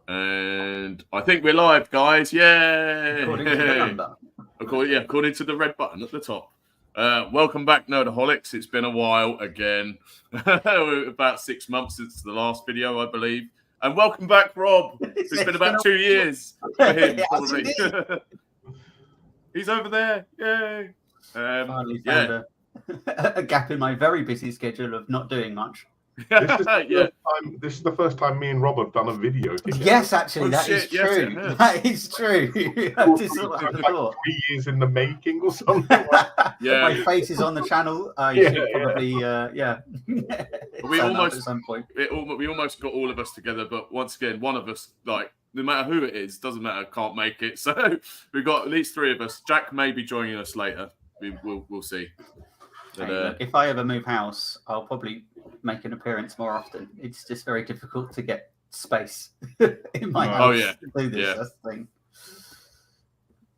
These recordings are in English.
And I think we're live, guys. Yay! According to the number. According to the red button at the top. Welcome back, Nerdaholics. It's been a while again. About 6 months since the last video, I believe. And welcome back, Rob. It's been about 2 years for him, probably. He's over there. Yay! Finally found a gap in my very busy schedule of not doing much. This is the first time me and Rob have done a video together. Yes, actually, that is true. Yes, that is true. I just thought I thought. 3 years in the making or something. My face is on the channel. You should probably, We almost at some point. We almost got all of us together, but once again, one of us, like, no matter who it is, doesn't matter, can't make it. So we've got at least 3 of us. Jack may be joining us later. We'll see. But, look, if I ever move house, I'll probably make an appearance more often. It's just very difficult to get space in my house to do this. That's the thing.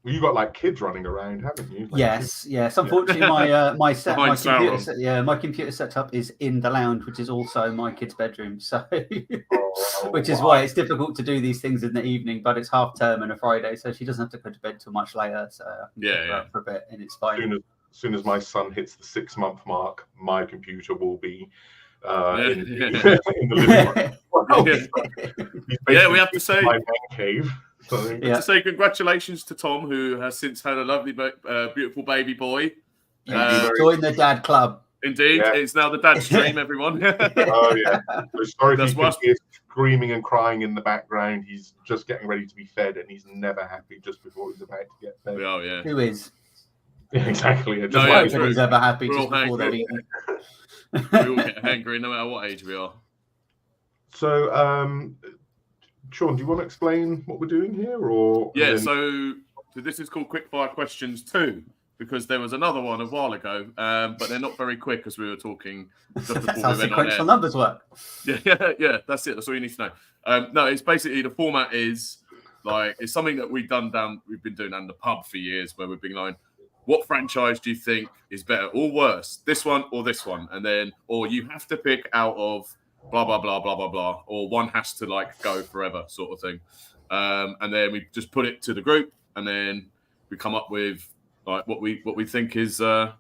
Well, you got like kids running around, haven't you? Like, yes. Unfortunately, my computer setup is in the lounge, which is also my kid's bedroom. So, which is why it's difficult to do these things in the evening. But it's half term and a Friday, so she doesn't have to go to bed till much later. So for a bit, and it's fine. As soon as my son hits the 6-month mark, my computer will be in the living room. We have to say my man cave. So. To say congratulations to Tom, who has since had a lovely, beautiful baby boy. Join the dad club. Indeed, it's now the dad stream, everyone. Oh yeah. So sorry if you hear screaming and crying in the background. He's just getting ready to be fed, and he's never happy just before he's about to get fed. Oh yeah. Who is? Yeah, exactly. Nobody's ever happy just before they've eaten. We all get hangry no matter what age we are. So, Sean, do you want to explain what we're doing here, or so this is called Quickfire Questions 2 because there was another one a while ago, but they're not very quick as we were talking. Just That's how sequential numbers work. Yeah, that's it. That's all you need to know. No, it's basically the format is like it's something that we've been doing down the pub for years, where we've been like, what franchise do you think is better or worse, this one or this one, and then or you have to pick out of blah blah blah blah blah blah, or one has to like go forever, sort of thing. And then we just put it to the group, and then we come up with like what we think is going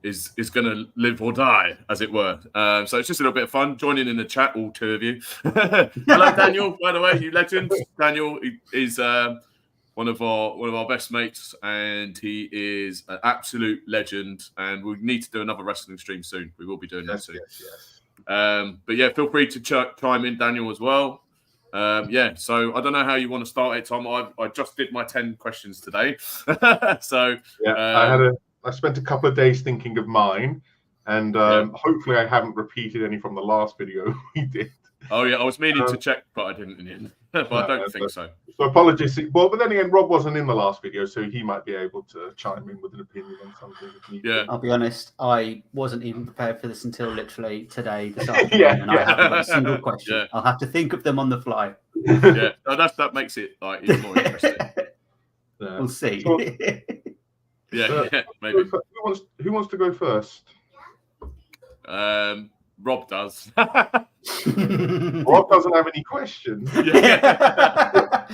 to live or die, as it were. So it's just a little bit of fun. Joining in the chat, all 2 of you. Hello, Daniel. By the way, you legend. Daniel is one of our best mates, and he is an absolute legend. And we need to do another wrestling stream soon. We will be doing that soon. Yes. But yeah, feel free to chime in, Daniel, as well. So I don't know how you want to start it, Tom. I just did my 10 questions today. So I spent a couple of days thinking of mine, and hopefully I haven't repeated any from the last video we did. Oh yeah, I was meaning to check, but I didn't in the end. But I don't think so. So apologies. Well, but then again, Rob wasn't in the last video, so he might be able to chime in with an opinion on something. I'll be honest, I wasn't even prepared for this until literally today, this afternoon, and I haven't got a single question. Yeah. I'll have to think of them on the fly. Yeah, that makes it like even more interesting. We'll see. So, maybe. Who wants to go first? Rob does. Rob doesn't have any questions.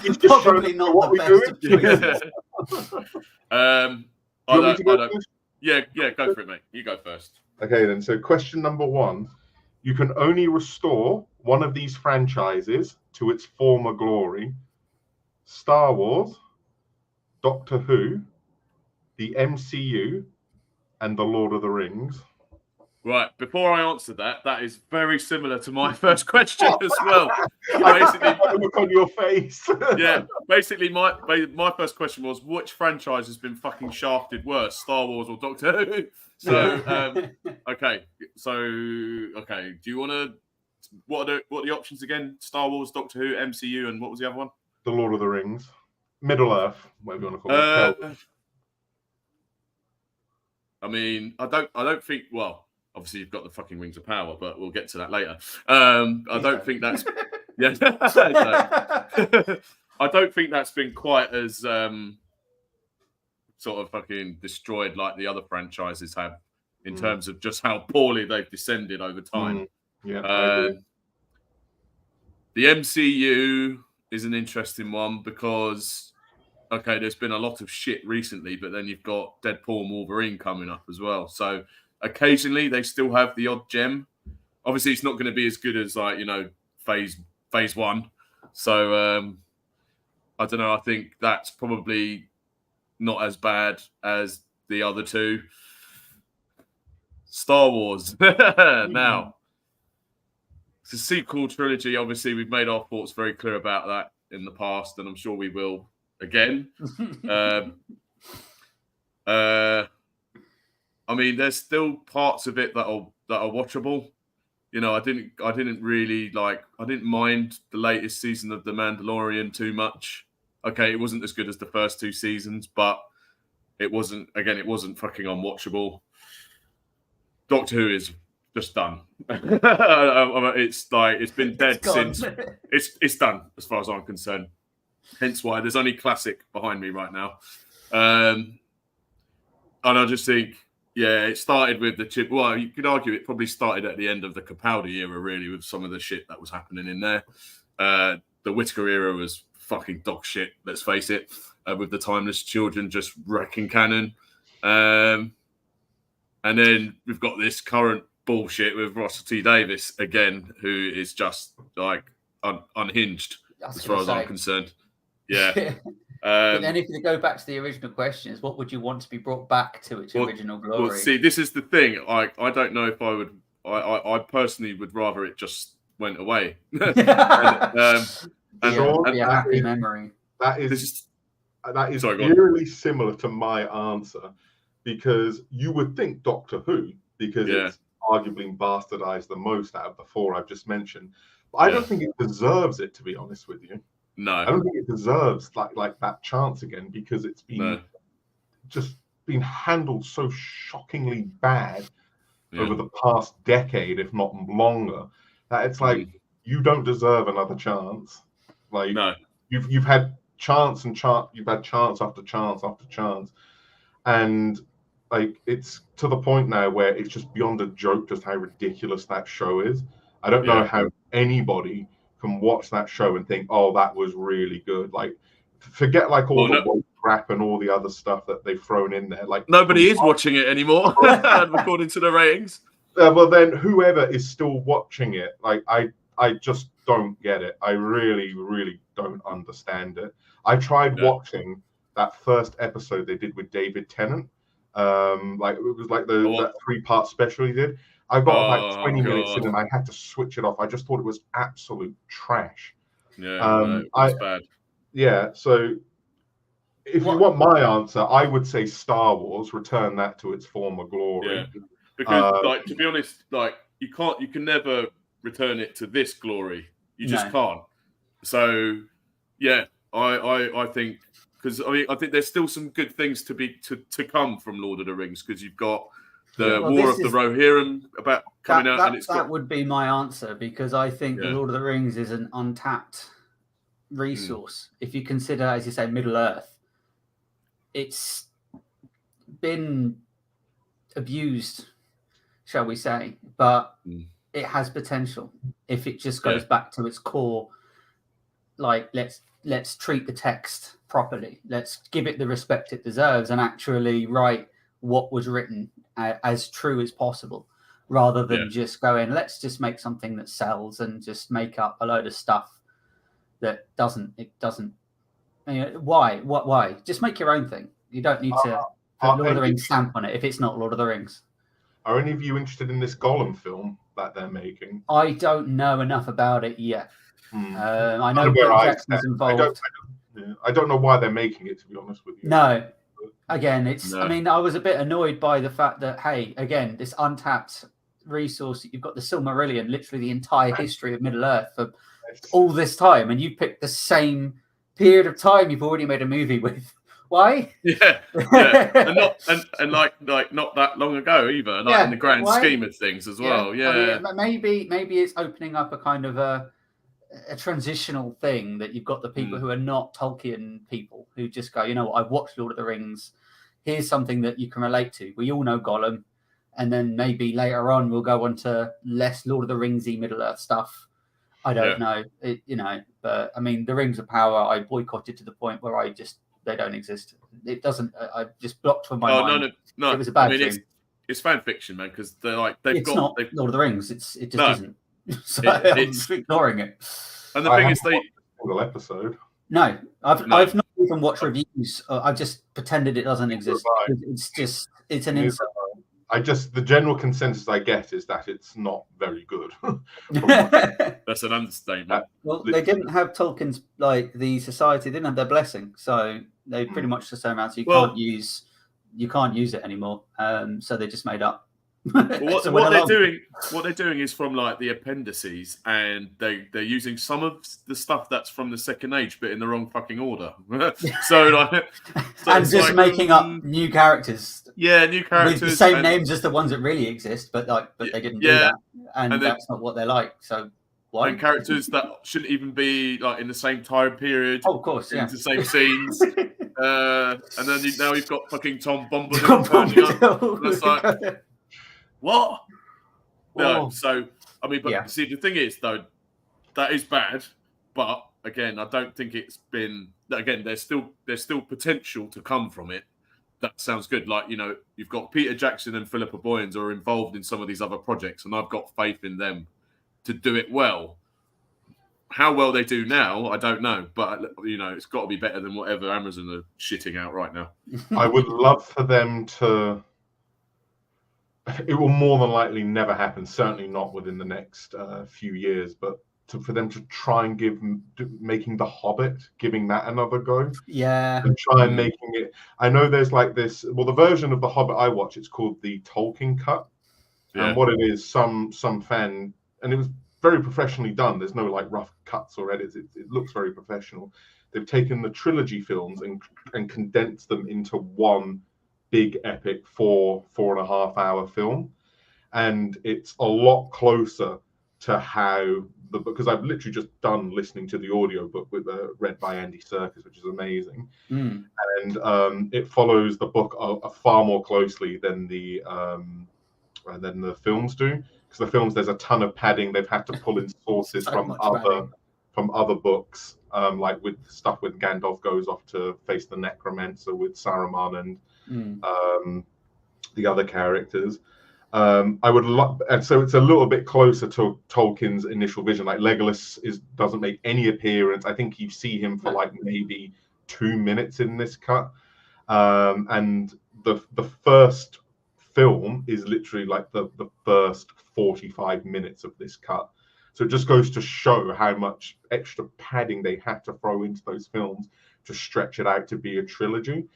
He's just probably not what the best of choices. Yeah, go for it, mate. You go first. Okay, then. So question number 1. You can only restore one of these franchises to its former glory. Star Wars, Doctor Who, the MCU, and the Lord of the Rings. Right, before I answer that is very similar to my first question as well. Basically, look on your face. Basically, my first question was, which franchise has been fucking shafted worse, Star Wars or Doctor Who? So, okay. Do you want to? What are the options again? Star Wars, Doctor Who, MCU, and what was the other one? The Lord of the Rings, Middle Earth, whatever you want to call it. I mean, I don't think. Well. Obviously, you've got the fucking Rings of Power, but we'll get to that later. I don't think that's I don't think that's been quite as sort of fucking destroyed like the other franchises have in terms of just how poorly they've descended over time. The MCU is an interesting one because, okay, there's been a lot of shit recently, but then you've got Deadpool and Wolverine coming up as well. So occasionally they still have the odd gem. Obviously, it's not going to be as good as like, you know, phase one. So I don't know. I think that's probably not as bad as the other two. Star Wars. Now, it's a sequel trilogy. Obviously, we've made our thoughts very clear about that in the past, and I'm sure we will again. I mean, there's still parts of it that are watchable. You know, I didn't mind the latest season of The Mandalorian too much. Okay, it wasn't as good as the first two seasons, but it wasn't fucking unwatchable. Doctor Who is just done. It's like it's been dead since it's done as far as I'm concerned. Hence why there's only classic behind me right now. And I just think, yeah, it started with the chip. Well, you could argue it probably started at the end of the Capaldi era, really, with some of the shit that was happening in there. The Whittaker era was fucking dog shit, let's face it, with the Timeless Children just wrecking canon. And then we've got this current bullshit with Russell T Davies again, who is just like unhinged as far as I'm concerned. Yeah. But then if you go back to the original questions, what would you want to be brought back to its original glory? Well, see, this is the thing. I don't know if I would. I personally would rather it just went away. Be a happy memory. That is eerily similar to my answer, because you would think Doctor Who, because it's arguably bastardized the most out of the four I've just mentioned. But I don't think it deserves it, to be honest with you. No, I don't think it deserves like that chance again, because it's been just been handled so shockingly bad over the past decade, if not longer, that it's like you don't deserve another chance. Like you've had chance and chance, you've had chance after chance after chance, and like it's to the point now where it's just beyond a joke just how ridiculous that show is. I don't know how anybody can watch that show and think, oh, that was really good. Like, forget like all the woke crap and all the other stuff that they've thrown in there. Like, nobody is watching it anymore, according to the ratings. Well, then whoever is still watching it, like, I just don't get it. I really, really don't understand it. I tried watching that first episode they did with David Tennant. Like it was like that 3-part special he did. I got about 20 minutes in and I had to switch it off. I just thought it was absolute trash. Yeah, it's bad. Yeah, so if you want my answer, I would say Star Wars, return that to its former glory. Yeah. Because, like, to be honest, like you can never return it to this glory. You just can't. So, yeah, I think, because I think there's still some good things to come from Lord of the Rings, because you've got the War of the Rohirrim about coming out, and that would be my answer, because I think the Lord of the Rings is an untapped resource. If you consider, as you say, Middle Earth, it's been abused, shall we say, but it has potential if it just goes back to its core. Like, let's treat the text properly. Let's give it the respect it deserves and actually write what was written as true as possible, rather than just going, let's just make something that sells and just make up a load of stuff that doesn't. You know, why? Just make your own thing. You don't need to put Lord of the Rings stamp on it if it's not Lord of the Rings. Are any of you interested in this Gollum film that they're making? I don't know enough about it yet. I know Peter Jackson's involved. I don't know why they're making it, to be honest with you. No. Again, I mean, I was a bit annoyed by the fact that, hey, again, this untapped resource, you've got the Silmarillion, literally the entire history of Middle Earth for all this time, and you picked the same period of time you've already made a movie with. Why? Yeah. and not that long ago either, in the grand scheme of things as well. Yeah. I mean, maybe it's opening up a kind of a transitional thing, that you've got the people who are not Tolkien people who just go, you know what, I've watched Lord of the Rings. Here's something that you can relate to. We all know Gollum, and then maybe later on we'll go on to less Lord of the Ringsy Middle Earth stuff. I don't know. But I mean, the Rings of Power, I boycotted to the point where they don't exist. It doesn't. I just blocked from my mind. No. It was a bad dream. It's fan fiction, man, because they've it's got not Lord of the Rings. It just isn't. So I'm ignoring it. And the thing is, single episode. No, I've not even watched reviews. I've just pretended it doesn't exist. It's an insult. The general consensus I get is that it's not very good. That's an understatement. Well, they didn't have Tolkien's the society didn't have their blessing, so they pretty much just turned around. So you can't use it anymore. So they just made up. What they're doing is from the appendices, and they're using some of the stuff that's from the Second Age, but in the wrong fucking order. And just making up new characters. Yeah, new characters with the same names as the ones that really exist, but they didn't do that, and that's not what they're like. So why? And characters that shouldn't even be in the same time period. Oh, of course, yeah. The same scenes. And then now you've got fucking Tom Bombadil turning up. And it's like, what? No, so I mean, but see, the thing is, though, that is bad. But again, I don't think it's been. Again, there's still potential to come from it. That sounds good. You've got Peter Jackson and Philippa Boyens are involved in some of these other projects, and I've got faith in them to do it well. How well they do now, I don't know, but it's got to be better than whatever Amazon are shitting out right now. I would love for them to. It will more than likely never happen. Certainly not within the next few years. But for them to try and making The Hobbit, giving that another go. Yeah. And try and making it. I know there's this. Well, the version of The Hobbit I watch, it's called the Tolkien cut. Yeah. And what it is, some fan, and it was very professionally done. There's no rough cuts or edits. It looks very professional. They've taken the trilogy films and condensed them into one big epic 4.5 hour film, and it's a lot closer to how because I've literally just done listening to the audio book with read by Andy Serkis, which is amazing. And it follows the book far more closely than the films do, because the films there's a ton of padding. They've had to pull in sources from other books, with stuff with Gandalf goes off to face the Necromancer with Saruman and the other characters. I would love, and so it's a little bit closer to Tolkien's initial vision. Legolas doesn't make any appearance. I think you see him for maybe 2 minutes in this cut, and the first film is literally the first 45 minutes of this cut. So it just goes to show how much extra padding they had to throw into those films to stretch it out to be a trilogy.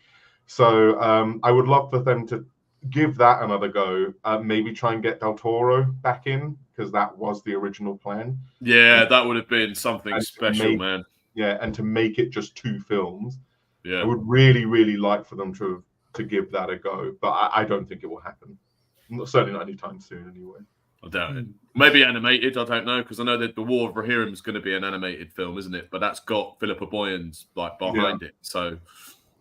So I would love for them to give that another go. Maybe try and get Del Toro back in, because that was the original plan. Yeah, that would have been something special, man. Yeah, and to make it just 2 films. Yeah, I would really, really like for them to give that a go, but I don't think it will happen. Certainly not anytime soon, anyway. I doubt it. Maybe animated. I don't know, because I know that the War of Rohirrim is going to be an animated film, isn't it? But that's got Philippa Boyens behind it, so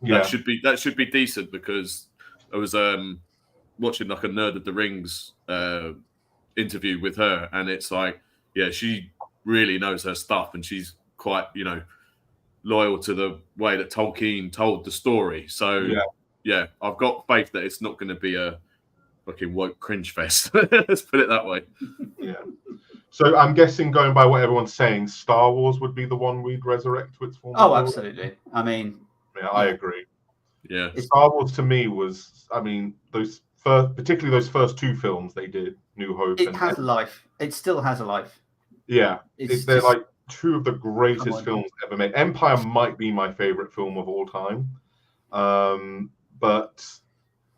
that should be decent. Because I was watching a Nerd of the Rings interview with her, and it's she really knows her stuff, and she's quite loyal to the way that Tolkien told the story. So I've got faith that it's not going to be a fucking woke cringe fest. Let's put it that way. Yeah. So I'm guessing, going by what everyone's saying, Star Wars would be the one we'd resurrect to its former glory. Absolutely. I mean, I agree. Yeah. Star Wars to me was, particularly those first 2 films they did, New Hope. It has a life. It still has a life. Yeah. They're 2 of the greatest films ever made. Empire might be my favorite film of all time. But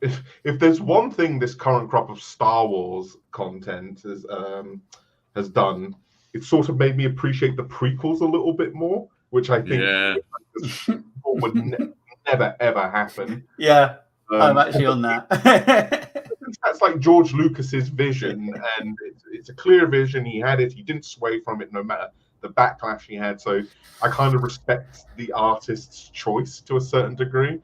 if there's one thing this current crop of Star Wars content has done, it's sort of made me appreciate the prequels a little bit more, which I think would never ever happen. Yeah, I'm actually on that. That's George Lucas's vision, and it's a clear vision. He had it. He didn't sway from it, no matter the backlash he had. So I kind of respect the artist's choice to a certain degree.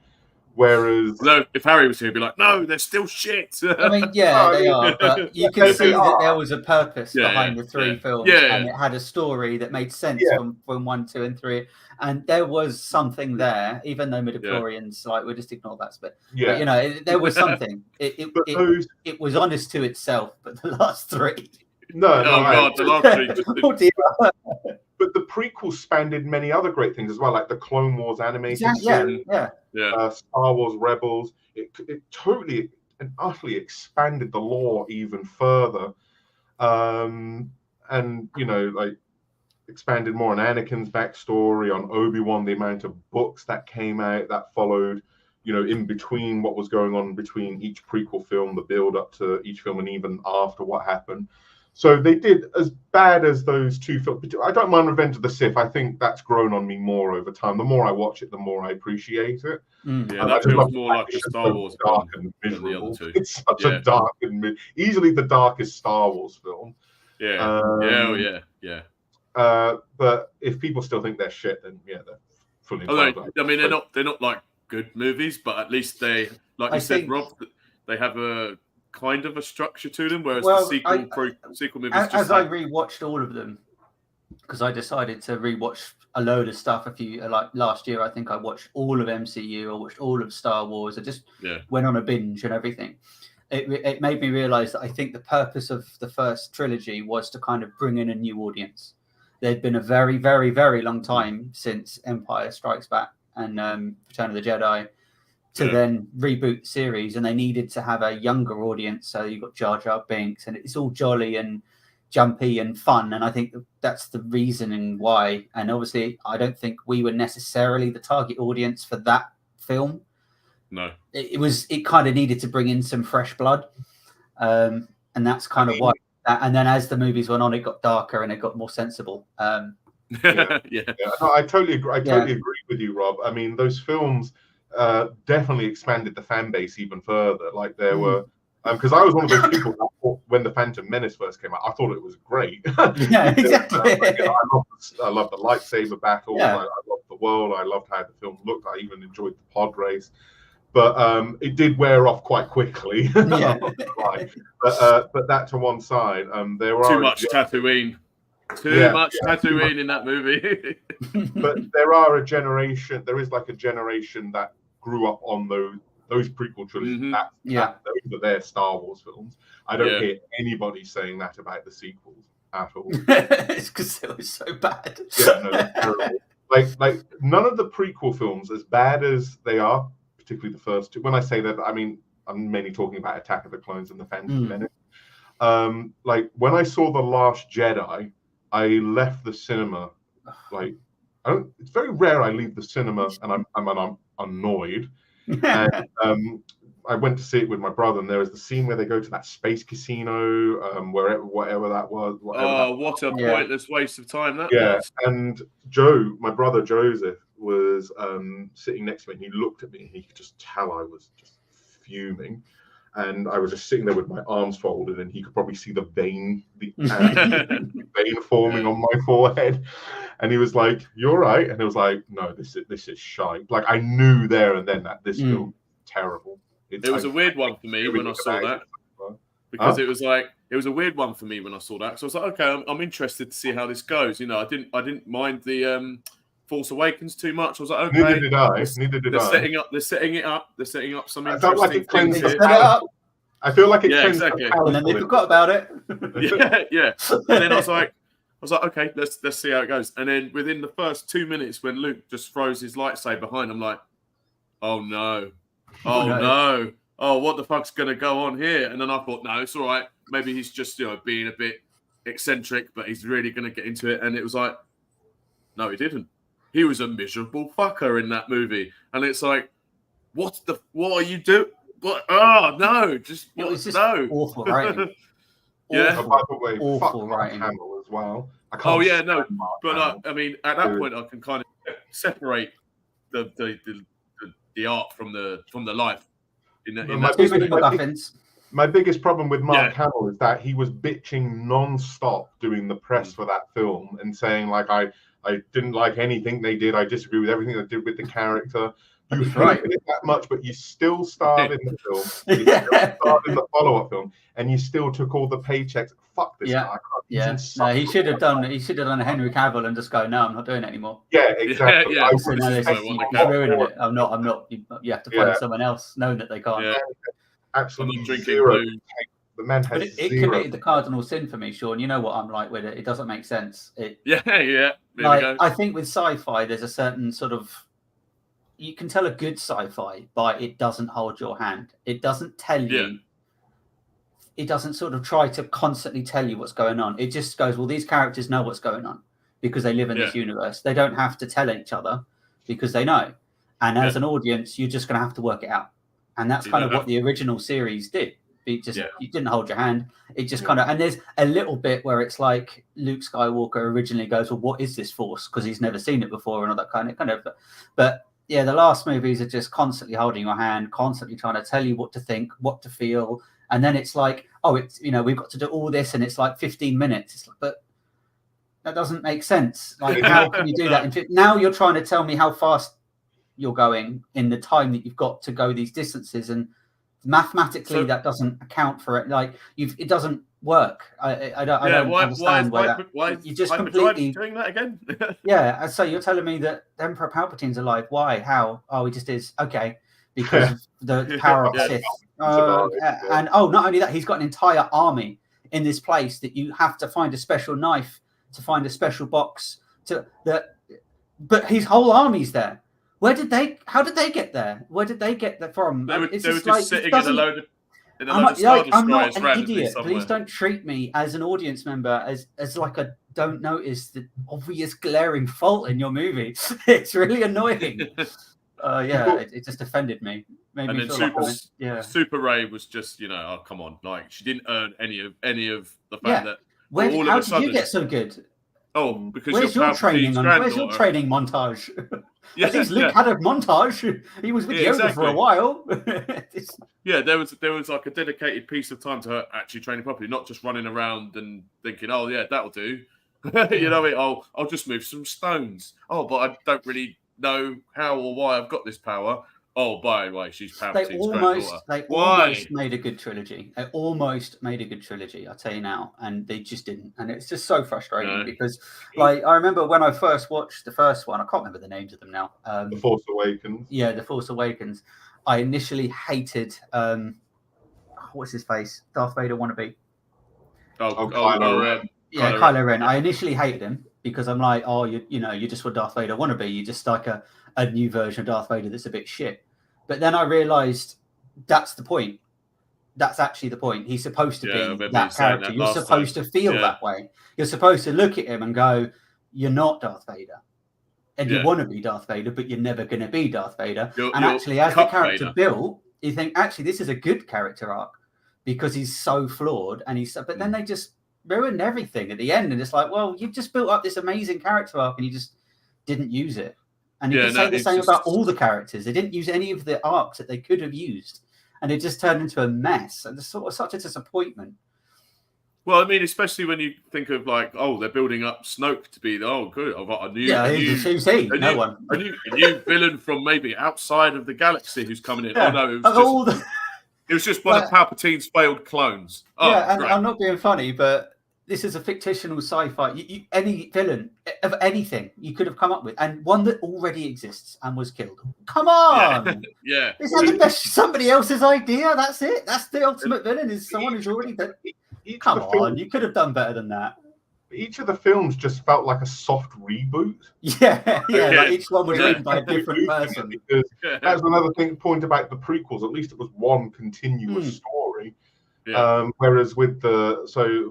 Whereas, no, if Harry was here, he'd be like, "No, they're still shit." I mean, yeah, they are, but you can see that there was a purpose behind the three films, and it had a story that made sense from 1, 2, and 3, and there was something there, even though midichlorians, like, we'll just ignore that bit. But you know, there was something. It was honest to itself, but the last three. God, the last three. But the prequels spanned many other great things as well, like the Clone Wars animated series, Star Wars Rebels. It totally and utterly expanded the lore even further, and you know, like expanded more on Anakin's backstory, on Obi-Wan, the amount of books that came out that followed, you know, in between what was going on between each prequel film, the build up to each film, and even after what happened. So they did as bad as those two films. I don't mind Revenge of the Sith. I think that's grown on me more over time. The more I watch it, the more I appreciate it. Yeah, that feels more like a Star Wars dark and miserable. The other two. It's such a dark and easily the darkest Star Wars film. But if people still think they're shit, then they're fully. I mean, they're not like good movies, but at least they, like you said, Rob, they have a kind of a structure to them, whereas the sequel movies. As I rewatched all of them, because I decided to rewatch a load of stuff like last year. I think I watched all of MCU, I watched all of Star Wars. I just went on a binge and everything. It made me realize that I think the purpose of the first trilogy was to kind of bring in a new audience. There'd been a very, very, very long time since Empire Strikes Back and Return of the Jedi to then reboot the series, and they needed to have a younger audience. So you've got Jar Jar Binks, and it's all jolly and jumpy and fun. And I think that's the reasoning why. And obviously, I don't think we were necessarily the target audience for that film. No, it kind of needed to bring in some fresh blood, and that's kind of why. And then as the movies went on, it got darker and it got more sensible. No, I totally agree. I totally agree with you, Rob. I mean, those films definitely expanded the fan base even further. Like there were, because I was one of those people that thought when the Phantom Menace first came out, I thought it was great. Yeah, exactly. I loved the lightsaber battles. I loved the world. I loved how the film looked. I even enjoyed the pod race. But it did wear off quite quickly. But that to one side, there were too much Tatooine. Too much Tatooine in that movie. But there is like a generation that grew up on those prequel trilogies. Those are their Star Wars films. I don't hear anybody saying that about the sequels at all. It's because it was so bad. Terrible. Like none of the prequel films, as bad as they are, particularly the first two. When I say that, I mean I'm mainly talking about Attack of the Clones and the Phantom Menace. Like when I saw The Last Jedi, I left the cinema like it's very rare I leave the cinema and I'm annoyed. And I went to see it with my brother, and there was the scene where they go to that space casino, whatever that was. What a pointless waste of time that was. And Joe, my brother Joseph, was sitting next to me, and he looked at me, and he could just tell I was just fuming. And I was just sitting there with my arms folded, and he could probably see the vein forming on my forehead. And he was like, "You're right." And it was like, "No, this is shite." Like I knew there and then that this film was terrible. It was a weird one for me when I saw that, because it was a weird one for me when I saw that. So I was like, okay, I'm interested to see how this goes. You know, I didn't mind the Force Awakens too much. I was like, okay, neither did I. They're setting it up some I felt like interesting things here. I feel like it exactly. And then they forgot about it. yeah. And then I was like, okay, let's see how it goes. And then within the first 2 minutes, when Luke just throws his lightsaber behind, I'm like, oh no. Oh, what the fuck's going to go on here? And then I thought, no, it's all right. Maybe he's just, being a bit eccentric, but he's really going to get into it. And it was like, no, he didn't. He was a miserable fucker in that movie. And it's like, what are you doing? What? Oh, no. No. Awful writing. By the way, awful writing. Hamill as well. Oh, yeah, no. But, I mean, at that point, I can kind of separate the art from the life. My biggest problem with Mark Hamill is that he was bitching non-stop doing the press for that film and saying like I didn't like anything they did. I disagree with everything they did with the character. You That's hate right. it that much, but you still starred in the film. You still starred in the follow-up film, and you still took all the paychecks. Fuck this guy. No, he should have done. He should have done a Henry Cavill and just go, no, I'm not doing it anymore. Yeah, exactly. Yeah. I So would no, have this is ruining it. I'm not. You have to find someone else, knowing that they can't. Yeah. Absolutely I'm not drinking zero. blue. The man has But it committed the cardinal sin for me, Sean. You know what I'm like with it. It doesn't make sense. Yeah. Like, I think with sci-fi, there's a certain sort of, you can tell a good sci-fi by it doesn't hold your hand. It doesn't tell you. It doesn't sort of try to constantly tell you what's going on. It just goes, well, these characters know what's going on because they live in this universe. They don't have to tell each other because they know. And as an audience, you're just going to have to work it out. And that's kind of what the original series did. It just you didn't hold your hand. It just kind of, and there's a little bit where it's like Luke Skywalker originally goes, well, what is this force? Because he's never seen it before and all that kind of. But yeah, the last movies are just constantly holding your hand, constantly trying to tell you what to think, what to feel. And then it's like, oh, it's, we've got to do all this, and it's like 15 minutes. It's like, but that doesn't make sense. Like, how can you do that? Now you're trying to tell me how fast you're going in the time that you've got to go these distances, and mathematically that doesn't account for it. Like, it doesn't work. I don't understand why you just completely doing that again. Yeah, so you're telling me that Emperor Palpatine's alive? Why? How? Oh, he just is. Okay, because of the power of Sith. And not only that, he's got an entire army in this place that you have to find a special knife to find a special box but his whole army's there. How did they get there? Where did they get there from? They were just sitting in a load of I'm not an idiot. Somewhere. Please don't treat me as an audience member as like a don't notice the obvious glaring fault in your movie. It's really annoying. It just offended me. Made me feel Super Ray was just, oh, come on, like, she didn't earn any of the fact that how did you get so good? Oh, because where's your training montage? At least Luke had a montage. He was with Yoda for a while. There was like a dedicated piece of time to her actually training properly, not just running around and thinking, oh yeah, that'll do. I'll just move some stones. Oh, but I don't really know how or why I've got this power. Oh, by the way, she's Palpatine's granddaughter. They almost made a good trilogy. They almost made a good trilogy, I'll tell you now. And they just didn't. And it's just so frustrating because, like, I remember when I first watched the first one, I can't remember the names of them now. The Force Awakens. Yeah, The Force Awakens. I initially hated, what's his face? Darth Vader wannabe. Kylo Ren. Yeah, Kylo Ren. I initially hated him because I'm like, oh, you're just what Darth Vader wannabe. You're just like a new version of Darth Vader that's a bit shit. But then I realized that's the point. That's actually the point. He's supposed to be that character. You're supposed to feel that way. You're supposed to look at him and go, you're not Darth Vader. And you want to be Darth Vader, but you're never going to be Darth Vader. Actually, as the character built, you think, actually, this is a good character arc because he's so flawed. But then they just ruined everything at the end. And it's like, well, you've just built up this amazing character arc and you just didn't use it. And you can say the same about all the characters. They didn't use any of the arcs that they could have used. And it just turned into a mess. And it's sort of such a disappointment. Well, I mean, especially when you think of like, oh, they're building up Snoke to be, oh, good, I've got a new, a new villain from maybe outside of the galaxy who's coming in. Yeah. Oh no, it was just one of Palpatine's failed clones. Oh, and I'm not being funny, but this is a fictional sci-fi. Any villain of anything you could have come up with, and one that already exists and was killed. Come on, yeah. Is that the best? Somebody else's idea? That's it. That's the ultimate villain. Is someone who's already dead. Come on, you could have done better than that. Each of the films just felt like a soft reboot. Yeah. Like each one was written by a different person. Because that's another point about the prequels. At least it was one continuous story. Yeah. Whereas with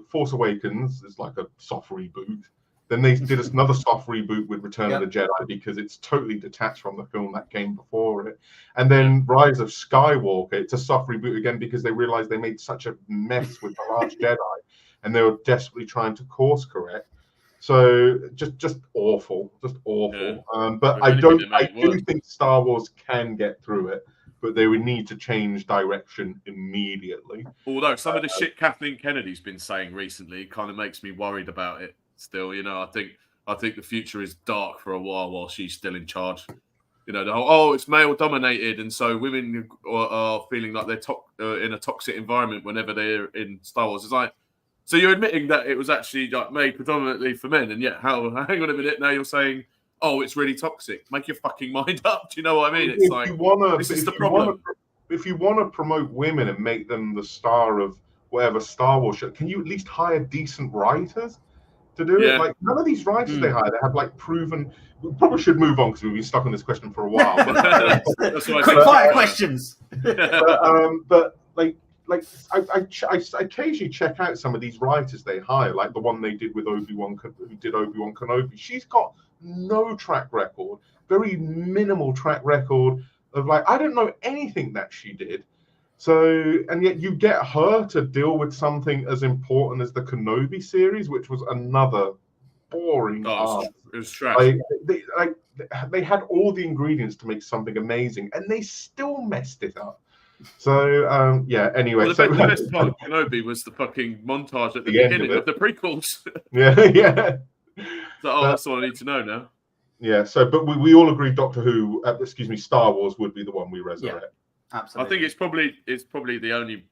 Force Awakens is like a soft reboot. Then they did another soft reboot with Return of the Jedi because it's totally detached from the film that came before it. And then Rise of Skywalker, it's a soft reboot again because they realized they made such a mess with The Last Jedi and they were desperately trying to course correct. So just awful. Yeah. But I do think Star Wars can get through it. But they would need to change direction immediately. Although some of the shit Kathleen Kennedy's been saying recently kind of makes me worried about it still. I think the future is dark for a while she's still in charge. you know, the whole it's male dominated, and so women are feeling like they're in a toxic environment whenever they're in Star Wars. It's like, so you're admitting that it was actually like made predominantly for men, and yet hang on a minute, now you're saying, oh, it's really toxic. Make your fucking mind up. Do you know what I mean? It's this is the problem. If you want to promote women and make them the star of whatever Star Wars show, can you at least hire decent writers to do it? Like, none of these writers they hire, they have like proven. We probably should move on because we've been stuck on this question for a while. But, that's what quick fire questions. but I occasionally check out some of these writers they hire, like the one they did with Obi-Wan, who did Obi-Wan Kenobi. She's got no track record, very minimal track record of like, I don't know anything that she did. So, and yet you get her to deal with something as important as the Kenobi series, which was another boring art. It was trash. They had all the ingredients to make something amazing, and they still messed it up. So, yeah, anyway. Well, the best part of Kenobi was the fucking montage at the beginning of the prequels. Yeah. So, that's all I need to know now. Yeah, so, but we all agree Doctor Who, Star Wars would be the one we resurrect. Yeah, absolutely. I think it's probably the only,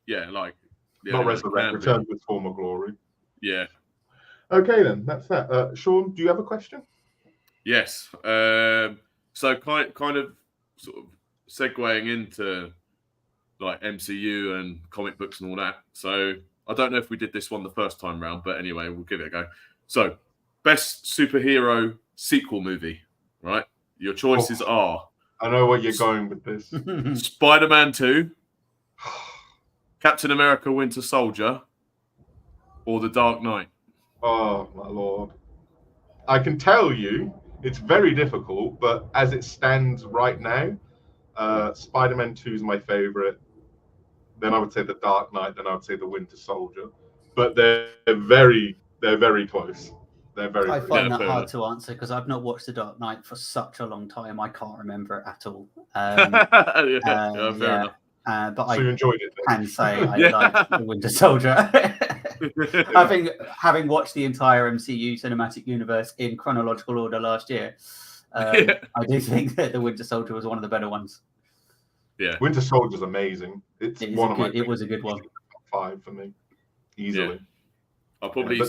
not resurrect, return with former glory. Yeah. Okay, then, that's that. Sean, do you have a question? Yes. So kind of sort of segueing into like MCU and comic books and all that. So I don't know if we did this one the first time round, but anyway, we'll give it a go. So best superhero sequel movie, right? Your choices are... I know where you're going with this. Spider-Man 2, Captain America Winter Soldier, or The Dark Knight. Oh, my Lord. I can tell you it's very difficult, but as it stands right now, Spider-Man 2 is my favorite. Then I would say The Dark Knight. Then I would say The Winter Soldier. But they're very close. They're very. I find that hard to answer because I've not watched The Dark Knight for such a long time. I can't remember it at all. Fair enough. But so you enjoyed it then? Can say I like The Winter Soldier. having watched the entire MCU cinematic universe in chronological order last year, I do think that The Winter Soldier was one of the better ones. Yeah, Winter Soldier's amazing. It was a good one. Top 5 for me, easily. I'll probably.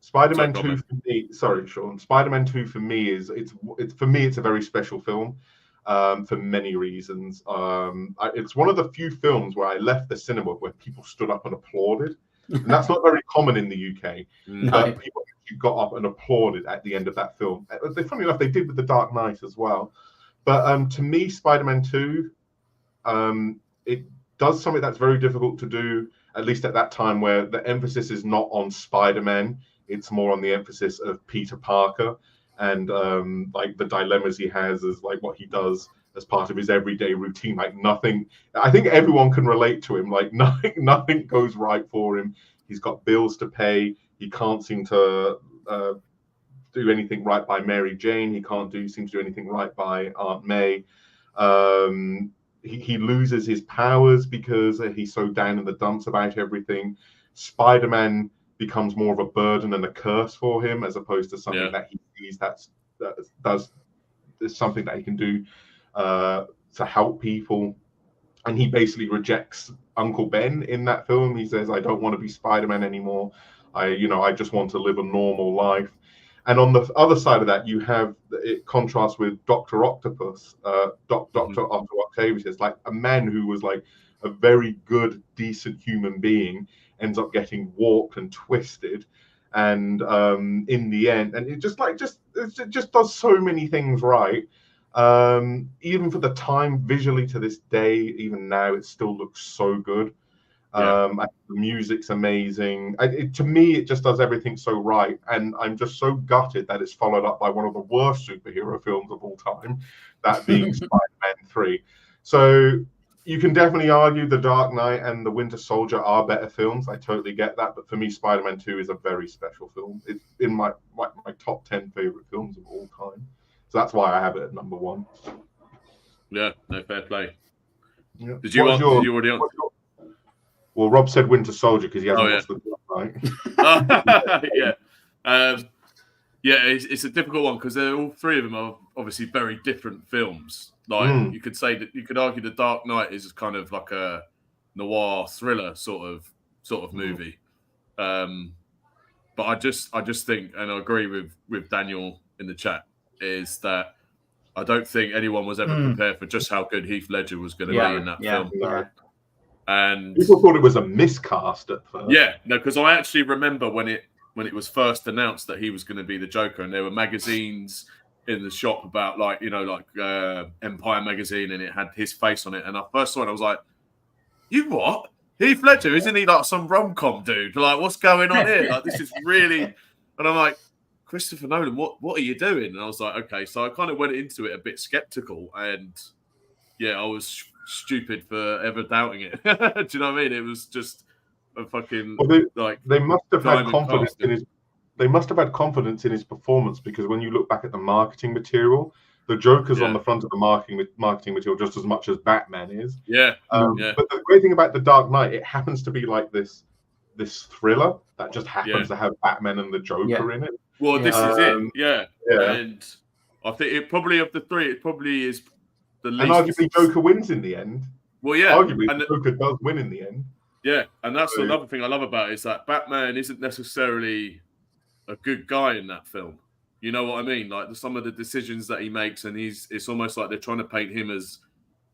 Spider-Man 2 for me. Sorry, Sean. Spider-Man 2 for me it's a very special film. For many reasons. It's one of the few films where I left the cinema where people stood up and applauded. And that's not very common in the UK. But people actually got up and applauded at the end of that film. Funny enough, they did with The Dark Knight as well. But to me, Spider-Man 2, it does something that's very difficult to do, at least at that time, where the emphasis is not on Spider-Man. It's more on the emphasis of Peter Parker. And like the dilemmas he has as like what he does as part of his everyday routine, like nothing. I think everyone can relate to him. Like nothing goes right for him. He's got bills to pay. He can't seem to do anything right by Mary Jane. He can't seem to do anything right by Aunt May. He loses his powers because he's so down in the dumps about everything. Spider-Man becomes more of a burden and a curse for him, as opposed to something that he sees that is something that he can do to help people. And he basically rejects Uncle Ben in that film. He says, "I don't want to be Spider-Man anymore. I just want to live a normal life." And on the other side of that, you have it contrasts with Dr. Octopus, Dr. Otto Octavius, like a man who was like a very good, decent human being, ends up getting warped and twisted, and in the end, and it just does so many things right. Even for the time, visually to this day, even now, it still looks so good. The music's amazing. To me, it just does everything so right, and I'm just so gutted that it's followed up by one of the worst superhero films of all time, that being Spider-Man 3. So you can definitely argue The Dark Knight and The Winter Soldier are better films. I totally get that, but for me, Spider-Man 2 is a very special film. It's in my top 10 favorite films of all time. So that's why I have it at number 1. Yeah, no, fair play. Yeah. Did you already answer? Well, Rob said Winter Soldier because he hasn't watched The Dark Knight. Yeah. Yeah, it's a difficult one because all three of them are obviously very different films. Like you could say that you could argue The Dark Knight is kind of like a noir thriller sort of movie. But I just think, and I agree with Daniel in the chat, is that I don't think anyone was ever prepared for just how good Heath Ledger was going to be in that film. Yeah. And people thought it was a miscast at first. Yeah, no, because I actually remember when it was first announced that he was going to be the Joker, and there were magazines in the shop about Empire magazine, and it had his face on it. And I first saw it, and I was like, "You what? Heath Ledger? Isn't he like some rom-com dude? Like, what's going on here? Like, this is really..." And I'm like, "Christopher Nolan, what are you doing?" And I was like, "Okay." So I kind of went into it a bit skeptical, and yeah, I was stupid for ever doubting it. Do you know what I mean? It was just a fucking they must have had confidence in his. They must have had confidence in his performance, because when you look back at the marketing material, the Joker's on the front of the marketing material just as much as Batman is. Yeah. But the great thing about The Dark Knight, it happens to be like this thriller that just happens to have Batman and the Joker in it. Well, this is it. Yeah. And I think it probably, of the three, it probably is the least. And arguably Joker wins in the end. Well, yeah. Arguably the Joker does win in the end. Yeah, and that's another thing I love about it, is that Batman isn't necessarily a good guy in that film. You know what I mean? Like some of the decisions that he makes, and it's almost like they're trying to paint him as,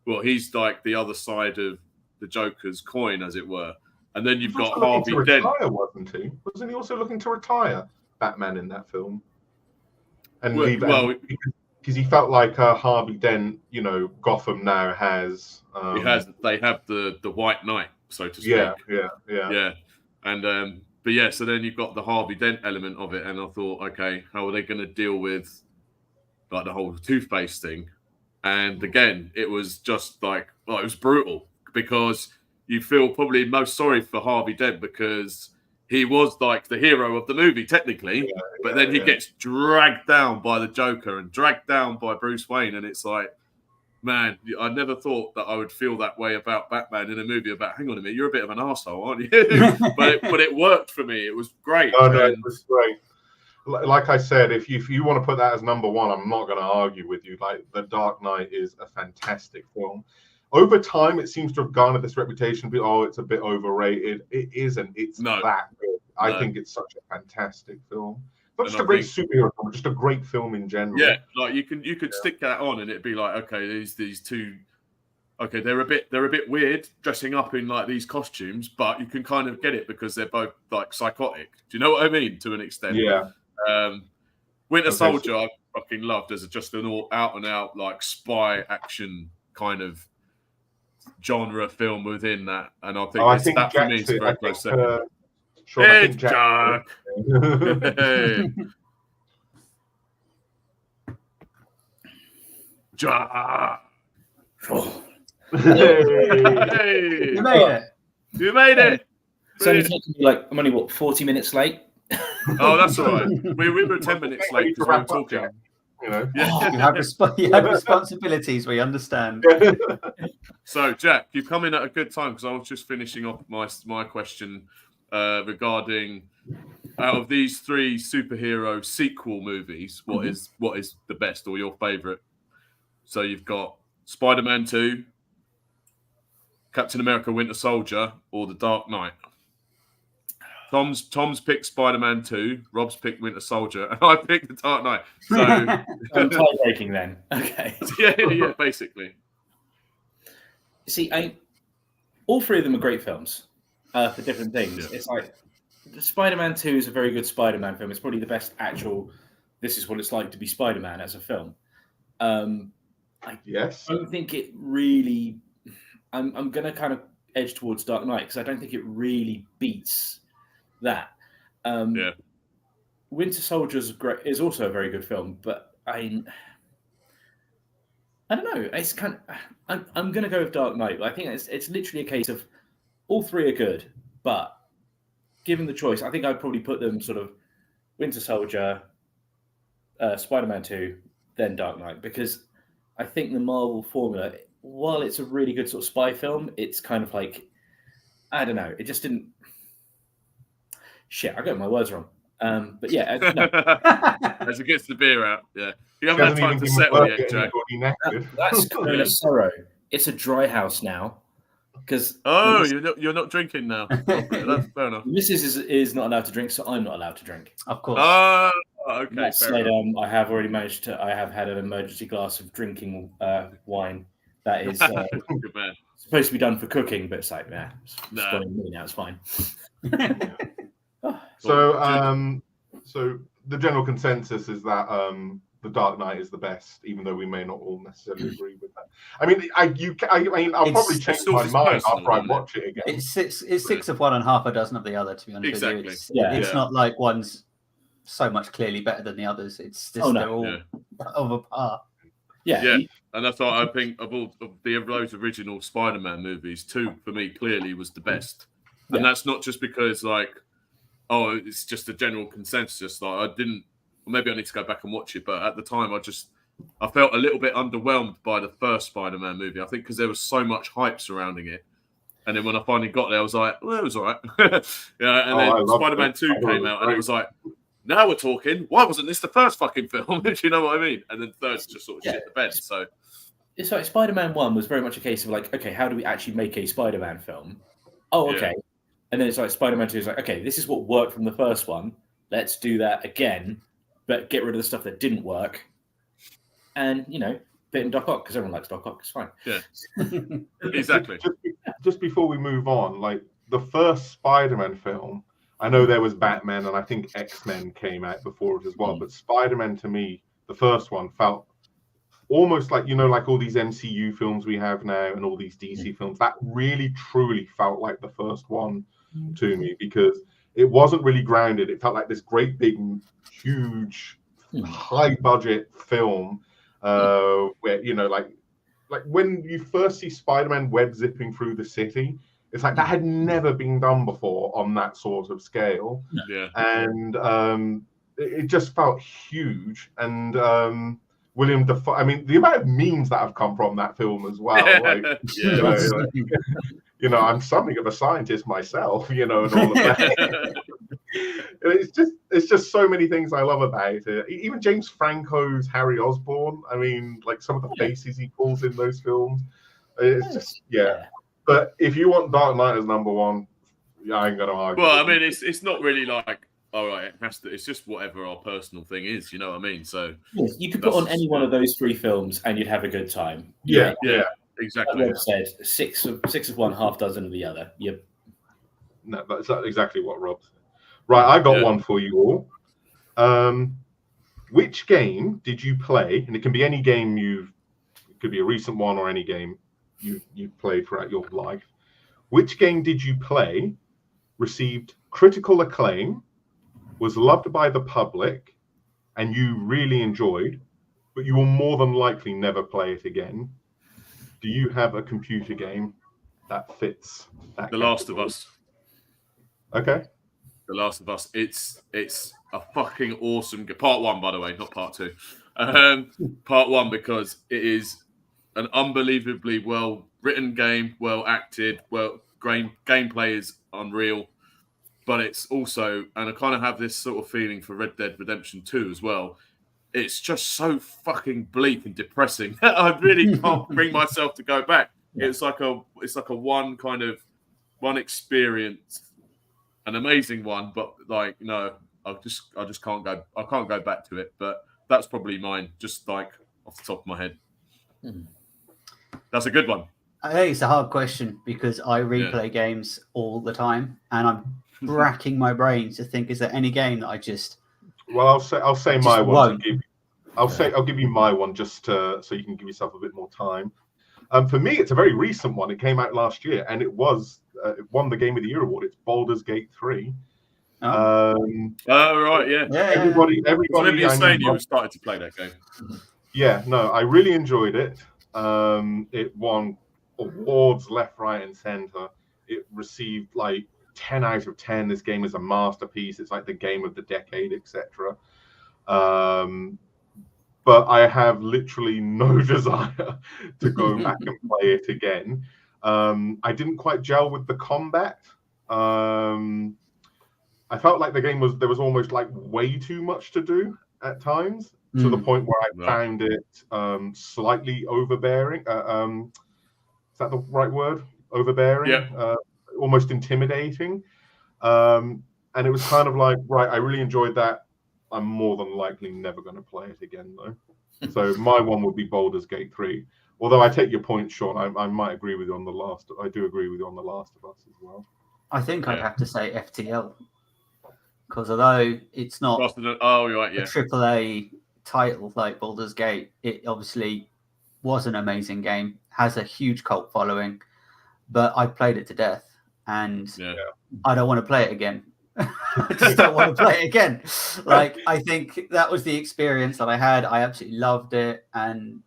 well, he's like the other side of the Joker's coin, as it were. And then you've got Harvey Dent. Wasn't he? Wasn't he also looking to retire, Batman, in that film? And because he felt like Harvey Dent, Gotham now has. They have the White Knight, so to speak. Yeah. And but yeah, so then you've got the Harvey Dent element of it, and I thought, okay, how are they going to deal with like the whole Two-Face thing? And again, it was just like, well, it was brutal, because you feel probably most sorry for Harvey Dent, because he was like the hero of the movie technically, but then he gets dragged down by the Joker and dragged down by Bruce Wayne, and it's like, man, I never thought that I would feel that way about Batman in a movie about, hang on a minute, you're a bit of an arsehole, aren't you? but it worked for me. It was great. Oh, no, it was great. Like I said, if you want to put that as number one, I'm not going to argue with you. Like, The Dark Knight is a fantastic film. Over time, it seems to have garnered this reputation, it's a bit overrated. It isn't. It's that good. I think it's such a fantastic film. Not just a great superhero film, just a great film in general. Yeah, like you could stick that on, and it'd be like, okay, these two, okay, they're a bit weird dressing up in like these costumes, but you can kind of get it because they're both like psychotic. Do you know what I mean? To an extent. Yeah. Winter Soldier, I fucking loved as just an all out and out like spy action kind of genre film within that, and I think that for me is a very close second. It's Jack. Jack. Hey. You made it. You made it. So it's not like I'm only 40 minutes late. Oh, that's all right. We were 10 minutes late because we were talking. You have responsibilities. We understand. So, Jack, you've come in at a good time, because I was just finishing off my question regarding, out of these three superhero sequel movies, what is the best or your favorite? So you've got Spider-Man 2, Captain America: Winter Soldier, or The Dark Knight. Tom's picked Spider-Man 2, Rob's picked Winter Soldier, and I picked The Dark Knight. So I'm tie-breaking then. Okay. yeah, basically. See, all three of them are great films for different things. Yeah. It's like Spider-Man 2 is a very good Spider-Man film. It's probably the best actual, this is what it's like to be Spider-Man as a film. I don't think it really, I'm going to kind of edge towards Dark Knight, because I don't think it really beats that. Winter Soldier is also a very good film, but I don't know. It's kind of, I'm going to go with Dark Knight. I think it's literally a case of all three are good, but given the choice, I think I'd probably put them sort of Winter Soldier, Spider-Man 2, then Dark Knight, because I think the Marvel formula, while it's a really good sort of spy film, it's kind of like, I don't know, it just didn't. Shit, I got my words wrong. But yeah, no. As it gets the beer out, yeah. You She haven't had hasn't time even to given settle birth yet, yet, Jack. and you're already knackered. That's Corona Sorrow. It's a dry house now. Because you're not drinking now. That's fair enough. Mrs. is not allowed to drink, so I'm not allowed to drink. Of course. Okay. That said, I have already managed to. I have had an emergency glass of drinking wine. That is Good man. supposed to be done for cooking, but it's like, it's spoiling me now. It's fine. So the general consensus is that The Dark Knight is the best, even though we may not all necessarily agree with that. I mean, I'll probably change my mind after I watch it again. It's six of one and half a dozen of the other. To be honest with you, it's not like one's so much clearly better than the others. It's just they're all of a par. Yeah, and that's why I think of those original Spider-Man movies, 2 for me clearly was the best, and that's not just because it's just a general consensus. Like maybe I need to go back and watch it, but at the time I felt a little bit underwhelmed by the first Spider-Man movie. I think because there was so much hype surrounding it, and then when I finally got there, I was like, well, it was all right. And then Spider-Man 2 came out, and it was like, now we're talking. Why wasn't this the first fucking film? Do you know what I mean? And then third's just sort of shit the bed. So it's like Spider-Man 1 was very much a case of like, okay, how do we actually make a Spider-Man film? Oh, okay. Yeah. And then it's like Spider-Man 2 is like, okay, this is what worked from the first one. Let's do that again, but get rid of the stuff that didn't work. And, bit in Doc Ock, because everyone likes Doc Ock. It's fine. Yeah, exactly. Just before we move on, like the first Spider-Man film, I know there was Batman and I think X-Men came out before it as well, but Spider-Man to me, the first one felt almost like, like all these MCU films we have now and all these DC films, that really truly felt like the first one to me, because it wasn't really grounded. It felt like this great big, huge, high budget film where, like when you first see Spider-Man web zipping through the city, it's like that had never been done before on that sort of scale. Yeah. And it just felt huge. And William Dafoe, I mean, the amount of memes that have come from that film as well. Like, I'm something of a scientist myself, and all of that. It's just so many things I love about it. Even James Franco's Harry Osborn. I mean, like some of the faces he pulls in those films. It's just But if you want Dark Knight as number one, I ain't gonna argue. Well, I mean, it's not really like, all right, it has to. It's just whatever our personal thing is. You know what I mean? So you could put on any one of those 3 films, and you'd have a good time. Yeah, exactly. Like Rob said, six of one, half dozen of the other. Yep. No, that's exactly what Rob said. Right, I got one for you all. Which game did you play? And it can be any game it could be a recent one or any game you've played throughout your life. Which game did you play, received critical acclaim, was loved by the public, and you really enjoyed, but you will more than likely never play it again? Do you have a computer game that fits that? The Last of Us. Okay. The Last of Us. It's a fucking awesome game. Part 1, by the way, not part 2. Part 1, because it is an unbelievably well written game, well acted, gameplay is unreal, but it's also, and I kind of have this sort of feeling for Red Dead Redemption 2 as well. It's just so fucking bleak and depressing. I really can't bring myself to go back. It's like a one experience, an amazing one, but like no, I just can't go. I can't go back to it. But that's probably mine, just like off the top of my head. That's a good one. I think it's a hard question because I replay games all the time, and I'm racking my brain to think: is there any game that I just? Well, I'll say my one. I'll give you my one just so you can give yourself a bit more time. For me, it's a very recent one. It came out last year, and it won the Game of the Year award. It's Baldur's Gate 3. Right, yeah. Everybody. Remember you saying you started to play that game. Yeah, no, I really enjoyed it. It won awards left, right, and center. It received like 10 out of 10. This game is a masterpiece. It's like the game of the decade, etc. But I have literally no desire to go back and play it again. I didn't quite gel with the combat. I felt like there was almost like way too much to do at times, to the point where I found it slightly overbearing. Is that the right word? Overbearing? Yeah. Almost intimidating. And it was kind of like, right, I really enjoyed that. I'm more than likely never going to play it again, though. So my one would be Baldur's Gate 3. Although I take your point, Sean, I might agree with you on the last. I do agree with you on The Last of Us as well. I think I'd have to say FTL, because although it's not a AAA title like Baldur's Gate, it obviously was an amazing game, has a huge cult following, but I played it to death, and I don't want to play it again. I just don't want to play it again. Like, I think that was the experience that I had. I absolutely loved it, and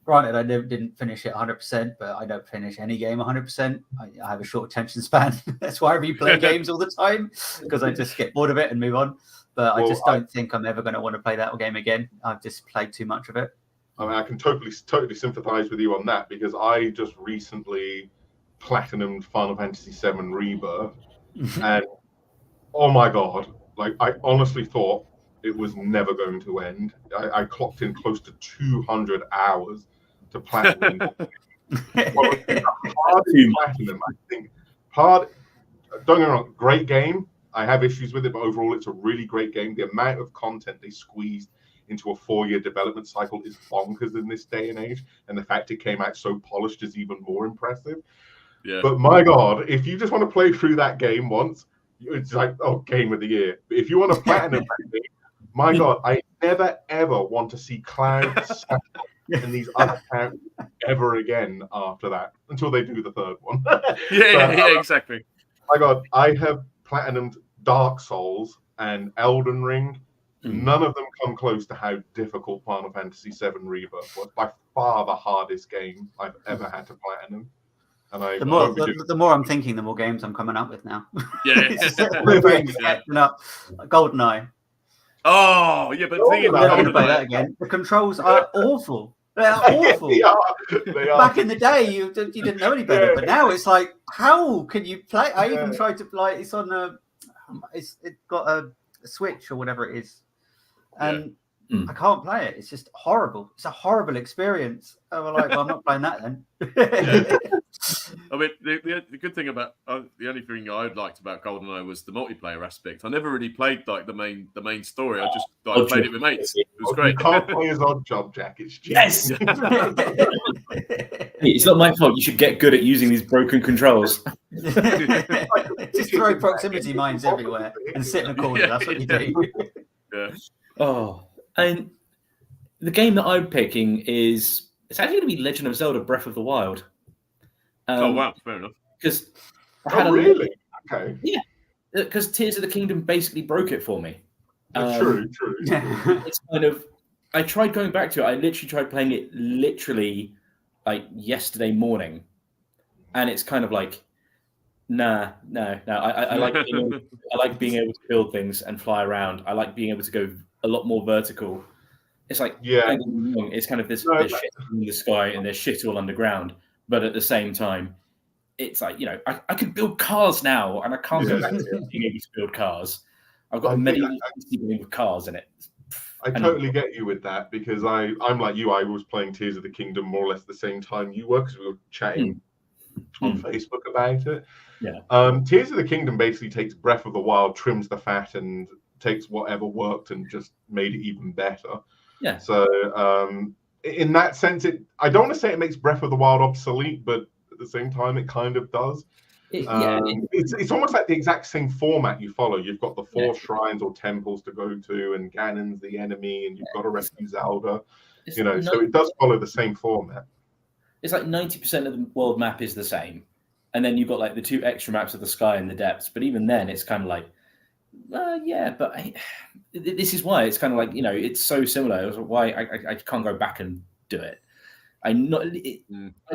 granted, I didn't finish it 100%, but I don't finish any game 100%. I have a short attention span. That's why I replay games all the time, because I just get bored of it and move on. But I just don't think I'm ever going to want to play that game again. I've just played too much of it. I mean, I can totally sympathize with you on that, because I just recently platinumed Final Fantasy VII Rebirth, and oh my god, like, I honestly thought it was never going to end. I clocked in close to 200 hours to platinum. Hard to platinum, I think. Don't get me wrong, great game. I have issues with it, but overall it's a really great game. The amount of content they squeezed into a 4-year development cycle is bonkers in this day and age, and the fact it came out so polished is even more impressive. Yeah. But my god, if you just want to play through that game once, it's like, oh, game of the year. But if you want to platinum that game, my god, I never ever want to see Cloud and these other characters ever again after that, until they do the third one. Exactly. My god, I have platinumed Dark Souls and Elden Ring. None of them come close to how difficult Final Fantasy VII Rebirth was. By far the hardest game I've ever had to platinum. And the more I'm thinking, the more games I'm coming up with now. GoldenEye. Oh, yeah, but the thing about GoldenEye, that again, the controls are awful. They are awful. They are. Back in the day, you didn't know any better, but now it's like, how can you play? I even tried to play. It's on it's got a Switch or whatever it is, and I can't play it. It's just horrible. It's a horrible experience. And we're like, well, I'm not playing that then. I mean, the good thing about the only thing I liked about GoldenEye was the multiplayer aspect. I never really played like the main story. I just played it with mates. It was great. You can't play as Odd Job, Jack. It's cheap. It's not my fault. You should get good at using these broken controls. Just throw proximity mines everywhere and sit in a corner. That's what you do. Yeah. Oh, and the game that I'm picking it's actually going to be Legend of Zelda: Breath of the Wild. Oh wow, fair enough. Because really? Okay. Yeah, because Tears of the Kingdom basically broke it for me. True. It's kind of. I tried going back to it. I literally tried playing it like yesterday morning, and it's kind of like, no. I like being able to build things and fly around. I like being able to go a lot more vertical. It's like, it's kind of this shit in the sky and there's shit all underground. But at the same time, it's like, I can build cars now, and I can't go back to being able to build cars. I've got a medieval game with cars in it. I totally get you with that, because I'm like you. I was playing Tears of the Kingdom more or less the same time you were, because we were chatting on Facebook about it. Yeah. Tears of the Kingdom basically takes Breath of the Wild, trims the fat, and takes whatever worked and just made it even better. Yeah. So in that sense, I don't want to say it makes Breath of the Wild obsolete, but at the same time, it kind of does. It's almost like the exact same format you follow. You've got the 4 shrines or temples to go to, and Ganon's the enemy, and you've got to rescue Zelda. So it does follow the same format. It's like 90% of the world map is the same, and then you've got like the 2 extra maps of the sky and the depths. But even then, it's kind of like, this is why it's kind of like, it's so similar. It was why I can't go back and do it. I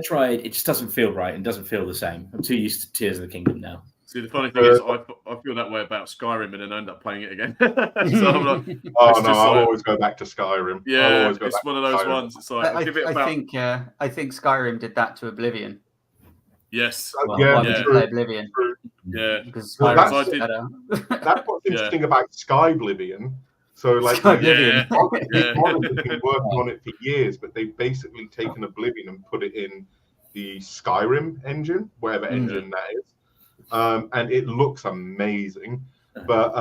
tried. It just doesn't feel right and doesn't feel the same. I'm too used to Tears of the Kingdom now. See, the funny thing is, I feel that way about Skyrim and then I end up playing it again. So I'm like, I'll always go back to Skyrim. Yeah, it's one of those ones. It's like, I think Skyrim did that to Oblivion. Yes. Why would you play Oblivion? Yeah. Because Well, Skyrim's that's- better. That's what's interesting about Skyblivion. So, like, Skyblivion. these modders have been working on it for years, but they've basically taken Oblivion and put it in the Skyrim engine, whatever engine that is, and it looks amazing. But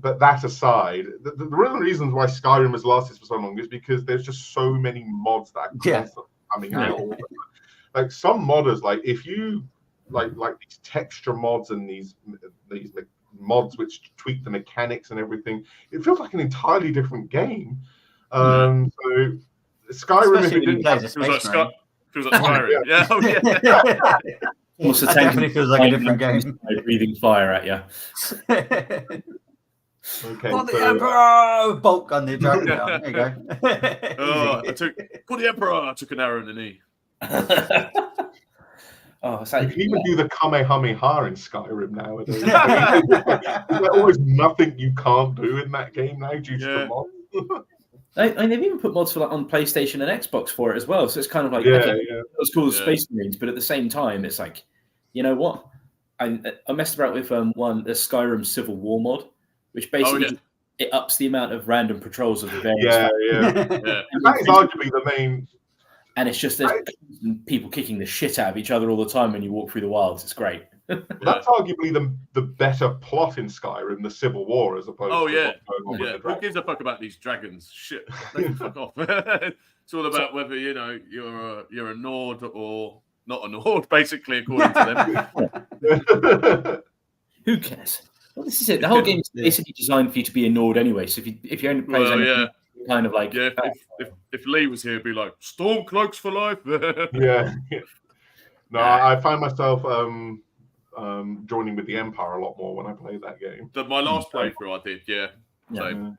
that aside, the real reasons why Skyrim has lasted for so long is because there's just so many mods that are constantly coming out. all the time. Like some modders, like if you like these texture mods and these mods which tweak the mechanics and everything, it feels like an entirely different game. So Skyrim, if it didn't have, feels like Skyrim. Yeah. Oh, yeah. That definitely feels like a different game. Breathing fire at you. okay, For the so, Emperor! Bolt gun the dragon down. There you go. For the Emperor, I took an arrow in the knee. It's like, you can even do the Kamehameha in Skyrim nowadays. There's almost nothing you can't do in that game now due to the mods. they've even put mods for like on PlayStation and Xbox for it as well. So it's kind of like it was cool as Space Marines, but at the same time, it's like, you know what? I messed about with the Skyrim Civil War mod, which basically it ups the amount of random patrols of the various. That is arguably the main. And it's just there's people kicking the shit out of each other all the time when you walk through the wilds. It's great. That's arguably the better plot in Skyrim, the Civil War, as opposed to what's going on with the Who dragons. gives a fuck about these dragons? Shit, they can fuck off. It's all about whether you're a Nord or not a Nord, basically, according to them. Who cares? Well, this is it. The whole game is basically designed for you to be a Nord anyway. So if you only play anything, kind of like if Lee was here, he'd be like Stormcloaks for life. No, I find myself joining with the Empire a lot more when I play that game. My last playthrough, I did, So.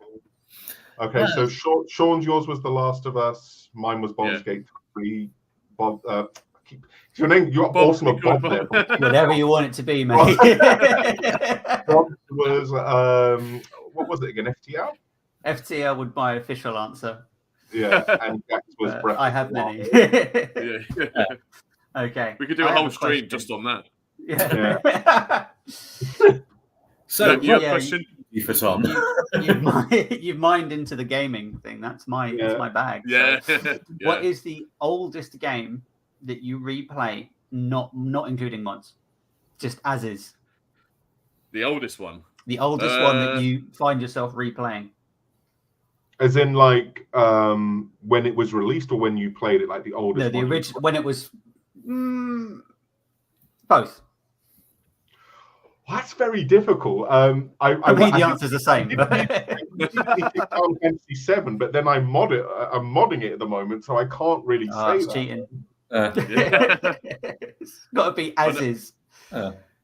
Okay, so Sean's, yours was The Last of Us. Mine was Baldur's Gate 3. Your name, you're awesome at Bob there. Whatever you want it to be, mate. Bob was what was it again? FTL. FTL would my official answer. Yeah, and Jax was Breath I of have the many. Okay. We could do a whole stream just on that. So you have a question for Tom? You've mined into the gaming thing. That's my bag. Yeah. So, what is the oldest game that you replay, not including mods, just as is? The oldest one. The oldest one that you find yourself replaying. As in, like, when it was released, or when you played it, like the oldest. No, the original when it was both. Well, that's very difficult. I mean, the answer's the same. Final Fantasy 7, but then I'm modding it at the moment, so I can't really say it's that. cheating. It's got to be as is.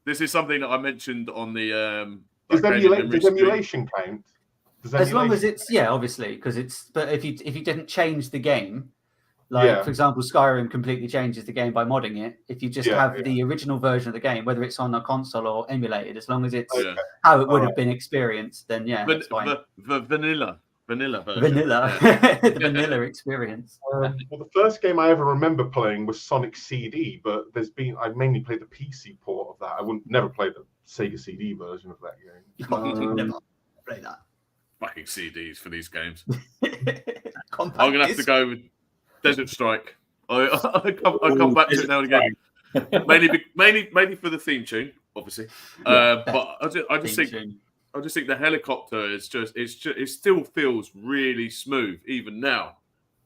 This is something that I mentioned on the. Does emulation count? As long as it's obviously, because it's. But if you didn't change the game, like for example, Skyrim completely changes the game by modding it. If you just have the original version of the game, whether it's on a console or emulated, as long as it's how it would have been experienced, then it's fine. The vanilla version. The vanilla experience. Well, the first game I ever remember playing was Sonic CD, but I mainly played the PC port of that. I would never play the Sega CD version of that game. Never play that. Fucking CDs for these games. I'm gonna have to go with Desert Strike. I come back to it now and again. mainly for the theme tune, obviously. But I just think the helicopter is it still feels really smooth even now.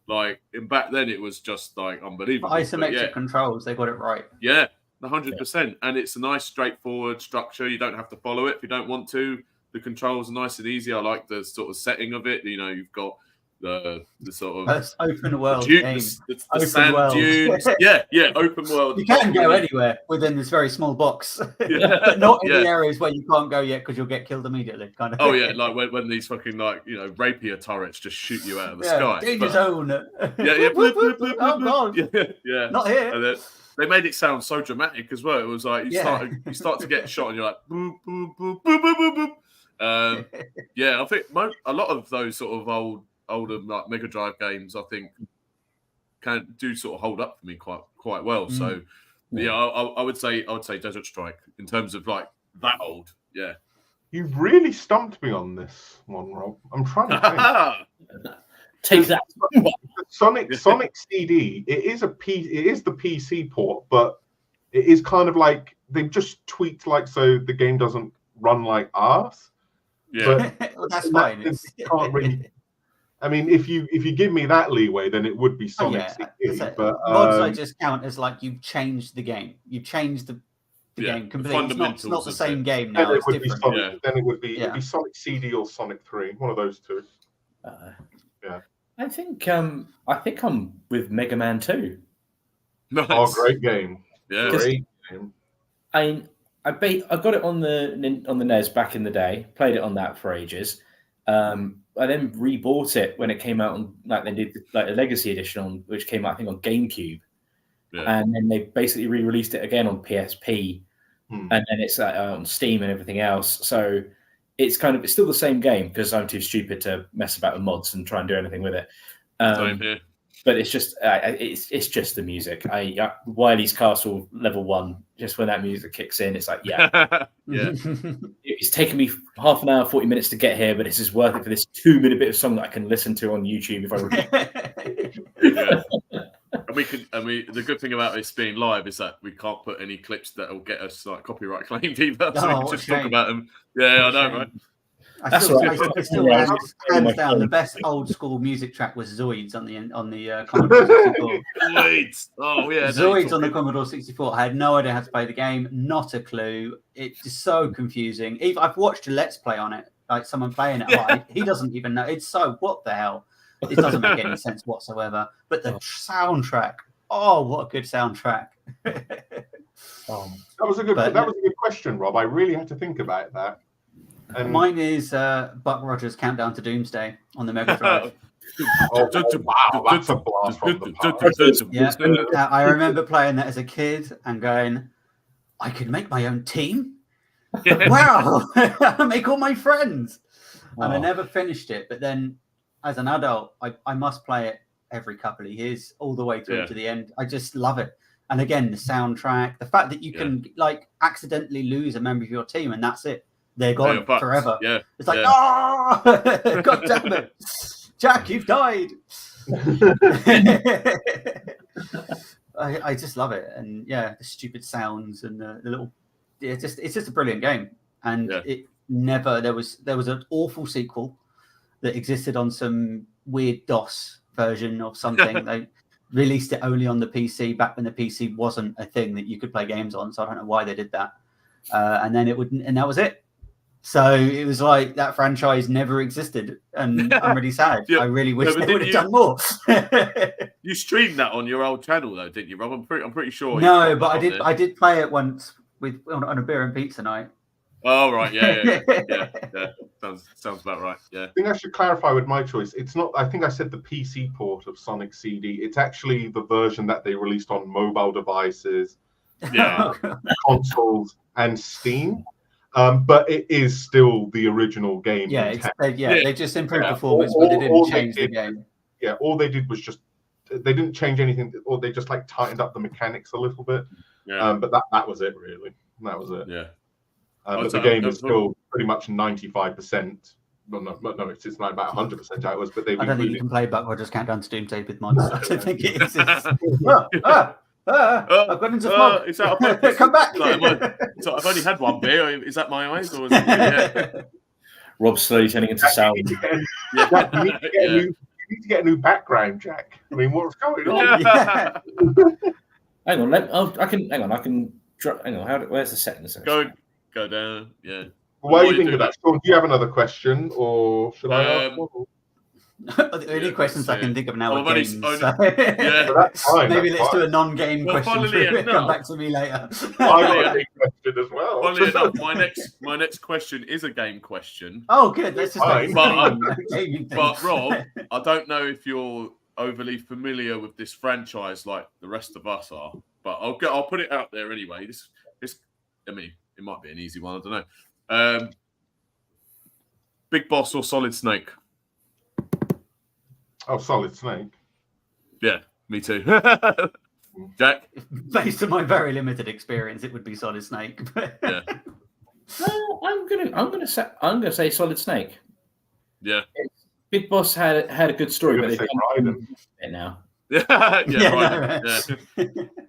Like back then, it was just like unbelievable. Isometric controls, they got it right. Yeah, 100%. And it's a nice, straightforward structure. You don't have to follow it if you don't want to. The controls are nice and easy. I like the sort of setting of it. You've got the sort of that's open world game. The sand world. Dunes. Open world. You can go anywhere within this very small box, but not in the areas where you can't go yet because you'll get killed immediately. Kind of. Oh yeah, like when these fucking rapier turrets just shoot you out of the sky. Danger zone. Oh god. Yeah. Not here. And they made it sound so dramatic as well. It was like you start to get shot and you're like boop boop boop boop boop boop boop. I think a lot of those sort of older like Mega Drive games, I think, do sort of hold up for me quite well. So I would say Desert Strike in terms of like that old. Yeah. You've really stumped me on this one, Rob. I'm trying to think. Take that. Sonic CD. It is the PC port, but it is kind of like they've just tweaked like so the game doesn't run like arse. Yeah, well, that's fine. Can't really. I mean, if you give me that leeway, then it would be Sonic CD. But mods I just count as like you've changed the game. You've changed the game completely. It's not the same game now. It's different. Then it would be Sonic CD or Sonic 3, one of those two. Yeah. I think I'm with Mega Man 2. Nice. Oh, great game! Yeah, great game. I got it on the NES back in the day. Played it on that for ages. I then rebought it when it came out on they did a Legacy edition which came out I think on GameCube, and then they basically re-released it again on PSP, and then it's on Steam and everything else. So it's still the same game because I'm too stupid to mess about with mods and try and do anything with it. Same here. But it's just the music. Wily's Castle level 1. Just when that music kicks in, it's like yeah. It's taken me half an hour, 40 minutes to get here, but this is worth it for this 2-minute bit of song that I can listen to on YouTube if I And the good thing about this being live is that we can't put any clips that will get us like copyright claimed either. So we can just talk about them. Yeah, I know, right? I still hands down the best old school music track was Zoids on the Commodore 64. Zoids, Zoids on the Commodore 64. I had no idea how to play the game, not a clue. It's just so confusing. I've watched a Let's Play on it, like someone playing it. He doesn't even know. It's so what the hell? It doesn't make any sense whatsoever. But the soundtrack, what a good soundtrack. That was a good question, Rob. I really had to think about that. And mine is Buck Rogers' Countdown to Doomsday on the Mega Drive. Wow, that's a blast from the past. I remember playing that as a kid and going, I could make my own team? Wow! I make all my friends! And I never finished it, but then as an adult, I must play it every couple of years, all the way through to the end. I just love it. And again, the soundtrack, the fact that you can accidentally lose a member of your team and that's it. They're gone forever. Yeah. It's like, God damn it. Jack, you've died. I just love it. And the stupid sounds and the little it's just a brilliant game. And there was an awful sequel that existed on some weird DOS version of something. They released it only on the PC back when the PC wasn't a thing that you could play games on. So I don't know why they did that. And then and that was it. So it was like that franchise never existed, and I'm really sad. I really wish they would have done more. You streamed that on your old channel, though, didn't you, Rob? I'm pretty sure. No, but I did play it once on a beer and pizza night. Oh right, yeah. Sounds about right. Yeah. I think I should clarify with my choice. It's not. I think I said the PC port of Sonic CD. It's actually the version that they released on mobile devices, consoles, and Steam. But it is still the original game. They just improved performance, but they didn't change the game. Yeah, all they did was they didn't change anything, or they just tightened up the mechanics a little bit. Yeah. But that was it, really. That was it. Yeah. But the game is still pretty much 95%. No, it's not about 100% hours, but they've. I don't think you can play Buck Rogers Countdown to Doomsday with mods. I don't think it is. I've got into fog. Is that Come back. I've only had one beer. Is that my eyes? Or is it, Rob's slowly turning into sound. Jack, you need to get a new background, Jack. I mean, what's going on? Hang on. I can. Where's the settings? Go down. Yeah. What do you think of that? Sean, do you have another question, or should I ask one? The only questions I can think of now are games. That's fine. Maybe let's do a non-game question. Come back to me later. I got a big question as well. Funnily enough, my next question is a game question. Oh, good. Let's just but Rob, I don't know if you're overly familiar with this franchise like the rest of us are, but I'll put it out there anyway. This I mean, it might be an easy one. I don't know. Big Boss or Solid Snake? Oh, Solid Snake. Yeah, me too. Jack? Based on my very limited experience, it would be Solid Snake. I'm gonna say Solid Snake. Yeah. Big Boss had a good story, but they've Raiden. It now. Yeah, right. No.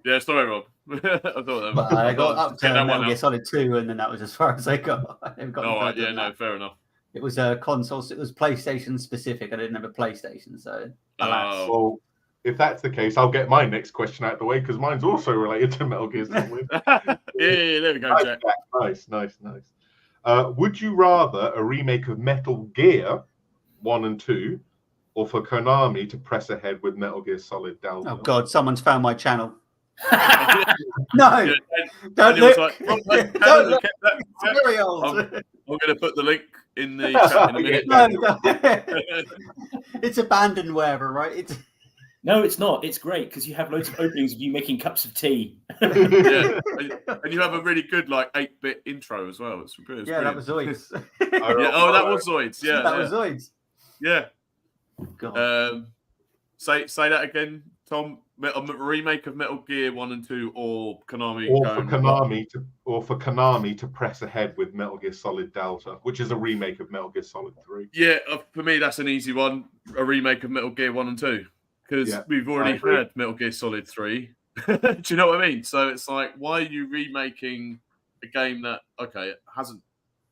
Yeah, sorry, Rob. I thought that But I got up to that Metal Gear Solid 2, and then that was as far as I got. I never got all right, further yeah, than no, that. fair enough. It was a console. It was PlayStation specific. I didn't have a PlayStation, so alas. Well, if that's the case, I'll get my next question out of the way because mine's also related to Metal Gear Solid. Yeah, there we go, Jack. Nice. Would you rather a remake of Metal Gear 1 and 2, or for Konami to press ahead with Metal Gear Solid Delta? Oh God, someone's found my channel. No, Yeah, don't look. Like, Don't look. that. I'm very old. I'm going to put the link in the chat in a minute. No. It's abandonware, right? No, it's not. It's great because you have loads of openings of you making cups of tea. Yeah, and you have a really good 8-bit intro as well. It's brilliant. That was Zoids. That was Zoids. Yeah, that was Zoids. Yeah. God. Say that again, Tom. A remake of Metal Gear 1 and 2, or Konami. For Konami to press ahead with Metal Gear Solid Delta, which is a remake of Metal Gear Solid 3. Yeah, for me that's an easy one. A remake of Metal Gear 1 and 2, because we've already had Metal Gear Solid 3. Do you know what I mean? So it's like, why are you remaking a game that it hasn't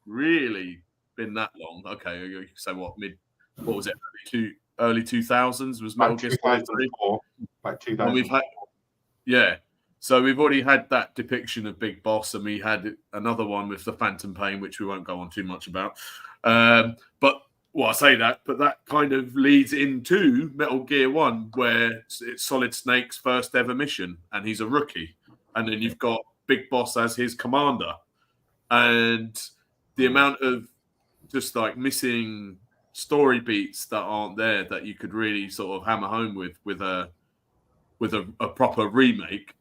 really been that long? Okay, you say what was it? Early 2000s was Metal Gear Solid 3. Like 2004. So we've already had that depiction of Big Boss, and we had another one with the Phantom Pain, which we won't go on too much about. But that kind of leads into Metal Gear 1, where it's Solid Snake's first ever mission, and he's a rookie. And then you've got Big Boss as his commander. And the amount of just missing story beats that aren't there that you could really sort of hammer home with a proper remake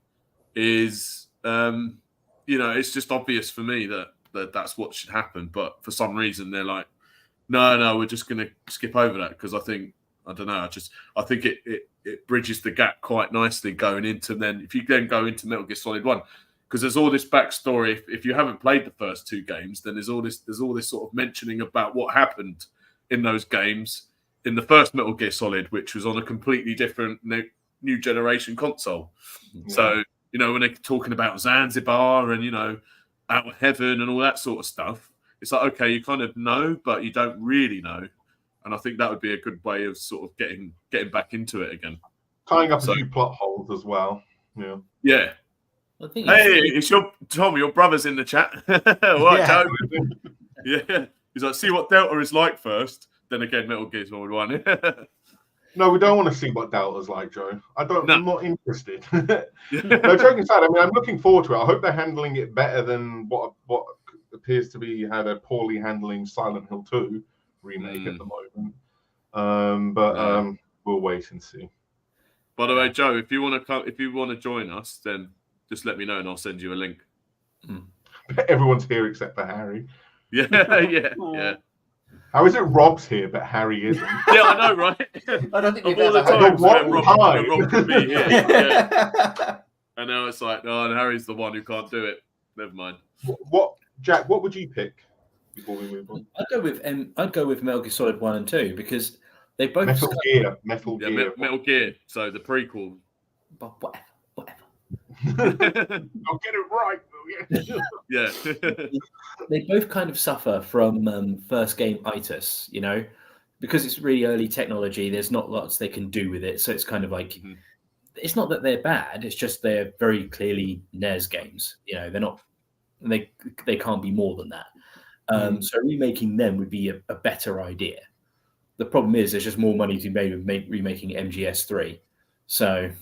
is it's just obvious for me that that's what should happen. But for some reason they're like, no, we're just gonna skip over that, because I think it bridges the gap quite nicely going into, then if you then go into Metal Gear Solid 1, because there's all this backstory. If you haven't played the first two games, then there's all this sort of mentioning about what happened in those games in the first Metal Gear Solid, which was on a completely different new generation console. Yeah. So, when they're talking about Zanzibar and, Out of Heaven and all that sort of stuff, it's like, okay, you kind of know, but you don't really know. And I think that would be a good way of sort of getting back into it again. Tying up a few plot holes as well. Yeah. Yeah. It's Tom, your brother's in the chat. What, Joe? Yeah. He's like, see what Delta is like first. Then again, Metal Gear Solid 1. No, we don't want to see what Delta's like, Joe. I'm not interested. No, joking aside, I'm looking forward to it. I hope they're handling it better than what appears to be had a poorly handling Silent Hill 2 remake at the moment. We'll wait and see. By the way, Joe, if you want to join us, then just let me know and I'll send you a link. Everyone's here except for Harry. Yeah. How is it Rob's here but Harry isn't? Yeah, I know, right? I don't think of all the times Rob could be here. Yeah. And now it's like, and Harry's the one who can't do it. Never mind. Jack, what would you pick before we move on? I'd go with Metal Gear Solid 1 and 2 because they both Metal Gear. So the prequel. But whatever. I'll get it right. Yeah. They both kind of suffer from first game itis, because it's really early technology. There's not lots they can do with it, so it's kind of like it's not that they're bad. It's just they're very clearly NES games. They're not. They can't be more than that. So remaking them would be a better idea. The problem is there's just more money to be made with remaking MGS3. So.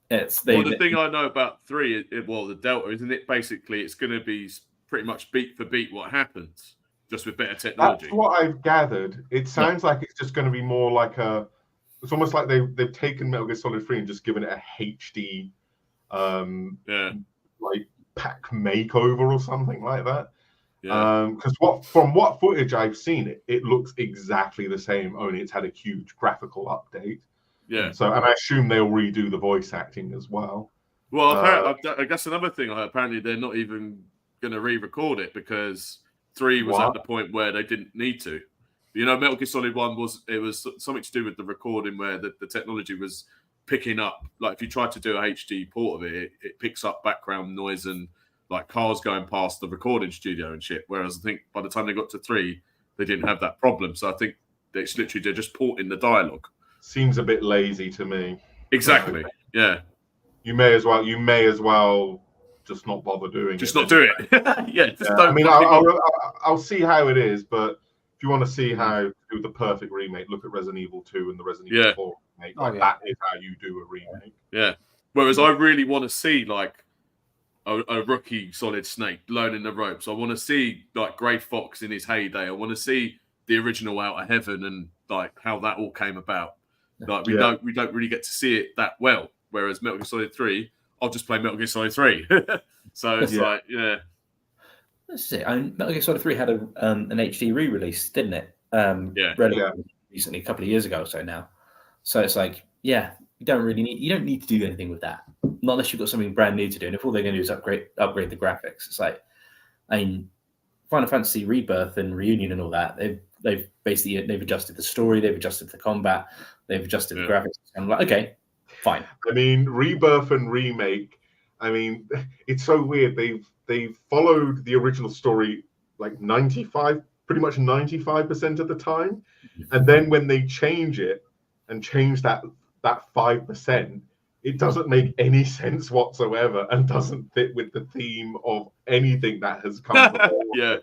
The thing I know about 3, the Delta, isn't it? Basically, it's going to be pretty much beat for beat what happens, just with better technology. That's what I've gathered. It sounds like it's just going to be more like it's almost like they've taken Metal Gear Solid 3 and just given it a HD, like pack makeover or something like that. Yeah. Because from what footage I've seen, it looks exactly the same. Only it's had a huge graphical update. Yeah. So, and I assume they'll redo the voice acting as well. Well, I guess another thing. Apparently, they're not even going to re-record it because 3 was at the point where they didn't need to. Metal Gear Solid 1 was something to do with the recording where the technology was picking up. Like if you try to do a HD port of it, it picks up background noise and like cars going past the recording studio and shit. Whereas I think by the time they got to 3, they didn't have that problem. So I think they're just porting the dialogue. Seems a bit lazy to me. Exactly. Yeah. You may as well just not bother doing it. Just not do it. Don't. I mean, I'll see how it is, but if you want to see how to do the perfect remake, look at Resident Evil 2 and the Resident Evil 4 remake. That is how you do a remake. Yeah. Whereas I really want to see like a rookie Solid Snake learning the ropes. I want to see like Grey Fox in his heyday. I want to see the original Outer Heaven and like how that all came about. Like we don't really get to see it that well. Whereas Metal Gear Solid 3, I'll just play Metal Gear Solid 3. So it's That's it. Metal Gear Solid 3 had an HD re-release, didn't it? Recently, a couple of years ago or so now. So it's like, you don't need to do anything with that, not unless you've got something brand new to do. And if all they're going to do is upgrade the graphics, it's like, I mean, Final Fantasy Rebirth and Reunion and all that, they've adjusted the story, they've adjusted the combat, they've adjusted the graphics. And I'm like, okay, fine. I mean, Rebirth and Remake, I mean, it's so weird. They've followed the original story like pretty much 95% of the time. And then when they change it and change that 5%, it doesn't make any sense whatsoever and doesn't fit with the theme of anything that has come before.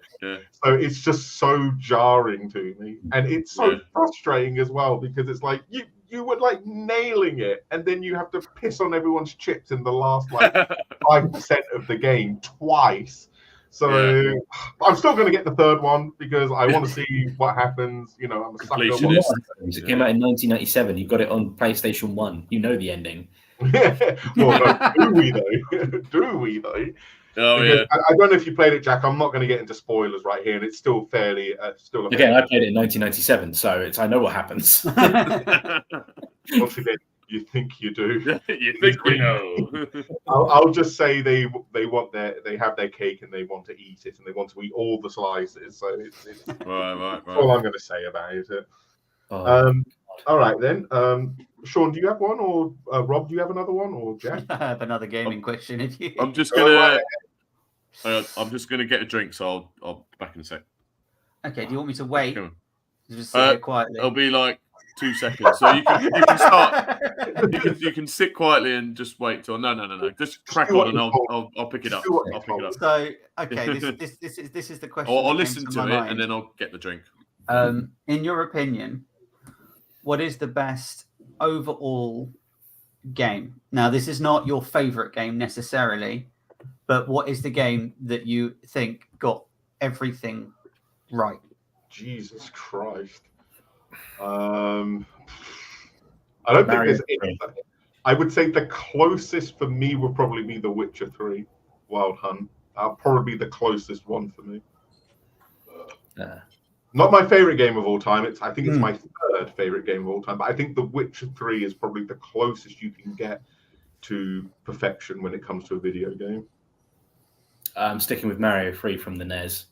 So it's just so jarring to me. And it's so frustrating as well, because it's like you were like nailing it, and then you have to piss on everyone's chips in the last like 5% of the game twice. So I'm still going to get the third one because I want to see what happens. I'm a sucker. It came out in 1997. You got it on PlayStation 1. You know the ending. Well, do we though? Oh, because I don't know if you played it, Jack. I'm not going to get into spoilers right here, and it's still fairly Again, I played it in 1997, so I know what happens. Once again, you think you do. You think we know. I'll just say they have their cake and they want to eat it, and they want to eat all the slices. So it's right. all I'm going to say about it. All right then. Sean, do you have one, or Rob, do you have another one, or Jack? I have another gaming question. If you, I'm just gonna get a drink, so I'll be back in a sec. Okay. Do you want me to wait? Just sit here quietly. It'll be like 2 seconds, so you can start. You can sit quietly and just wait till. No. Just crack on, and I'll pick it up. I'll pick it up. So okay, this is the question. I'll listen to it and then I'll get the drink. In your opinion, what is the best overall game? Now, this is not your favorite game necessarily, but what is the game that you think got everything right? Jesus Christ. I don't think there's any. I would say the closest for me would probably be The Witcher 3 Wild Hunt. That'll probably be the closest one for me. Not my favorite game of all time. I think it's my third favorite game of all time. But I think The Witcher 3 is probably the closest you can get to perfection when it comes to a video game. I'm sticking with Mario 3 from the NES.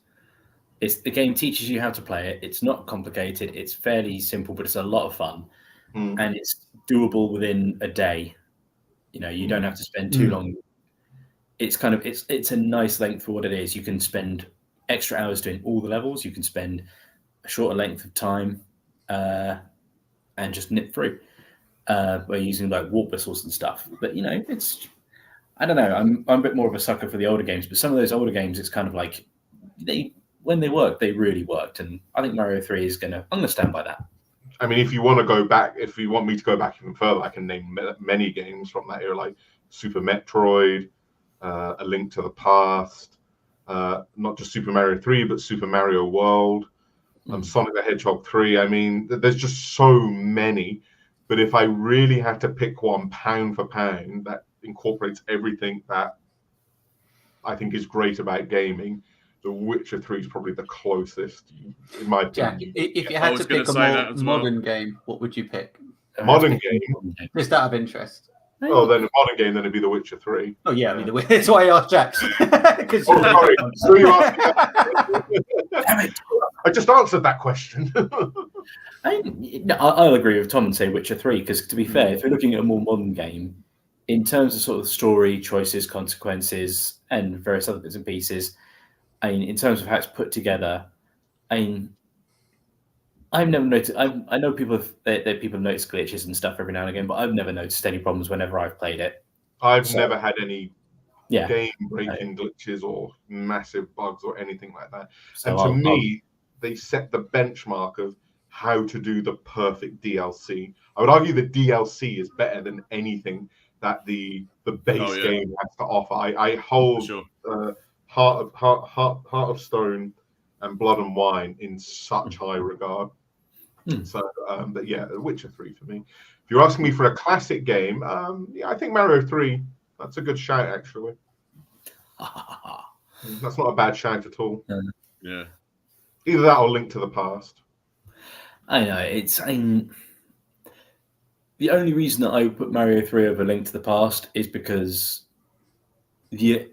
The game teaches you how to play it. It's not complicated. It's fairly simple, but it's a lot of fun. And it's doable within a day. You don't have to spend too long. It's it's a nice length for what it is. You can spend extra hours doing all the levels. You can spend a shorter length of time and just nip through by using like warp whistles and stuff. But it's, I don't know. I'm a bit more of a sucker for the older games, but some of those older games, it's kind of like when they worked, they really worked. And I think Mario 3 I'm going to stand by that. I mean, if you want me to go back even further, I can name many games from that era, like Super Metroid, A Link to the Past, not just Super Mario 3, but Super Mario World, Sonic the Hedgehog 3. I mean, there's just so many. But if I really had to pick one pound for pound that incorporates everything that I think is great about gaming, The Witcher 3 is probably the closest, in my opinion. Jack, if you had to pick a more modern game, what would you pick? Modern game? Just out of interest. Oh, then a modern game, then it'd be The Witcher 3. Oh yeah, I mean, that's why I asked Jack. Because sorry. So you asked I just answered that question. I'll agree with Tom and say Witcher 3, because to be fair, if you're looking at a more modern game, in terms of sort of story, choices, consequences, and various other bits and pieces, I mean, in terms of how it's put together, I mean, I've never noticed. I know people have noticed glitches and stuff every now and again, but I've never noticed any problems whenever I've played it. I've never had any game-breaking glitches or massive bugs or anything like that. So and to me, they set the benchmark of how to do the perfect DLC. I would argue the DLC is better than anything that the base game has to offer. I hold Heart of Stone and Blood and Wine in such high regard. So, but yeah, The Witcher 3 for me. If you're asking me for a classic game, I think Mario 3. That's a good shout, actually. That's not a bad shout at all. Yeah. Either that or Link to the Past. I know the only reason that I would put Mario 3 over Link to the Past is because the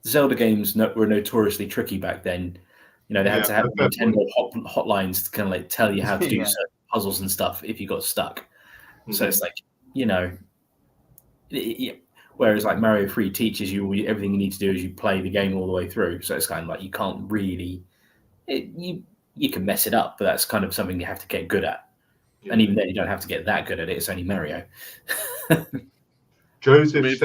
Zelda games were notoriously tricky back then. You know, they had to have Nintendo hotlines to kind of like tell you how to do certain puzzles and stuff if you got stuck. So it's like, you know, whereas like Mario 3 teaches you everything you need to do is you play the game all the way through. So it's kind of like you can't really, you can mess it up, but that's kind of something you have to get good at. Yeah. And even then, you don't have to get that good at it. It's only Mario. Joseph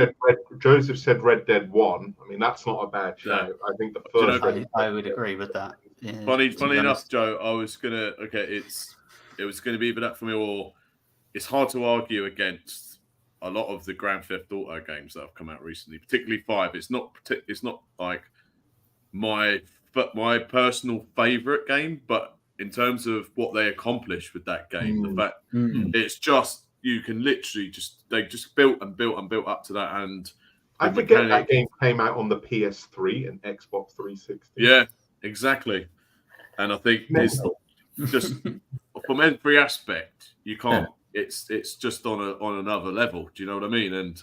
said Red Dead 1. I mean, that's not a bad show. No. I think the first. I would agree with that. Yeah, funny enough, Joe, I was gonna. Okay, it was gonna be either that for me, or it's hard to argue against a lot of the Grand Theft Auto games that have come out recently, particularly 5. It's not like my personal favorite game, but in terms of what they accomplished with that game, the fact it's just you can literally they just built and built and built up to that. And I forget that game came out on the PS3 and Xbox 360. Yeah, exactly. And I think it's just from every aspect you can't. Yeah. It's just on another level. Do you know what I mean? And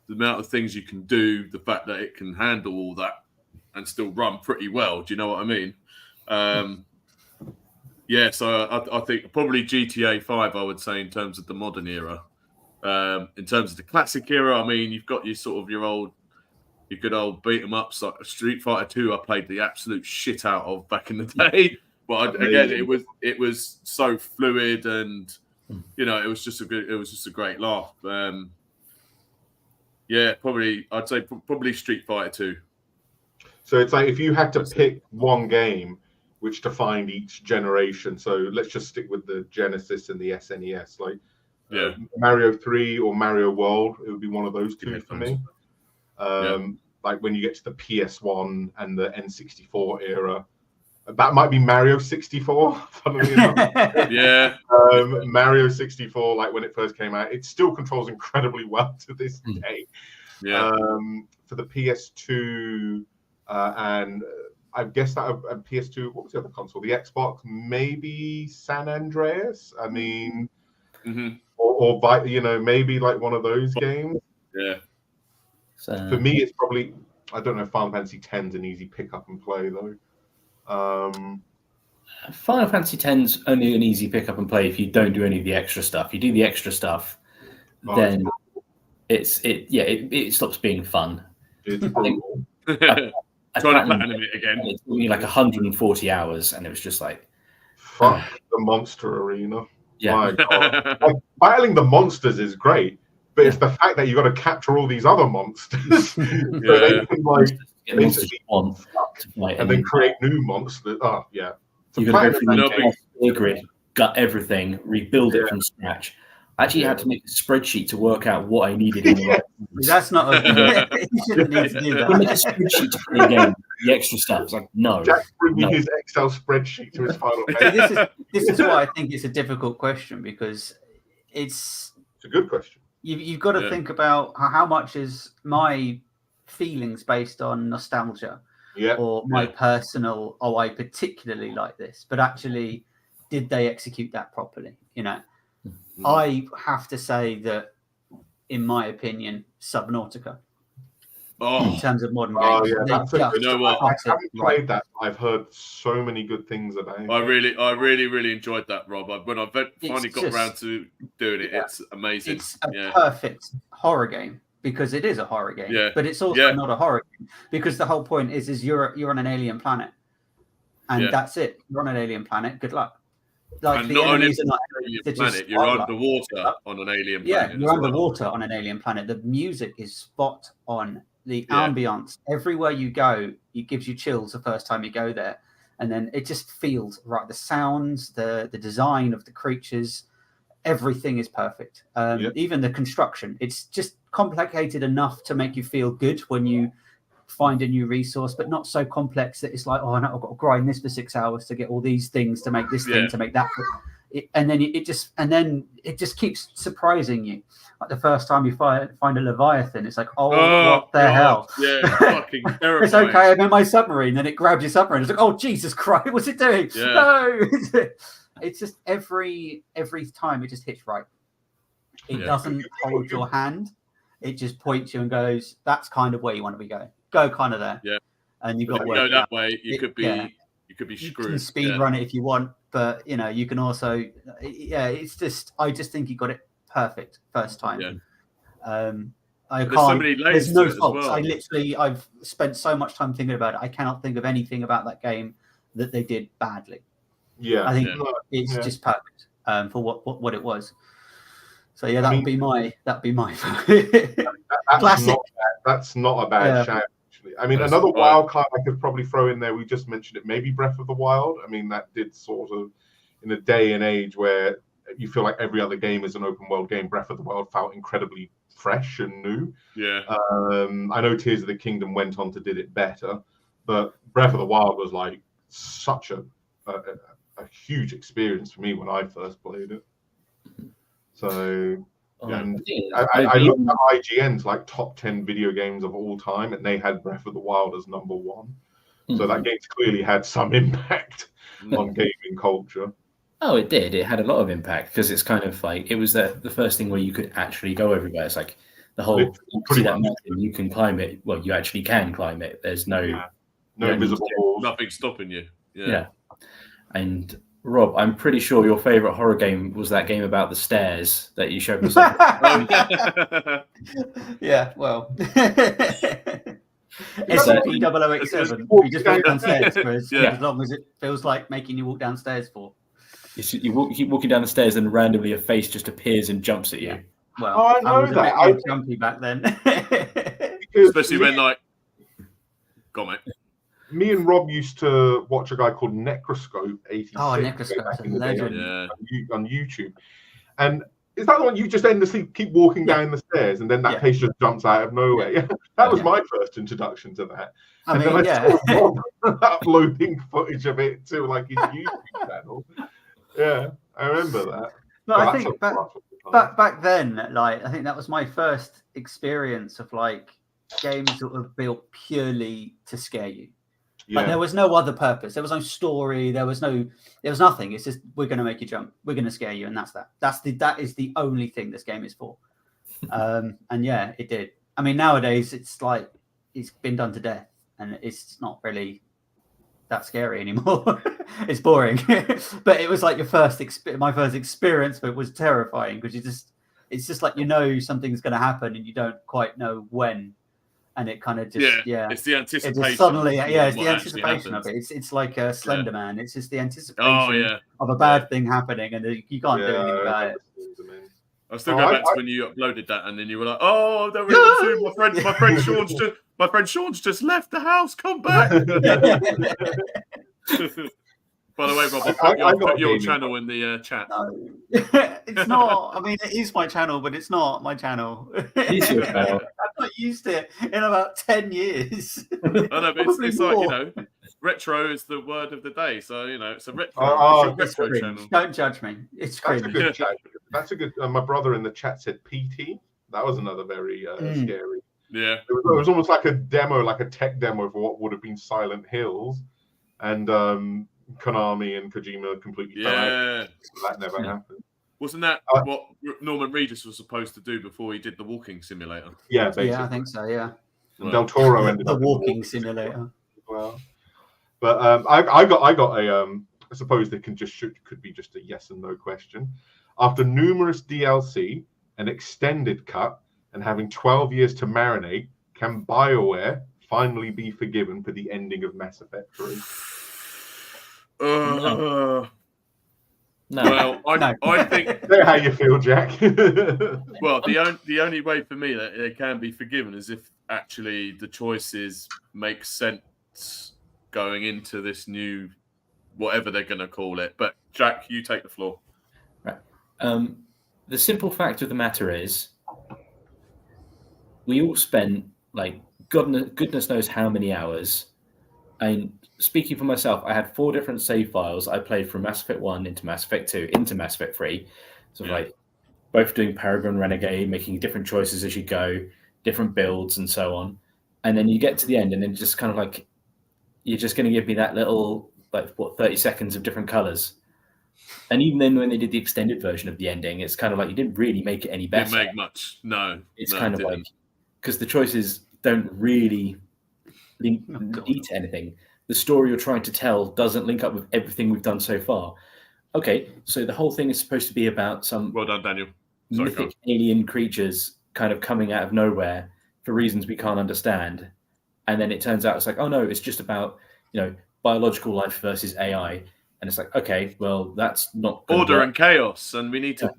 the amount of things you can do, the fact that it can handle all that and still run pretty well. Do you know what I mean? Yeah, so I think probably GTA 5, I would say, in terms of the modern era. In terms of the classic era, I mean, you've got your good old beat 'em ups like Street Fighter 2. I played the absolute shit out of back in the day, but again, it was so fluid, and you know, it was just a great laugh. Yeah, I'd say probably Street Fighter 2. So it's like if you had to pick one game which defined each generation. So let's just stick with the Genesis and the SNES. Like Mario 3 or Mario World, it would be one of those two for me. Like when you get to the PS1 and the N64 era, that might be Mario 64. Funnily enough. Yeah. Mario 64, like when it first came out, it still controls incredibly well to this day. Yeah. For the PS2 and I guess that PS2. What was the other console? The Xbox, maybe San Andreas. I mean, or you know, maybe like one of those games. Yeah. So for me, it's probably, I don't know if Final Fantasy X's an easy pick up and play though. Final Fantasy X's only an easy pick up and play if you don't do any of the extra stuff. You do the extra stuff, then it stops being fun. It's trying to platinum it again. It took me like 140 hours, and it was just like fuck the monster arena. Yeah, my God. Like, battling the monsters is great, but it's the fact that you got to capture all these other monsters, so they can like basically and then create new monsters. Oh yeah, you got to go through the grid, gut everything, rebuild it from scratch. I actually had to make a spreadsheet to work out what I needed in the right. That's not you shouldn't need to do that. You make a spreadsheet to play a game. The extra stuff. It's like, no. Jack's bringing his Excel spreadsheet to his final page. This is why I think it's a difficult question, because it's a good question. You've got to think about how much is my feelings based on nostalgia or my personal, I particularly like this, but actually, did they execute that properly? You know, I have to say that in my opinion, Subnautica. Oh, in terms of modern Oh games. yeah, you know what? I haven't played that. I've heard so many good things about it. I really enjoyed that, Rob. When I finally got around to doing it, it's amazing. It's a perfect horror game because it is a horror game. Yeah. But it's also not a horror game because the whole point is you're on an alien planet, and that's it. You're on an alien planet. Good luck. Like and the not only enemies are not alien planet, you're underwater on an alien planet. Yeah, you're underwater on an alien planet. The music is spot on. The ambience everywhere you go, it gives you chills the first time you go there, and then it just feels right. The sounds, the design of the creatures, everything is perfect. Even the construction, it's just complicated enough to make you feel good when you find a new resource, but not so complex that it's like, oh no, I've got to grind this for 6 hours to get all these things to make this thing to make that. And then it just keeps surprising you. Like the first time you find a Leviathan, it's like, what the hell? Yeah, fucking terrifying. It's okay, I'm in my submarine. Then it grabs your submarine. It's like, oh Jesus Christ, what's it doing? Yeah. No, it's just every time it just hits right. It doesn't hold your hand. It just points you and goes, that's kind of where you want to be going. Go kind of there. Yeah. And you've got to work go that way. You could be screwed. You can speed run it if you want, but you can also, it's just, I just think you got it perfect first time. Yeah. There's no faults. I've spent so much time thinking about it. I cannot think of anything about that game that they did badly. Yeah. I think it's just perfect for what it was. So that'd be my classic. That's not a bad shout. I mean, another wild card I could probably throw in there, we just mentioned it, maybe Breath of the Wild. I mean, that did sort of, in a day and age where you feel like every other game is an open world game, Breath of the Wild felt incredibly fresh and new. Yeah. I know Tears of the Kingdom went on to did it better, but Breath of the Wild was like such a huge experience for me when I first played it. So... And I looked at IGN's like top 10 video games of all time, and they had Breath of the Wild as number one. So that game's clearly had some impact on gaming culture. Oh, it did. It had a lot of impact because it's kind of like it was the first thing where you could actually go everywhere. It's like the whole see that mountain, you can climb it. Well, you actually can climb it. There's no visible walls. Nothing stopping you. Yeah. And Rob, I'm pretty sure your favorite horror game was that game about the stairs that you showed me. Yeah, well. SCP-0087. You just walk downstairs for as long as it feels like making you walk downstairs for. You keep walking down the stairs and randomly a face just appears and jumps at you. Yeah. Well, I know that. I was jumpy back then. Especially when go on, mate. Me and Rob used to watch a guy called Necroscope 86. Oh, Necroscope's a legend. On YouTube. And is that the one you just endlessly keep walking down the stairs and then that face just jumps out of nowhere? Yeah. That was my first introduction to that. I saw Rob uploading footage of it to like his YouTube channel. Yeah, I remember that. No, I think back then, like I think that was my first experience of like games that were built purely to scare you. Like there was no other purpose. There was no story. There was nothing. It's just we're going to make you jump. We're going to scare you, and that's that. That is the only thing this game is for. And it did. I mean, nowadays it's like it's been done to death, and it's not really that scary anymore. It's boring. But it was like my first experience, but it was terrifying because it's just like something's going to happen, and you don't quite know when. And it kind of just it's the anticipation. It just suddenly it's the anticipation of it. It's like a Slender Man. It's just the anticipation of a bad thing happening, and you can't do anything about it. I still go back to when you uploaded that, and then you were like, "Oh, don't really want to. My friend Sean's just left the house. Come back." By the way, Rob, I'll put your channel in the chat. No, it's not. I mean, it is my channel, but it's not my channel. It's your channel. I've not used it in about 10 years. I know, but it's like, retro is the word of the day. So, it's a retro, retro channel. Don't judge me. It's crazy. That's a good my brother in the chat said PT. That was another very scary. Yeah. It was almost like a demo, like a tech demo for what would have been Silent Hills. And Konami and Kojima completely fell out. That never happened. Wasn't that what Norman Reedus was supposed to do before he did the walking simulator? Yeah, basically. Yeah, I think so. Yeah. And Del Toro ended the up walking simulator. Well, but I got a I suppose they could be just a yes and no question. After numerous DLC, an extended cut, and having 12 years to marinate, can BioWare finally be forgiven for the ending of Mass Effect 3? No. Well, I think. Say how you feel, Jack. Well, the only way for me that it can be forgiven is if actually the choices make sense going into this new, whatever they're going to call it. But Jack, you take the floor. Right. The simple fact of the matter is, we all spent like goodness knows how many hours. And speaking for myself, I had 4 different save files. I played from Mass Effect 1 into Mass Effect 2 into Mass Effect 3. So like both doing Paragon Renegade, making different choices as you go, different builds and so on. And then you get to the end and then just kind of like, you're just going to give me that little, 30 seconds of different colors. And even then when they did the extended version of the ending, it's kind of like you didn't really make it any better. Didn't make much. No. It's kind of like, because the choices don't really link to anything. The story you're trying to tell doesn't link up with everything we've done so far. Okay, so the whole thing is supposed to be about some well done, Daniel. mythic alien creatures kind of coming out of nowhere for reasons we can't understand, and then it turns out it's like, oh no, it's just about biological life versus AI, and it's like, okay, well that's not order and chaos, and we need to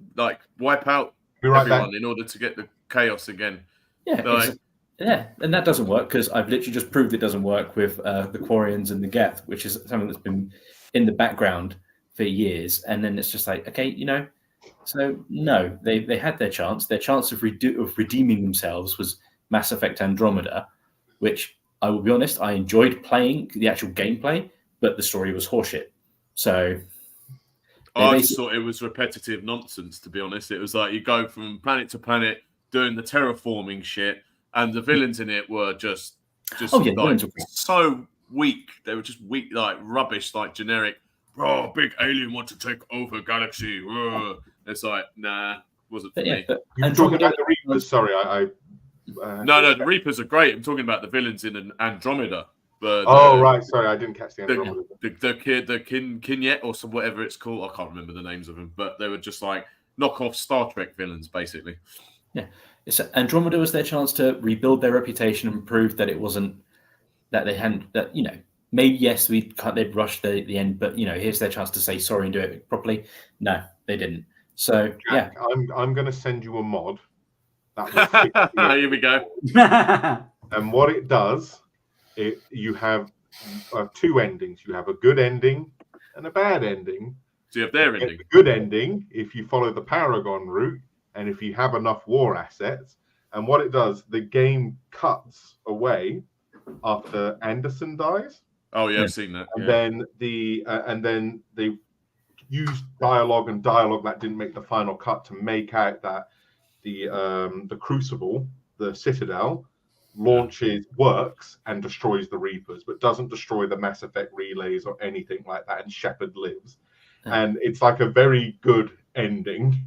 wipe out everyone in order to get the chaos again. Yeah, and that doesn't work because I've literally just proved it doesn't work with the Quarians and the Geth, which is something that's been in the background for years. And then it's just like, okay, so no, they had their chance. Their chance of redeeming themselves was Mass Effect Andromeda, which I will be honest, I enjoyed playing the actual gameplay, but the story was horseshit. So I just thought it was repetitive nonsense, to be honest. It was like you go from planet to planet doing the terraforming shit. And the villains in it were just so weak. They were just weak, like rubbish, like generic. Oh, big alien want to take over galaxy. It's like, nah, wasn't for me. You're talking about the Reapers. Sorry, No, the Reapers are great. I'm talking about the villains in Andromeda. But, right. Sorry, I didn't catch the Andromeda. The Kinyet or some whatever it's called. I can't remember the names of them, but they were just like knockoff Star Trek villains, basically. Yeah. Andromeda was their chance to rebuild their reputation and prove that it wasn't that they hadn't maybe yes they'd rushed the end, but here's their chance to say sorry and do it properly. No, they didn't. So Jack, I'm going to send you a mod. That here we go. And what it does, you have 2 endings. You have a good ending and a bad ending. So you have their ending. The good ending if you follow the Paragon route. And if you have enough war assets, and what it does, the game cuts away after Anderson dies. Oh yeah, I've seen that. And then they use dialogue that didn't make the final cut to make out that the Crucible, the Citadel, works and destroys the Reapers, but doesn't destroy the Mass Effect relays or anything like that. And Shepard lives, and it's like a very good ending.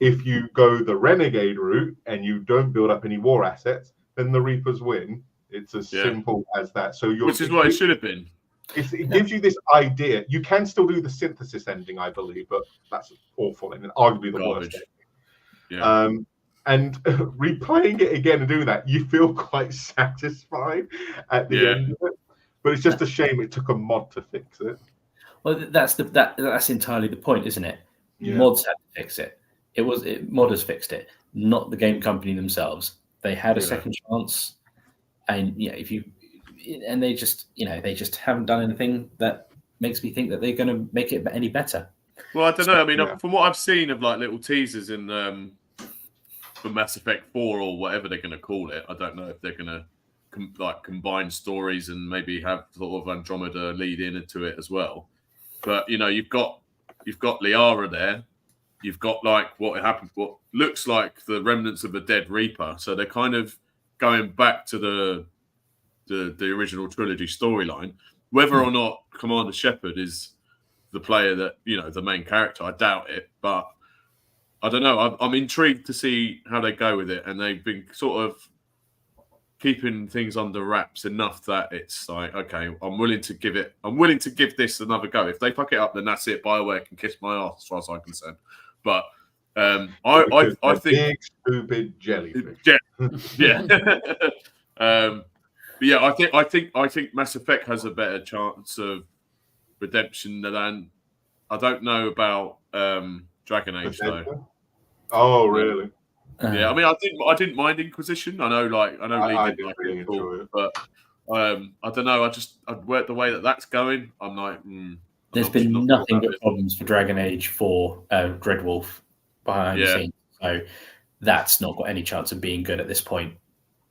If you go the Renegade route and you don't build up any war assets, then the Reapers win. It's as simple as that. So which is what it should have been. It gives you this idea. You can still do the synthesis ending, I believe, but that's awful and arguably the worst ending. Yeah. And replaying it again and doing that, you feel quite satisfied at the end of it. But it's just a shame it took a mod to fix it. Well, that's entirely the point, isn't it? Yeah. Mods had to fix it. Modders fixed it, not the game company themselves. They had a second chance, and they just haven't done anything that makes me think that they're going to make it any better. Well, I don't know. I mean, from what I've seen of like little teasers in for Mass Effect 4 or whatever they're going to call it, I don't know if they're going to combine stories and maybe have sort of Andromeda lead into it as well. But you've got Liara there. You've got like what looks like the remnants of a dead Reaper. So they're kind of going back to the original trilogy storyline. Whether or not Commander Shepard is the player that the main character, I doubt it. But I don't know. I'm intrigued to see how they go with it, and they've been sort of keeping things under wraps enough that it's like, okay, I'm willing to give this another go. If they fuck it up, then that's it. BioWare can kiss my ass as far as I'm concerned. But I think big stupid jellyfish. Yeah. But yeah, I think Mass Effect has a better chance of redemption than I don't know about Dragon Age though. Oh, really? Yeah, I mean, I didn't mind Inquisition. I know Lee didn't like really it at all, enjoy it. but I don't know. The way that's going, I'm like, there's been nothing but problems for Dragon Age 4 Dreadwolf behind the scenes, so that's not got any chance of being good at this point.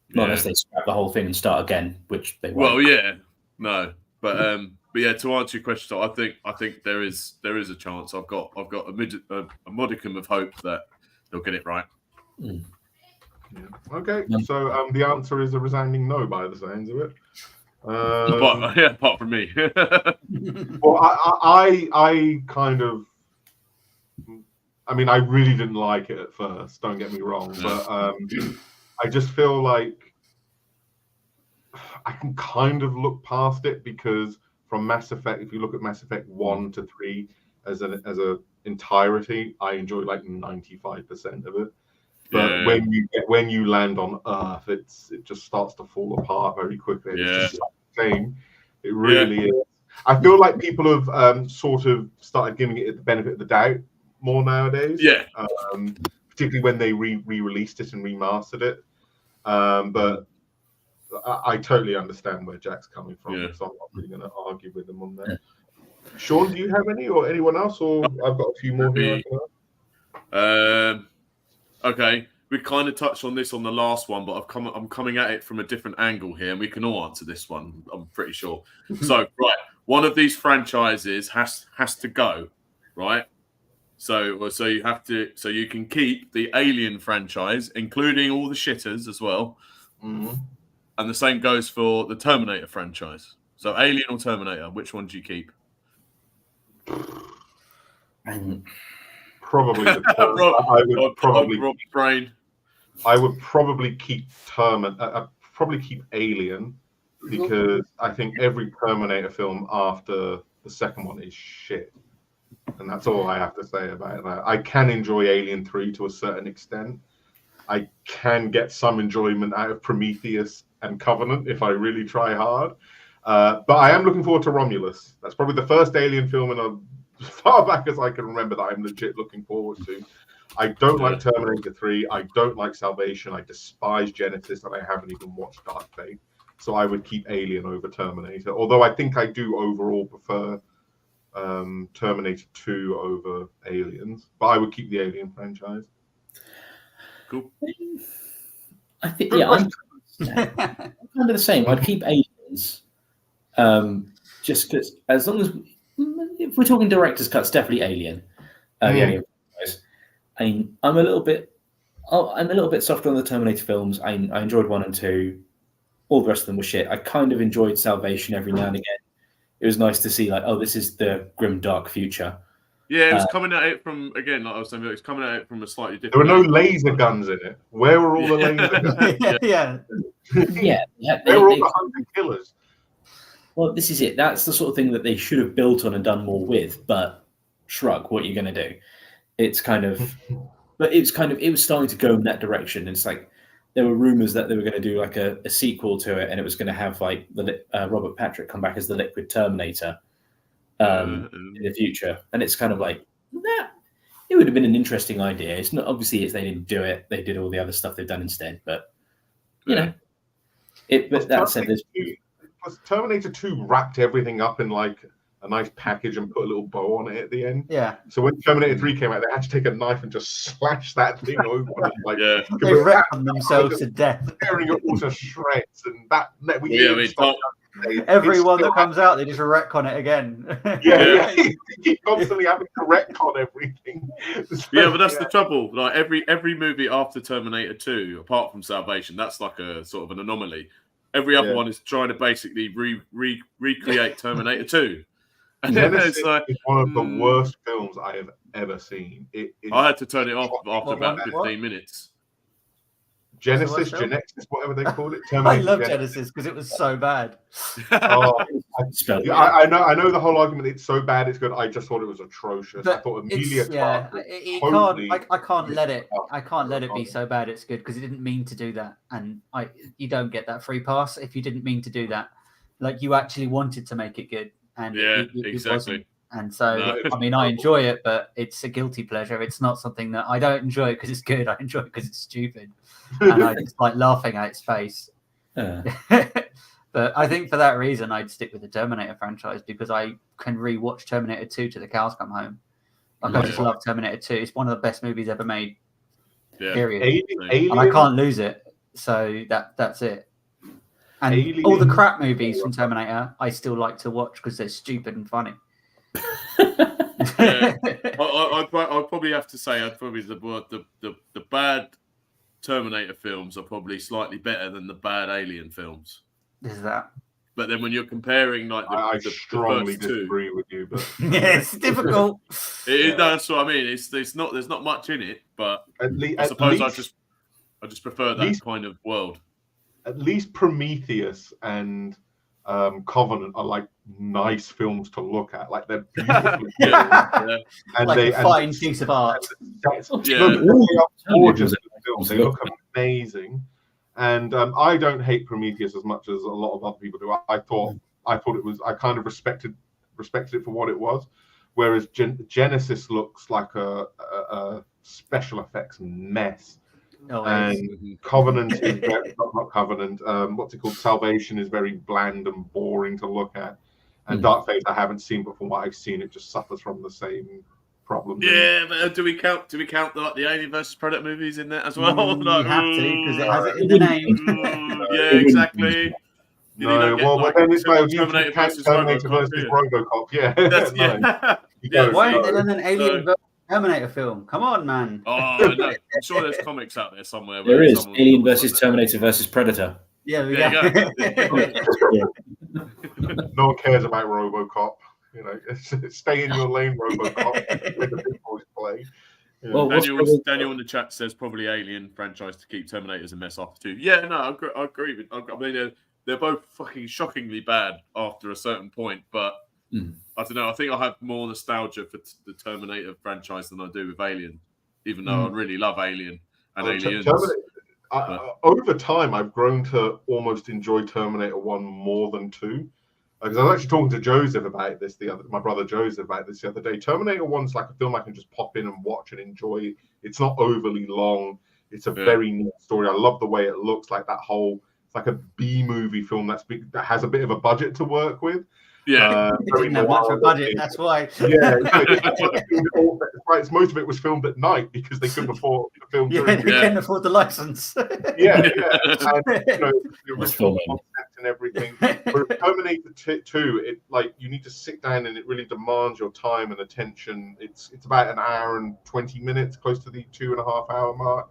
Not unless they scrap the whole thing and start again, which they won't. Well, yeah, no, but yeah. To answer your question, I think there is a chance. I've got a modicum of hope that they'll get it right. Yeah. Okay, so the answer is a resounding no by the sounds of it. Apart from me. Well, I kind of, I mean, I really didn't like it at first. Don't get me wrong, but I just feel like I can kind of look past it because from Mass Effect, if you look at Mass Effect 1 to 3 as a entirety, I enjoy like 95% of it. But when you land on Earth, it just starts to fall apart very quickly. It's just like the same. It really is. I feel like people have sort of started giving it the benefit of the doubt more nowadays. Yeah. Particularly when they re-released it and remastered it. But I totally understand where Jack's coming from, so I'm not really going to argue with him on that. Yeah. Sean, do you have any, or anyone else, or I've got a few more here? Okay, we kind of touched on this on the last one, but I'm coming at it from a different angle here, and we can all answer this one, I'm pretty sure. So, right, one of these franchises has to go, right? So you can keep the Alien franchise, including all the shitters as well. Mm-hmm. And the same goes for the Terminator franchise. So Alien or Terminator, which one do you keep? Probably the I would probably keep probably keep Alien, because I think every Terminator film after the second one is shit. And that's all I have to say about that. I can enjoy Alien 3 to a certain extent. I can get some enjoyment out of Prometheus and Covenant if I really try hard. But I am looking forward to Romulus. That's probably the first Alien film in as far back as I can remember that I'm legit looking forward to. I don't like Terminator 3. I don't like Salvation. I despise Genesis, and I haven't even watched Dark Fate. So I would keep Alien over Terminator. Although I think I do overall prefer Terminator 2 over Aliens. But I would keep the Alien franchise. Cool. I think, I'm kind of the same. I'd keep Aliens. Just because, as long as, if we're talking director's cuts, definitely Alien. The Alien franchise. I'm a little bit softer on the Terminator films. I enjoyed 1 and 2. All the rest of them were shit. I kind of enjoyed Salvation every now and again. It was nice to see, like, oh, this is the grim, dark future. Yeah, it was coming at it from, again, like I was saying, it was coming at it from a slightly different... There were no laser guns in it. Where were all the laser guns? Where were all the hunting killers? Well, this is it. That's the sort of thing that they should have built on and done more with, but shrug, what are you going to do? It's kind of... But it was starting to go in that direction. It's like, there were rumors that they were going to do like a sequel to it, and it was going to have like the Robert Patrick come back as the Liquid Terminator in the future. And it's kind of like, nah, it would have been an interesting idea. It's not, obviously, they didn't do it. They did all the other stuff they've done instead. But you know, but that said, Terminator 2 wrapped everything up in like a nice package and put a little bow on it at the end. Yeah. So when Terminator 3 came out, they had to take a knife and just slash that thing open. Like, they retconned themselves to death. Tearing it all to shreds, and everyone that comes out, they just retcon it again. You keep constantly having to retcon everything. So, but that's the trouble. Like every movie after Terminator 2, apart from Salvation, that's like a sort of an anomaly. Every other one is trying to basically recreate Terminator 2. Genesis is one of the worst films I have ever seen. It is I had to turn it off after about 15 minutes. Genesis, whatever they call it. I love Genesis because it was so bad. I know the whole argument. It's so bad, it's good. I just thought it was atrocious. But I thought Emilia Clarke. I can't let it be so bad. It's good because it didn't mean to do that, and you don't get that free pass if you didn't mean to do that. Like you actually wanted to make it good, and it wasn't. And so, I mean, I enjoy it, but it's a guilty pleasure. It's not something that I don't enjoy it because it's good. I enjoy it because it's stupid, and I just like laughing at its face. But I think for that reason, I'd stick with the Terminator franchise because I can rewatch Terminator 2 till the cows come home. Like I just love Terminator 2. It's one of the best movies ever made. Yeah. Period. And I can't lose it. So that's it. And all the crap movies from Terminator, I still like to watch because they're stupid and funny. Yeah. I'd probably have to say the bad Terminator films are probably slightly better than the bad Alien films. Is that? But then when you're comparing like I strongly disagree with you, but yeah, it's difficult. That's what I mean. There's not much in it, but I suppose I just prefer that kind of world. At least Prometheus and Covenant are like nice films to look at. Like they're beautifully and like a fine piece of art. They are gorgeous films. They look amazing. And I don't hate Prometheus as much as a lot of other people do. I thought it was. I kind of respected it for what it was, whereas Genesis looks like a special effects mess. And Covenant is not Covenant. What's it called? Salvation is very bland and boring to look at. And Dark Fate I haven't seen, but from what I've seen, it just suffers from the same problems. Yeah, but do we count the Alien versus Predator movies in there as well? You have to because it has it in the name. Yeah, exactly. Then it's like Terminator versus RoboCop. Yeah, Why isn't there an Alien versus Terminator film? Come on, man. Oh no, I'm sure there's comics out there somewhere. There is Alien versus Terminator versus Predator. Yeah, we No one cares about RoboCop. You know, stay in your lane, RoboCop. Let the big boys play. Yeah. Well, Daniel in the chat says probably Alien franchise to keep Terminators a mess after 2. Yeah, no, I agree with. I mean, they're both fucking shockingly bad after a certain point, but I don't know. I think I have more nostalgia for the Terminator franchise than I do with Alien, even though I really love Alien and Aliens. Over time, I've grown to almost enjoy Terminator 1 more than 2. Because I was actually talking to Joseph about this my brother Joseph about this the other day. Terminator 1's like a film I can just pop in and watch and enjoy. It's not overly long. It's a very neat story. I love the way it looks, like that whole, it's like a B movie film that has a bit of a budget to work with. Yeah, it didn't have much of a budget. That's why. Yeah, most of it was filmed at night because they couldn't afford the film. They couldn't afford the license. And, the original concept and everything. But Terminator 2, you need to sit down and it really demands your time and attention. It's about an hour and 20 minutes, close to the 2.5 hour mark.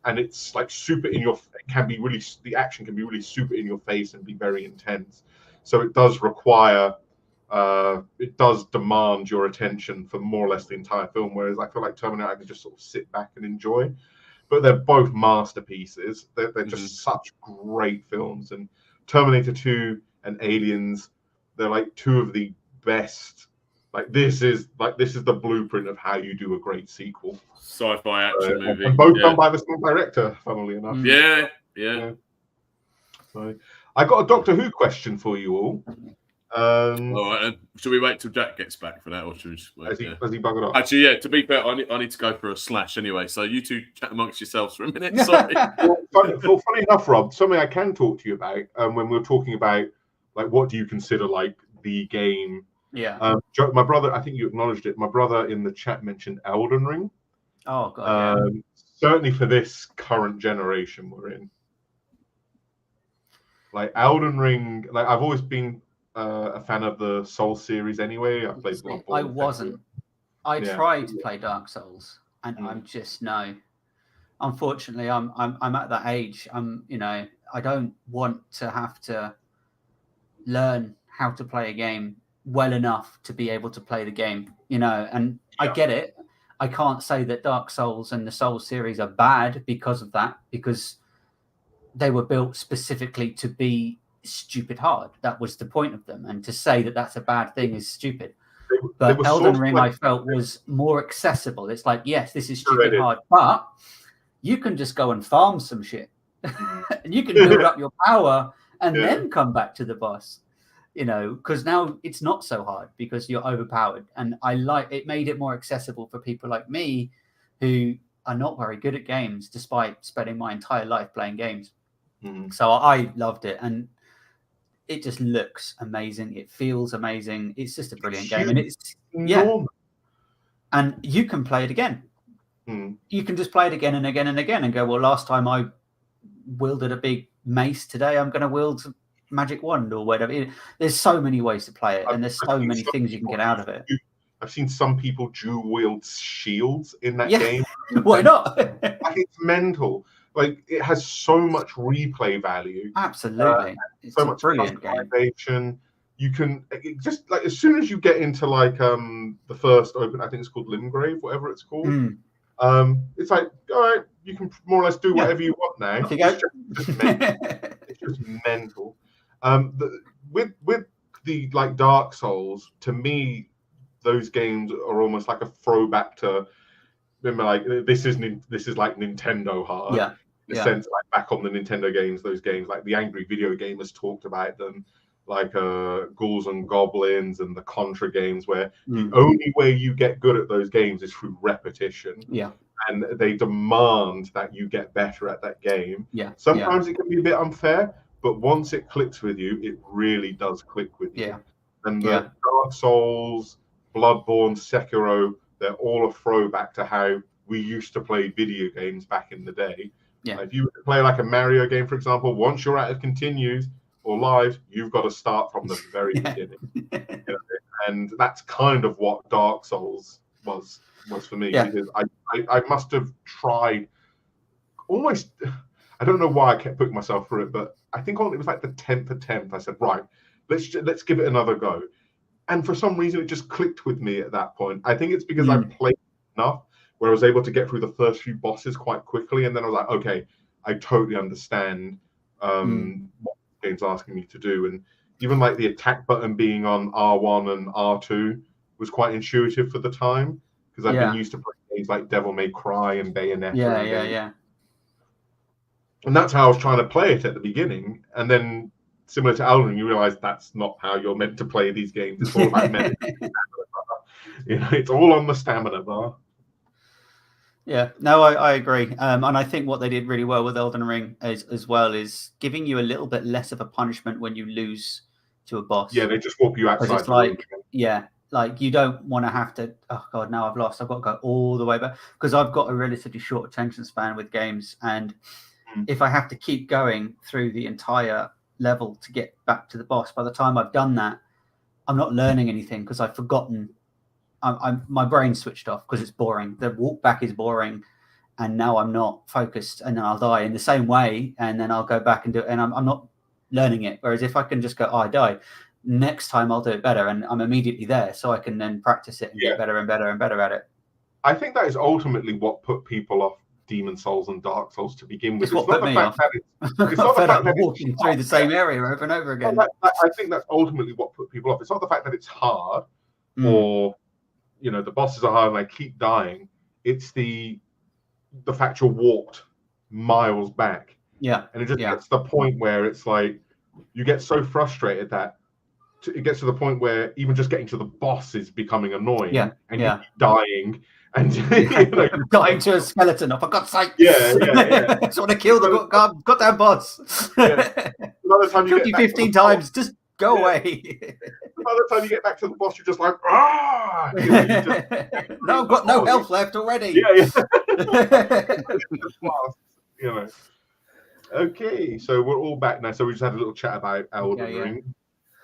And it's like super in your. The action can be really super in your face and be very intense. So it does require, it does demand your attention for more or less the entire film. Whereas I feel like Terminator, I can just sort of sit back and enjoy. But they're both masterpieces. They're just such great films. And Terminator 2 and Aliens, they're like two of the best. This is the blueprint of how you do a great sequel. Sci-fi action movie. And both done by the same director, funnily enough. Yeah. So I got a Doctor Who question for you all. All right, should we wait till Jack gets back for that, or should we just wait? Has he buggered off? Actually, yeah. To be fair, I need to go for a slash anyway. So you two chat amongst yourselves for a minute. Sorry. Funny enough, Rob, something I can talk to you about when we're talking about what do you consider the game? Yeah. My brother, I think you acknowledged it. My brother in the chat mentioned Elden Ring. Oh God. Certainly for this current generation we're in. Elden Ring, I've always been a fan of the Souls series anyway. I played Bloodborne. I wasn't. I tried to play Dark Souls, and I'm just no. Unfortunately, I'm at that age. I don't want to have to learn how to play a game well enough to be able to play the game, and I get it. I can't say that Dark Souls and the Souls series are bad because of that, because they were built specifically to be stupid hard. That was the point of them. And to say that that's a bad thing is stupid. But Elden Ring, I felt, was more accessible. It's like, yes, this is stupid hard, but you can just go and farm some shit. And you can build up your power and then come back to the boss. Because now it's not so hard because you're overpowered. And it made it more accessible for people like me who are not very good at games, despite spending my entire life playing games. So I loved it. And it just looks amazing. It feels amazing. It's just a brilliant game. And it's and you can play it again. You can just play it again and again and again and go, well, last time I wielded a big mace, today I'm going to wield magic wand or whatever. There's so many ways to play it, and there's so many things you can get out of it. I've seen some people dual wield shields in that game. Why not? It's mental. Like, it has so much replay value. Absolutely. It's so much brilliant game. You can just, like, as soon as you get into like the first open, I think it's called Limgrave, whatever it's called. It's like, all right, you can more or less do whatever you want now. It's just mental. With the like Dark Souls, to me, those games are almost like a throwback to, remember, like this is like Nintendo hard. In a sense, like back on the Nintendo games, those games like the Angry Video Gamers talked about them, like Ghouls and Goblins and the Contra games, where the only way you get good at those games is through repetition. And they demand that you get better at that game. Sometimes it can be a bit unfair, but once it clicks with you, it really does click with you. And the Dark Souls, Bloodborne, Sekiro, they're all a throwback to how we used to play video games back in the day. If you play like a Mario game, for example, once you're at continues or live, you've got to start from the very beginning. And that's kind of what Dark Souls was for me, because I must have tried almost, I don't know why I kept putting myself through it, but I think it was like the 10th attempt. I said, right, let's give it another go. And for some reason, it just clicked with me at that point. I think it's because I played enough where I was able to get through the first few bosses quite quickly. And then I was like, okay, I totally understand what the game's asking me to do. And even like the attack button being on R1 and R2 was quite intuitive for the time, because I've been used to playing games like Devil May Cry and Bayonetta. And that's how I was trying to play it at the beginning. And then, similar to Elden Ring, you realize that's not how you're meant to play these games. It's all about it's all on the stamina bar. I agree. And I think what they did really well with Elden Ring as well is giving you a little bit less of a punishment when you lose to a boss. They just walk you outside. It's like, like you don't want to have to, oh God, now I've lost. I've got to go all the way back, because I've got a relatively short attention span with games. And if I have to keep going through the entire level to get back to the boss, by the time I've done that, I'm not learning anything because I've forgotten. My brain switched off because it's boring. The walk back is boring, and now I'm not focused, and then I'll die in the same way, and then I'll go back and do it, and I'm not learning it. Whereas if I can just go, I died, next time I'll do it better, and I'm immediately there, so I can then practice it and get better and better and better at it. I think that is ultimately what put people off Demon Souls and Dark Souls to begin with. It's what put me off. It's not the fact that walking through the same area over and over again. I think that's ultimately what put people off. It's not the fact that it's hard or the bosses are hard and I keep dying. It's the fact you're walked miles back. And it just gets to the point where it's like you get so frustrated that it gets to the point where even just getting to the boss is becoming annoying. And you're dying. And dying to a skeleton, for God's sake. I just want to kill the goddamn boss. Another time you get 15 times, just go away. By the time you get back to the boss, you're just like, no, I've got no health left already. Okay, so we're all back now. So we just had a little chat about Elden Ring.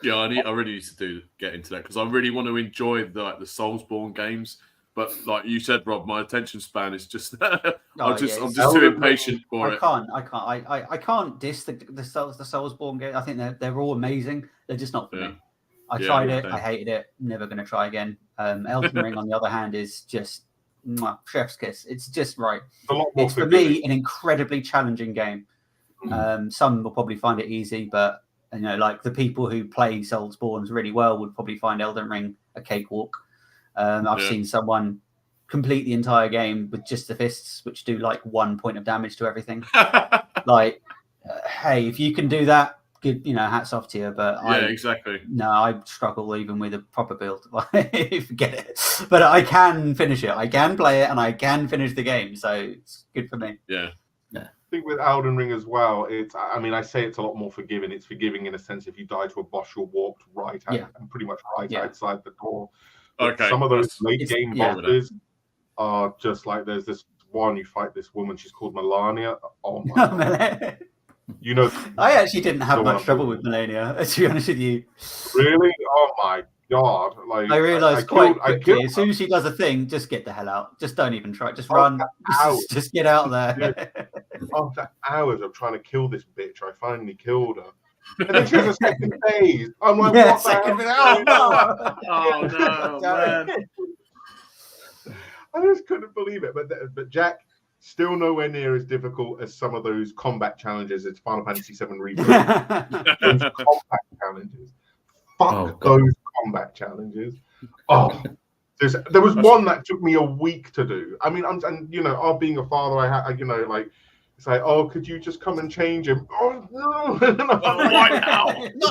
I really need to get into that, because I really want to enjoy the Soulsborne games. But like you said, Rob, my attention span is just I'm just too impatient for it. I can't diss the Soulsborne game. I think they're all amazing. They're just not for me. I tried it. I hated it. Never going to try again. Elden Ring, on the other hand, is just chef's kiss. It's just right. It's for me an incredibly challenging game. Some will probably find it easy, but like the people who play Soulsborne really well would probably find Elden Ring a cakewalk. I've seen someone complete the entire game with just the fists, which do like 1 point of damage to everything. Like, hey, if you can do that, good, hats off to you. But exactly. No, I struggle even with a proper build. Forget it. But I can finish it. I can play it, and I can finish the game. So it's good for me. Yeah. I think with Elden Ring as well, I say it's a lot more forgiving. It's forgiving in a sense if you die to a boss, you're walked right out and pretty much outside the door. Okay. Some of those late game bosses are just like, there's this one, you fight this woman, she's called Melania. Oh my God. I actually didn't have much trouble with Melania, to be honest with you. Really? Oh my God. Like, I realised quite quickly, as soon as she does a thing, just get the hell out. Just don't even try. Just run. Just get out there. After hours of trying to kill this bitch, I finally killed her. And then she has a second phase. I'm like, what second phase? Oh no, man. I just couldn't believe it. But Jack, still nowhere near as difficult as some of those combat challenges. It's Final Fantasy VII Remake. Those combat challenges. Fuck those combat challenges. Oh, there was one that took me a week to do. I mean, being a father, it's like, oh, could you just come and change him? Oh no! Why now?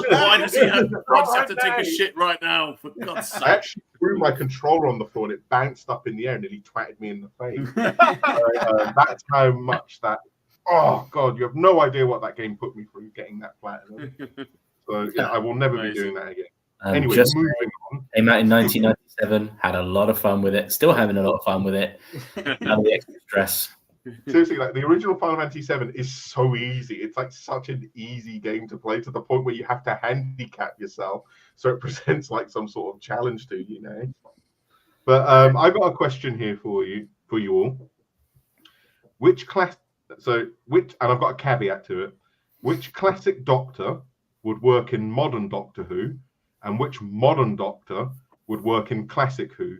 Why does he have to take a shit right now? For God's sake! I actually threw my controller on the floor and it bounced up in the air and nearly twatted me in the face. That's how much that. Oh God, you have no idea what that game put me through getting that platinum. So I will never be doing that again. Anyway, moving on. Came out in 1997. Had a lot of fun with it. Still having a lot of fun with it. None of the extra stress. Seriously, like the original Final Fantasy VII is so easy. It's like such an easy game to play to the point where you have to handicap yourself so it presents like some sort of challenge to you, But I got a question here for you all. And I've got a caveat to it. Which classic Doctor would work in modern Doctor Who, and which modern Doctor would work in classic Who?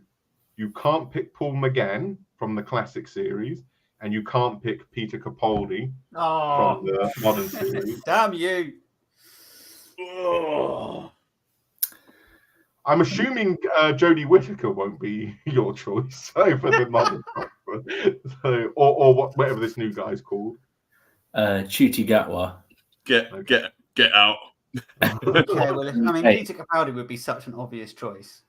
You can't pick Paul McGann from the classic series. And you can't pick Peter Capaldi from the modern series. Damn you! I'm assuming Jodie Whittaker won't be your choice for the modern Doctor. Or whatever this new guy's called. Ncuti Gatwa. Get out. Okay, well, Peter Capaldi would be such an obvious choice.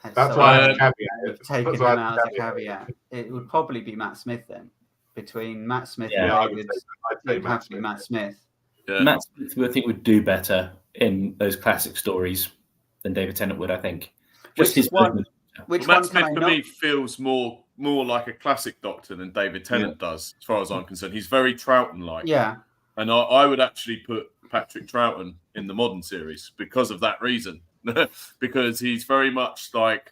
That's why I had a caveat. Taking him out as a caveat. It would probably be Matt Smith then. Between Matt Smith and David, it would have to be Matt Smith. Yeah. Matt Smith, I think, would do better in those classic stories than David Tennant would, I think. Matt Smith for me feels more like a classic Doctor than David Tennant does, as far as I'm concerned. He's very Troughton-like. Yeah. And I would actually put Patrick Troughton in the modern series because of that reason. Because he's very much like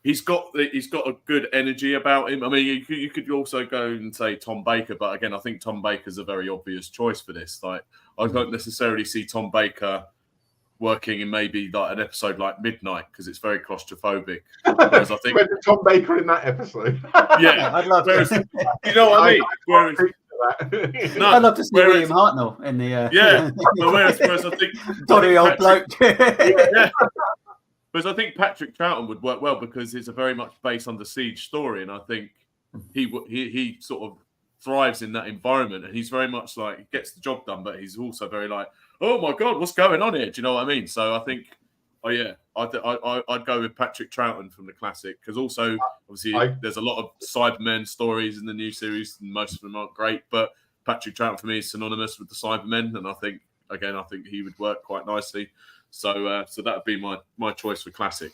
he's got a good energy about him. I mean, you could also go and say Tom Baker, but again, I think Tom Baker's a very obvious choice for this. Like, I don't necessarily see Tom Baker working in maybe like an episode like Midnight because it's very claustrophobic. Whereas I think Tom Baker in that episode. Yeah, I'd love to. You know what I mean? I'd love to see William Hartnell in the. Whereas I think dodgy old bloke. Whereas I think Patrick Troughton would work well because it's a very much based on the Siege story, and I think he sort of thrives in that environment, and he's very much like he gets the job done, but he's also very like, oh my God, what's going on here? Do you know what I mean? So I think, I'd go with Patrick Troughton from the classic because also obviously there's a lot of Cybermen stories in the new series, and most of them aren't great, but Patrick Troughton for me is synonymous with the Cybermen, and I think he would work quite nicely. So that would be my choice for classic.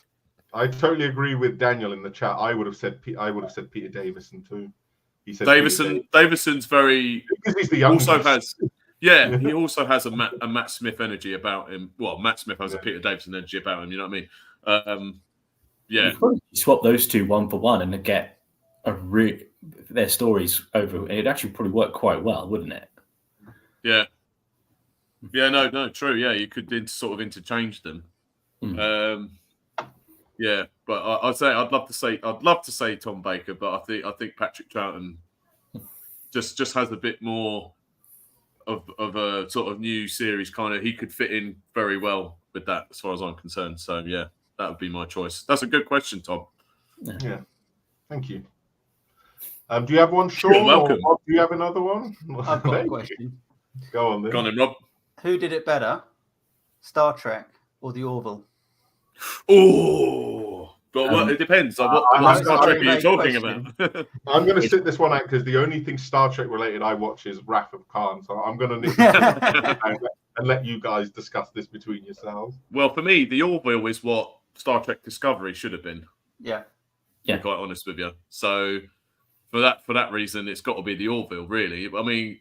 I totally agree with Daniel in the chat. I would have said Peter Davison too. He said Davison's very because he's the youngest. He also has a Matt Smith energy about him. Well, Matt Smith has a Peter Davison energy about him. You know what I mean? You could swap those two 1 for 1 and get their stories over. It'd actually probably work quite well, wouldn't it? Yeah. Yeah, no, true. Yeah, you could sort of interchange them. Yeah, but I'd love to say Tom Baker, but I think Patrick Troughton just has a bit more of a sort of new series kind of. He could fit in very well with that, as far as I'm concerned. So yeah, that would be my choice. That's a good question, Tom. Yeah, thank you. Do you have one, Sean? You're welcome. Or do you have another one? I've got a question. Go on then. Go on then, Rob. Who did it better, Star Trek or the Orville? Oh, but it depends. What Star Trek are you talking about? I'm going to sit this one out because the only thing Star Trek related I watch is Wrath of Khan. So I'm going to and let you guys discuss this between yourselves. Well, for me, the Orville is what Star Trek Discovery should have been. Yeah. To be quite honest with you. So for that reason, it's got to be the Orville, really. I mean,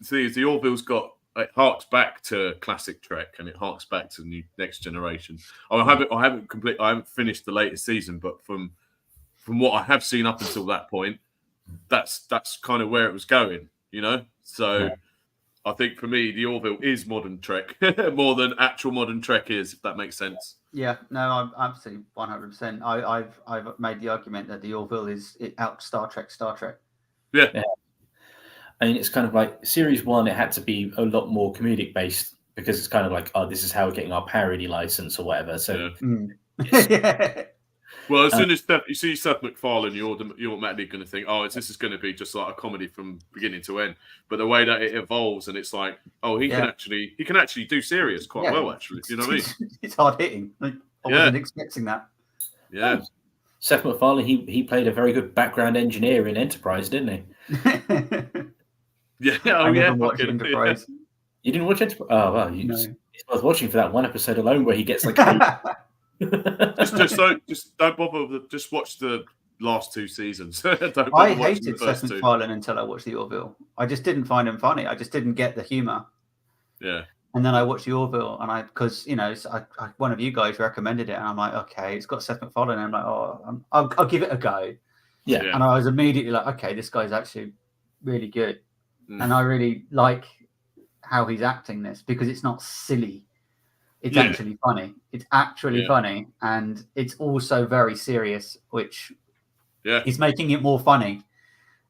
see, the Orville's it harks back to classic Trek and it harks back to the Next Generation. I haven't finished the latest season, but from what I have seen up until that point, that's kind of where it was going, you know. So I think for me, the Orville is modern Trek more than actual modern Trek is, if that makes sense. Yeah, no, I'm absolutely 100%. I've made the argument that the Orville is out Star Trek. Yeah. I mean, it's kind of like series 1. It had to be a lot more comedic based because it's kind of like, oh, this is how we're getting our parody license or whatever. So, well, as soon as you see Seth MacFarlane, you're automatically going to think, oh, this is going to be just like a comedy from beginning to end. But the way that it evolves, and it's like, oh, he can actually do serious quite well, actually. You know what I mean? It's hard hitting. I wasn't expecting that. Yeah. Seth MacFarlane, he played a very good background engineer in Enterprise, didn't he? Yeah. I never watched Enterprise. You didn't watch Enterprise? Oh well, I was watching for that one episode alone where he gets like. just don't bother. Just watch the last 2 seasons. I hated Seth MacFarlane until I watched the Orville. I just didn't find him funny. I just didn't get the humor. Yeah. And then I watched the Orville, and because one of you guys recommended it, and I'm like, okay, it's got Seth MacFarlane, and I'm like, oh, I'll give it a go. Yeah. And I was immediately like, okay, this guy's actually really good, and I really like how he's acting this because it's not silly. It's actually funny. It's actually funny, and it's also very serious, which is making it more funny.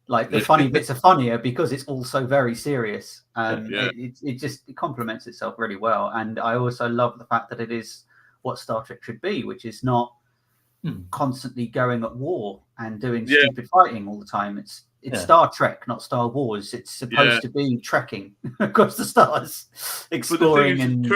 Like the funny bits are funnier because it's also very serious. It complements itself really well. And I also love the fact that it is what Star Trek should be, which is not constantly going at war and doing stupid fighting all the time. It's Star Trek, not Star Wars. It's supposed to be trekking across the stars, exploring and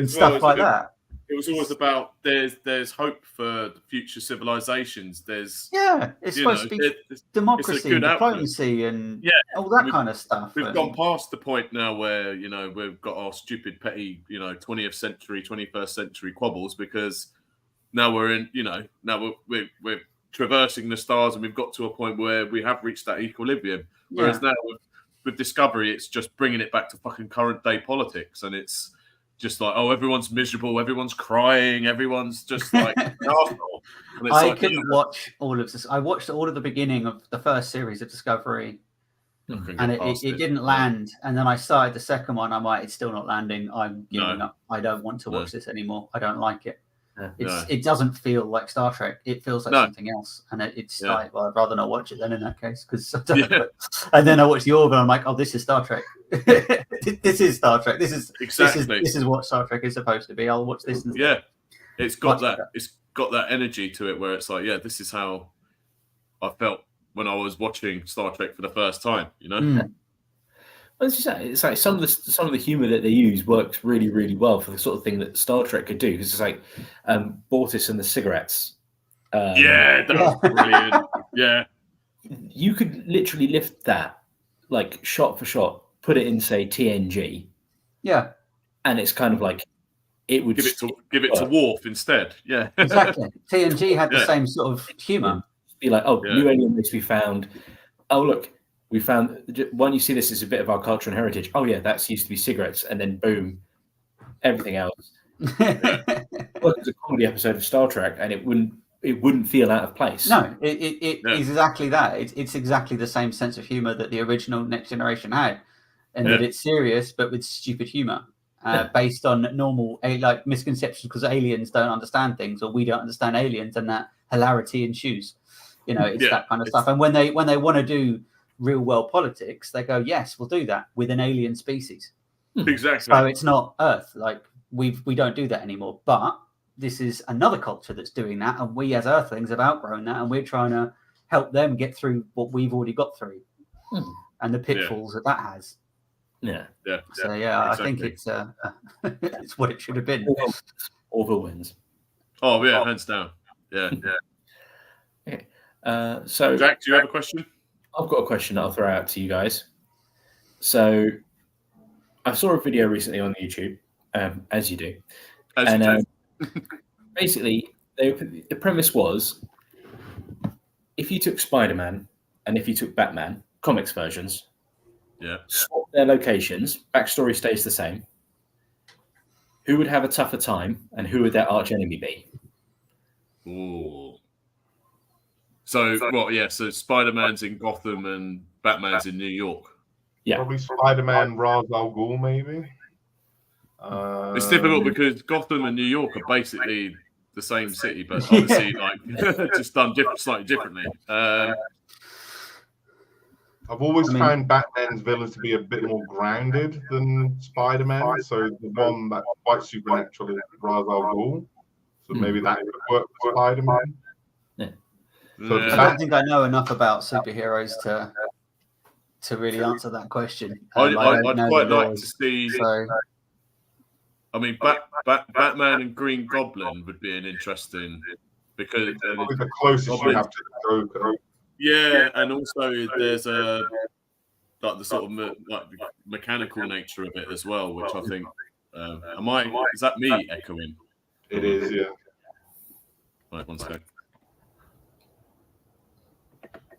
stuff like that. It was always about there's hope for future civilizations. It's supposed to be democracy, diplomacy, and all that kind of stuff. We've gone past the point now where we've got our stupid petty 20th century, 21st century quabbles because now we're in now we're traversing the stars and we've got to a point where we have reached that equilibrium. Whereas now with Discovery, it's just bringing it back to fucking current day politics, and it's just like, oh, everyone's miserable, everyone's crying, everyone's just like an arsehole. I couldn't watch all of this. I watched all of the beginning of the first series of Discovery, and it didn't land. And then I started the second one. I'm like, it's still not landing. I'm giving up. I don't want to watch this anymore. I don't like it. It doesn't feel like Star Trek. It feels like something else, and it's like, well, I'd rather not watch it then in that case. Because and then I watched the Orville, and I'm like, oh, this is Star Trek. This is Star Trek. This is what Star Trek is supposed to be. I'll watch this. It's got that. It's got that energy to it where it's like, this is how I felt when I was watching Star Trek for the first time. It's like some of the humor that they use works really, really well for the sort of thing that Star Trek could do. Because it's like Bortus and the cigarettes. That was brilliant. Yeah, you could literally lift that like shot for shot, put it in say TNG. Yeah, and it's kind of like it would give it to Worf instead. Yeah, exactly. TNG had the same sort of humor. Be like, new alien race we found. Oh look. We found when you see this as a bit of our culture and heritage. Oh yeah, that's used to be cigarettes, and then boom, everything else. Well, it's a comedy episode of Star Trek, and it wouldn't feel out of place. No, it is exactly that. It's exactly the same sense of humor that the original Next Generation had, and that it's serious but with stupid humor. based on normal like misconceptions because aliens don't understand things or we don't understand aliens, and that hilarity ensues. You know, it's that kind of stuff. And when they want to do real world politics, they go, yes, we'll do that with an alien species. Exactly. So it's not Earth. Like we don't do that anymore. But this is another culture that's doing that, and we as Earthlings have outgrown that, and we're trying to help them get through what we've already got through and the pitfalls that has. Yeah. So I think it's it's what it should have been. Orville wins. Oh yeah, hands down. Yeah. Okay. So Jack, do you have a question? I've got a question that I'll throw out to you guys. So I saw a video recently on YouTube, as you do. Basically, the premise was, if you took Spider-Man and if you took Batman, comics versions, swap their locations, backstory stays the same, who would have a tougher time and who would their arch enemy be? Ooh. So so Spider-Man's in Gotham and Batman's in New York. Yeah. Probably Spider-Man, Ra's al Ghul, maybe. It's difficult because Gotham and New York are basically the same city, but obviously just done slightly differently. I've always found Batman's villains to be a bit more grounded than Spider-Man. So the one that's quite supernatural is Ra's al Ghul. So maybe that would work for Spider-Man. So I don't think I know enough about superheroes to really answer that question. I'd quite like to see. So, I mean, Batman and Green Goblin would be an interesting because the closest you have to the Joker. Yeah, and also there's the sort of mechanical nature of it as well, which I think. Is that me echoing? It is, yeah. Right, one sec.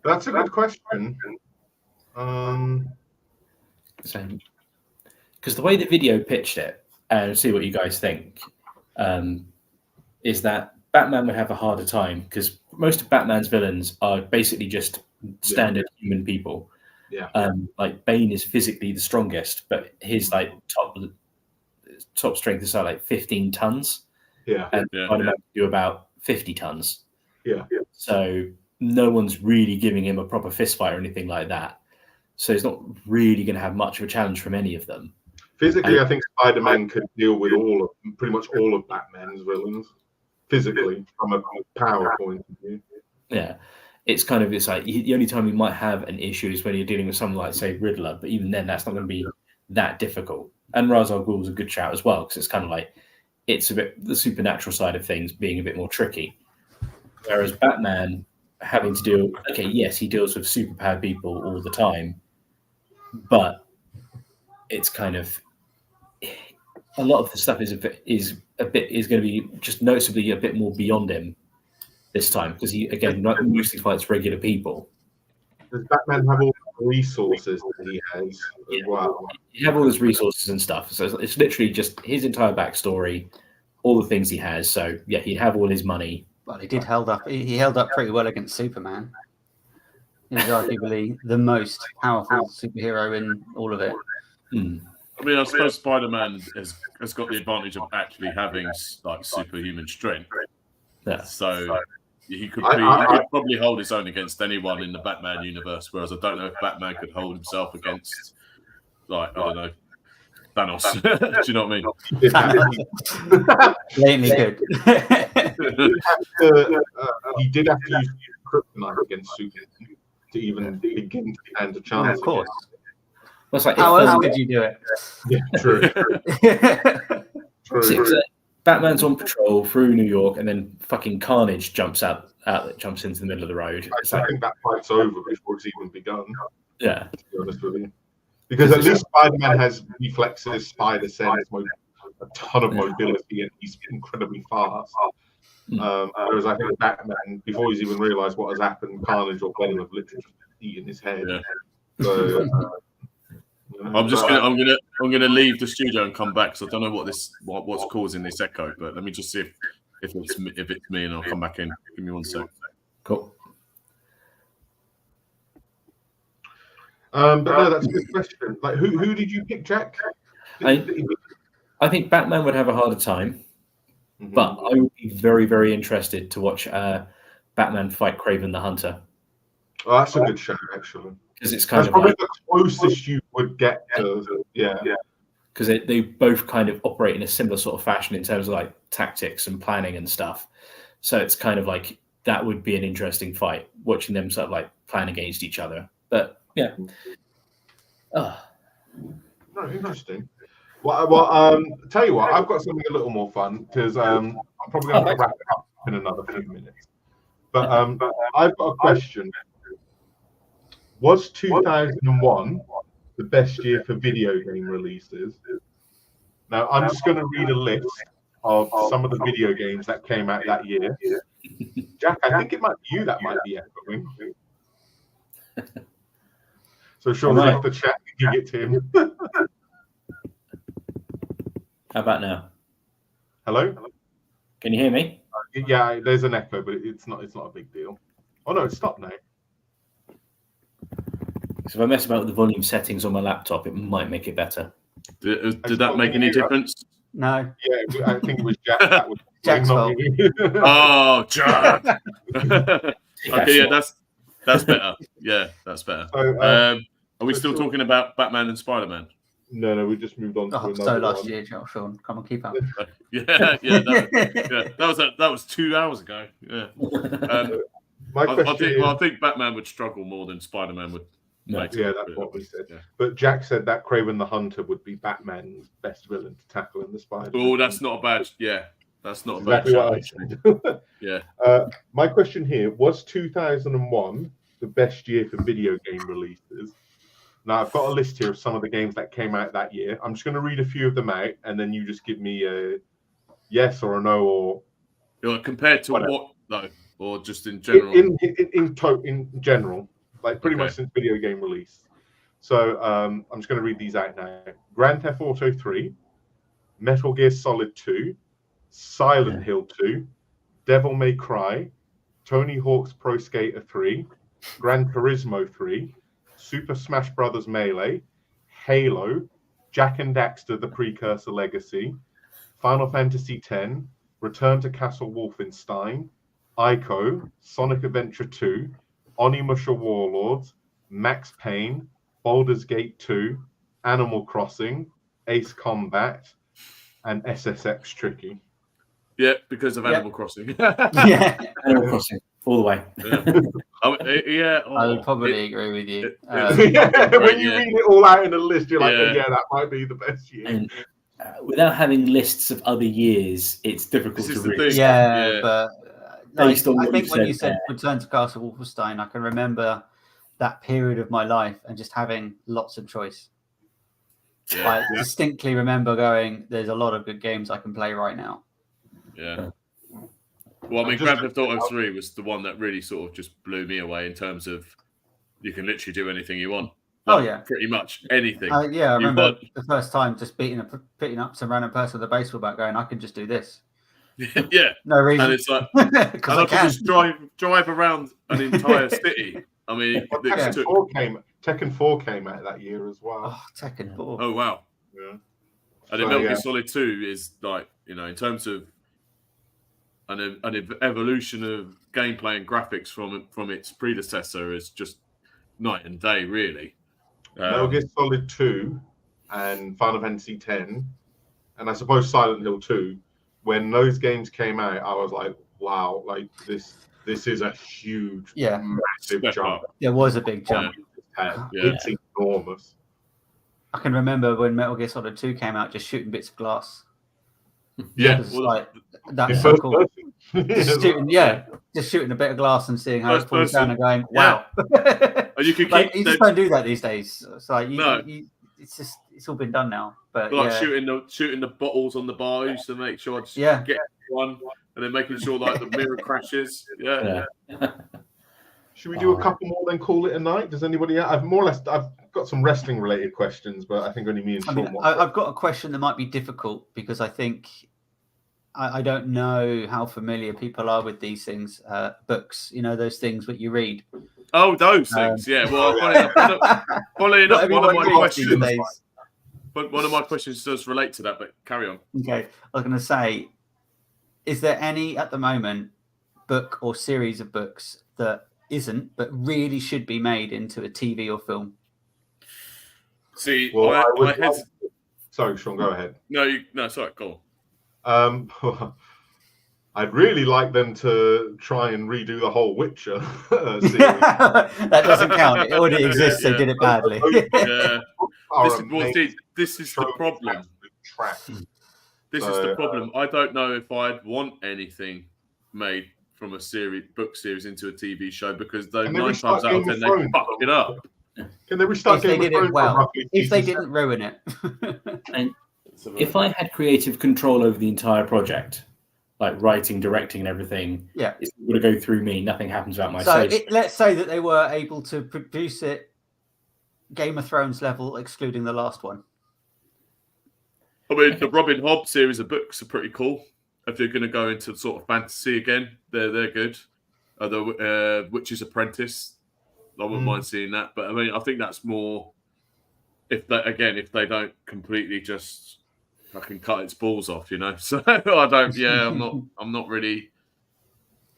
That's a good question. Because the way the video pitched it, and see what you guys think, is that Batman would have a harder time because most of Batman's villains are basically just standard human people. Yeah. Like Bane is physically the strongest, but his top strength is like 15 tons. Yeah. And Spider-Man can do about 50 tons. Yeah. So no one's really giving him a proper fist fight or anything like that. So he's not really going to have much of a challenge from any of them. Physically, I think Spider-Man could deal with pretty much all of Batman's villains. Physically, from a power point of view. Yeah. It's like the only time you might have an issue is when you're dealing with someone like, say, Riddler. But even then, that's not going to be that difficult. And Ra's al Ghul is a good shout as well, because it's kind of like, it's a bit the supernatural side of things being a bit more tricky. Whereas Batman having to deal, yes, he deals with superpowered people all the time, but it's kind of a lot of the stuff is going to be just noticeably a bit more beyond him this time because he again mostly fights regular people. Does Batman have all the resources that he has as well? He have all his resources and stuff, so it's literally just his entire backstory, all the things he has. So yeah, he'd have all his money. Well, he held up pretty well against Superman. He was arguably the most powerful superhero in all of it. I mean, I suppose Spider-Man has got the advantage of actually having like superhuman strength. Yeah. So he could probably hold his own against anyone in the Batman universe. Whereas I don't know if Batman could hold himself against, like, I don't know, Thanos. Do you know what I mean? Blatantly good. He did have to use kryptonite against Superman to even begin to stand a chance. Yeah, of course. Like, how else could you do it? Yeah, true. True. Batman's on patrol through New York, and then fucking Carnage jumps into the middle of the road. I think that fight's over before it's even begun. Yeah. To be honest with you. Because at least Spider-Man has reflexes, spider sense, a ton of mobility, and he's incredibly fast. Whereas I think Batman, before he's even realised what has happened, Carnage or Venom have literally just eaten his head. Yeah. So, I'm gonna leave the studio and come back because I don't know what's causing this echo. But let me just see if it's me, and I'll come back in. Give me 1 sec. Cool. But no, that's a good question. Like, who did you pick, Jack? I I think Batman would have a harder time, but I would be very, very interested to watch Batman fight Kraven the Hunter. Oh, that's a good show, actually. Because it's kind that's of probably like, the closest you would get to, because they both kind of operate in a similar sort of fashion in terms of like tactics and planning and stuff. So it's kind of like that would be an interesting fight, watching them sort of like plan against each other. But yeah. No, interesting. Well, tell you what, I've got something a little more fun because I'm probably going to wrap it up in another few minutes. But I've got a question. Was 2001 the best year for video game releases? Now, I'm just going to read a list of some of the video games that came out that year. Jack, I think it might be you that might be echoing. So Sean left the chat to give it to him. How about now? Hello? Can you hear me? Yeah, there's an echo, but it's not a big deal. Oh no, it's stopped now. So if I mess about with the volume settings on my laptop, it might make it better. Did that make any difference? No. Yeah, I think it was Jack. That was Jack's fault. Oh, Jack. Okay, yeah, that's better. Yeah, that's better. So, are we still talking about Batman and Spider-Man? No, we just moved on to another so last one. year, Sean. Come on, keep up. That was 2 hours ago. Yeah. My question I think Batman would struggle more than Spider-Man would. Yeah, that's what we said. Yeah. But Jack said that Kraven the Hunter would be Batman's best villain to tackle in the Spider-Man. Oh, that's not a bad. Yeah, that's not exactly a bad show. what I said. Yeah. My question here, was 2001 the best year for video game releases? Now, I've got a list here of some of the games that came out that year. I'm just going to read a few of them out, and then you just give me a yes or a no, or compared to whatever. what though, or just in general. In general, like pretty much since video game release. So I'm just going to read these out now. Grand Theft Auto 3, Metal Gear Solid 2, Silent Hill 2, Devil May Cry, Tony Hawk's Pro Skater 3, Gran Turismo 3, Super Smash Bros. Melee, Halo, Jak and Daxter: The Precursor Legacy, Final Fantasy X, Return to Castle Wolfenstein, Ico, Sonic Adventure 2, Onimusha Warlords, Max Payne, Baldur's Gate 2, Animal Crossing, Ace Combat, and SSX Tricky. Yeah, because of Animal Crossing. Yeah, Animal Crossing all the way. I would probably agree with you. When you read it all out in a list, you're like, yeah, that might be the best year. And without having lists of other years, it's difficult to read. Yeah, but I think when you said there. Return to Castle Wolfenstein, I can remember that period of my life and just having lots of choice. I distinctly remember going, there's a lot of good games I can play right now. Yeah. Well, I mean, Grand Theft Auto 3 was the one that really sort of just blew me away in terms of you can literally do anything you want. Like, pretty much anything. I remember the first time just beating up some random person with a baseball bat going, I can just do this. Yeah. No reason. And it's like, I can just drive around an entire city. I mean, Tekken 4 came out that year as well. Oh, Tekken 4. Oh, wow. Yeah. And then Metal Gear Solid 2 is like, in terms of an evolution of gameplay and graphics from its predecessor is just night and day, really. Metal Gear Solid 2 and Final Fantasy X, and I suppose Silent Hill 2, when those games came out, I was like, wow, like this is a huge, massive jump. There was a big jump. It's enormous. I can remember when Metal Gear Solid 2 came out, just shooting bits of glass. Yeah, that's so cool. Just shooting a bit of glass and seeing how it falls down and going, wow. You can you just don't do that these days. It's like it's all been done now. But like shooting the bottles on the bar used to make sure get one, and then making sure like the mirror crashes. Yeah. Should we do a couple more, then call it a night? Does anybody? I've got some wrestling related questions, but I think only me and Sean. I've got a question that might be difficult because I think I don't know how familiar people are with these things. Books, those things that you read. Oh, those things. Yeah. Well, following up one of my questions. But one of my questions does relate to that, but carry on. Okay, I was going to say, is there any at the moment book or series of books that isn't, but really should be made into a TV or film? See, Well, I sorry, Sean, go ahead. No, sorry, go on. I'd really like them to try and redo the whole Witcher series. That doesn't count. It already exists. They did it badly. Yeah. This is the problem. This is the problem. I don't know if I'd want anything made from a book series into a TV show, because those 9 times out of 10 they fuck it up. Can they restart Game of Thrones? Well, if they didn't ruin it. And if I had creative control over the entire project, like writing, directing, and everything, it's going to go through me. Nothing happens without my say. Let's say that they were able to produce it Game of Thrones level, excluding the last one. I mean, the Robin Hobb series of books are pretty cool. If you're going to go into sort of fantasy again, they're good. The Witch's Apprentice, I wouldn't mind seeing that. But I mean, I think that's more if they don't completely just fucking cut its balls off, you know. So I don't. Yeah, I'm not really.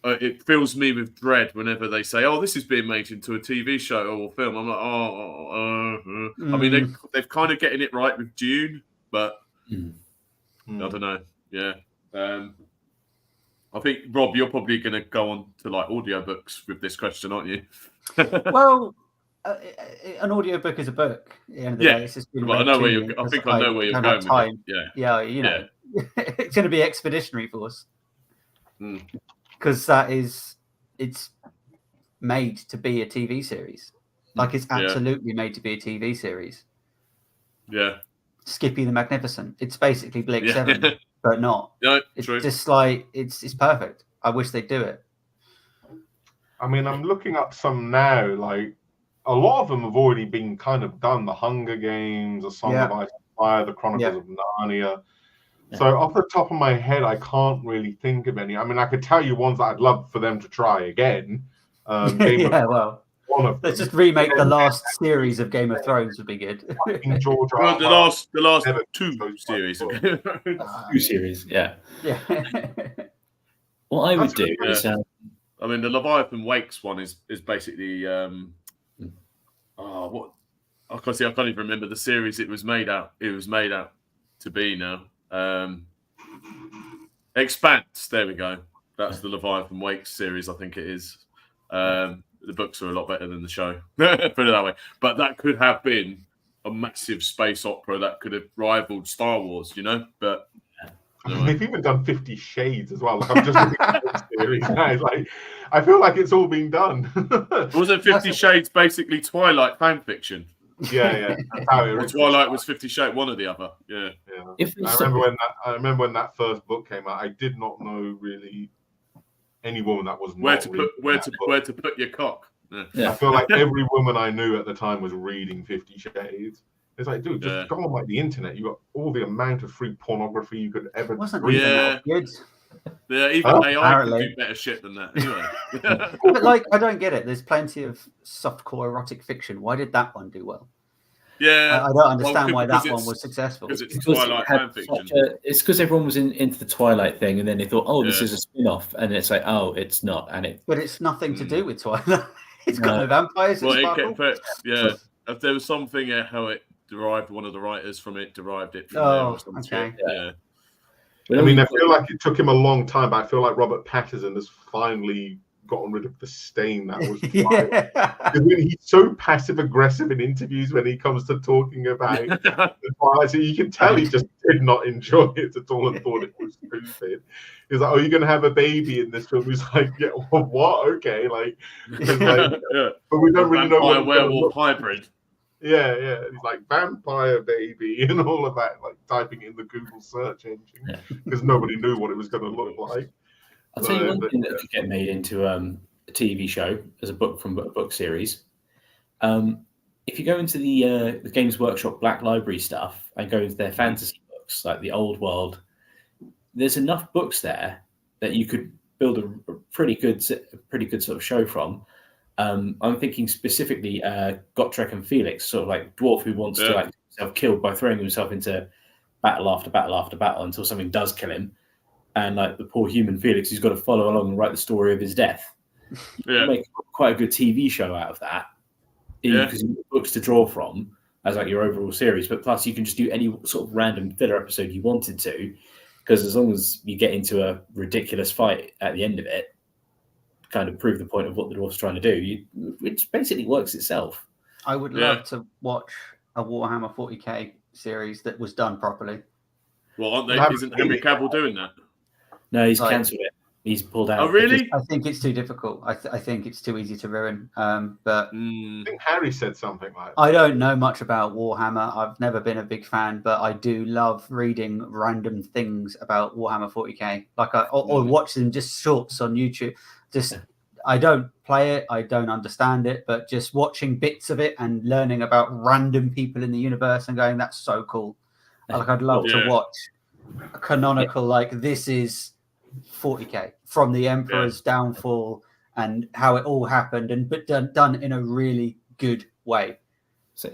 It fills me with dread whenever they say, "Oh, this is being made into a TV show or film." I'm like, I mean, they've kind of getting it right with Dune, but I don't know. Yeah. I think, Rob, you're probably going to go on to like audiobooks with this question, aren't you? Well, an audiobook is a book. At the end of the day, it's just been I know where you're. I think I know where you're going with it. Yeah, you know, it's going to be expeditionary force because it's made to be a TV series. Like it's absolutely made to be a TV series. Yeah. Skippy the Magnificent. It's basically Blake 7, but not. No, it's true. Just like it's perfect. I wish they'd do it. I mean, I'm looking up some now. Like a lot of them have already been kind of done. The Hunger Games, A Song of Ice and Fire, The Chronicles of Narnia. Yeah. So off the top of my head, I can't really think of any. I mean, I could tell you ones that I'd love for them to try again. Let's just remake the last series of Game of Thrones would be good. The last 2 series. Two series, yeah. What I would do is, I mean, the Leviathan Wakes one is basically what I can't even remember the series it was made out. It was made out to be now. Expanse. There we go. That's the Leviathan Wakes series. I think it is. The books are a lot better than the show. Put it that way. But that could have been a massive space opera that could have rivaled Star Wars, you know? But anyway. They've even done 50 Shades as well. Like, I'm just looking at this series now. Like, I feel like it's all been done. Wasn't 50 Shades basically Twilight fan fiction? Yeah. That's how it Twilight was 50 Shades, one or the other. Yeah. I remember when that first book came out. I did not know really any woman that was where to put your cock. Yeah. I feel like every woman I knew at the time was reading 50 Shades. It's like, dude, just go on like the internet. You got all the amount of free pornography you could ever. Even AI can do better shit than that. Anyway. But like, I don't get it. There's plenty of softcore erotic fiction. Why did that one do well? Yeah, I don't understand why that one was successful. Because it's Twilight fan fiction. It's because everyone was into the Twilight thing, and then they thought, "Oh, this is a spin-off," and it's like, "Oh, it's not." But it's nothing to do with Twilight. It's got no vampires. If there was something how it derived, one of the writers from it derived it from there or something. Okay. Yeah. I mean, I feel like it took him a long time, but I feel like Robert Pattinson has finally gotten rid of the stain that was he's so passive aggressive in interviews when he comes to talking about the Twilight. So you can tell he just did not enjoy it at all and thought it was stupid. He's like, "Oh, you're gonna have a baby in this film?" He's like, "Yeah, well, what? Okay, like, but we don't really know what a werewolf hybrid." Yeah. He's like vampire baby and all of that, like typing in the Google search engine because nobody knew what it was going to look like. I'll tell you one thing that could get made into a TV show as a book from a book series. If you go into the Games Workshop Black Library stuff and go into their fantasy books, like the Old World, there's enough books there that you could build a pretty good sort of show from. I'm thinking specifically Gotrek and Felix, sort of like dwarf who wants to like himself killed by throwing himself into battle after battle after battle until something does kill him. And like the poor human Felix, who's got to follow along and write the story of his death. You can make quite a good TV show out of that. Because you've got books to draw from as like your overall series, but plus you can just do any sort of random filler episode you wanted to, because as long as you get into a ridiculous fight at the end of it, kind of prove the point of what the dwarf's trying to do, it basically works itself. I would love to watch a Warhammer 40k series that was done properly. Well, aren't they? Isn't Henry Cavill doing that? No, he's cancelled it. He's pulled out. Oh, really? I think it's too difficult. I think it's too easy to ruin. But I think Harry said something like that. I don't know much about Warhammer. I've never been a big fan, but I do love reading random things about Warhammer 40k. Like or watching just shorts on YouTube. I don't play it. I don't understand it, but just watching bits of it and learning about random people in the universe and going, that's so cool. Like I'd love to watch a canonical, like this is 40k from the Emperor's downfall and how it all happened, but done in a really good way. So,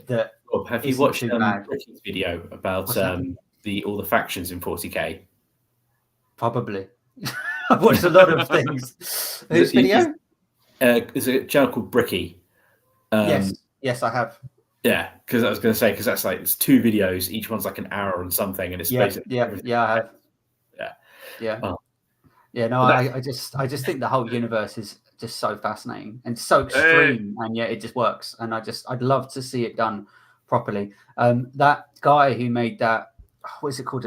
have you watched Ricky's video about all the factions in 40k? Probably. I've watched a lot of things. Whose video? There's a channel called Bricky. Yes, I have. Yeah, because I was going to say, because that's like it's 2 videos, each one's like an hour and something, and it's basically I have. Yeah. Oh. Yeah, no, I just think the whole universe is just so fascinating and so extreme, and yet it just works. And I'd love to see it done properly. That guy who made that, what is it called?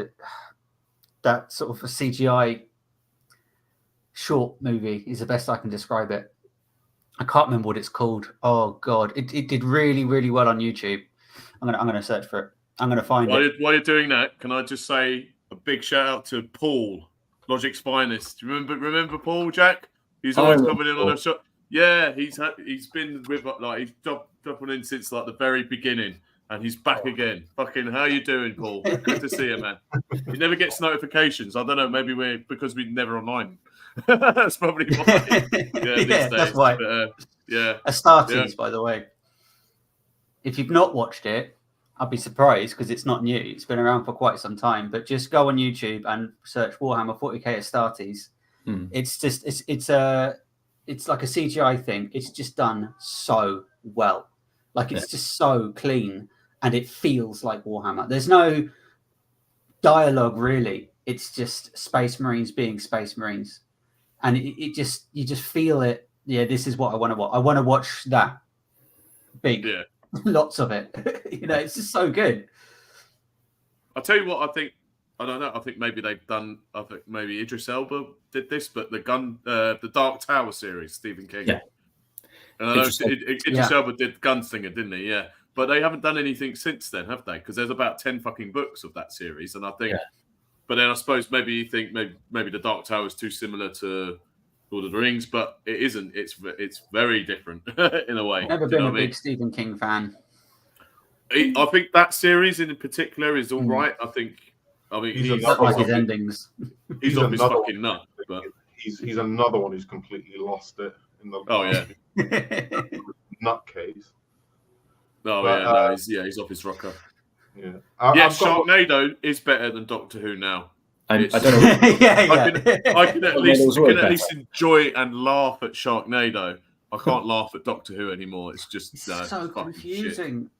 That sort of a CGI short movie is the best I can describe it. I can't remember what it's called. Oh God, it did really, really well on YouTube. I'm gonna search for it. I'm gonna find it. While you're doing that, can I just say a big shout out to Paul, Logic's finest. Remember Paul, Jack? He's always coming in on a shot. Yeah, he's been with he's dropping in since like the very beginning, and he's back again. Fucking, how you doing, Paul? Good to see you, man. He never gets notifications. I don't know. Maybe because we're never online. That's probably why. Yeah, that's why. But, Astartes, by the way. If you've not watched it, I'd be surprised because it's not new. It's been around for quite some time. But just go on YouTube and search Warhammer 40k Astartes. It's just it's like a CGI thing. It's just done so well. Like it's just so clean, and it feels like Warhammer. There's no dialogue really. It's just Space Marines being Space Marines. And you just feel it. Yeah, this is what I want to watch. I want to watch that big, lots of it. It's just so good. I'll tell you what I think. I don't know. I think maybe they've done. I think maybe Idris Elba did this, but the Dark Tower series, Stephen King. Yeah. And I know Idris Elba did Gunslinger, didn't he? Yeah. But they haven't done anything since then, have they? Because there's about 10 fucking books of that series, and I think. Yeah. But then I suppose maybe you think maybe the Dark Tower is too similar to Lord of the Rings, but it isn't. It's very different in a way. I've never been a big Stephen King fan. I think that series in particular is all right. I mean he's like his endings. He's off his fucking nut. But he's another one who's completely lost it in the nutcase. He's off his rocker. Yeah, Sharknado is better than Doctor Who now. I don't know. I can at least enjoy and laugh at Sharknado. I can't laugh at Doctor Who anymore. It's just so confusing.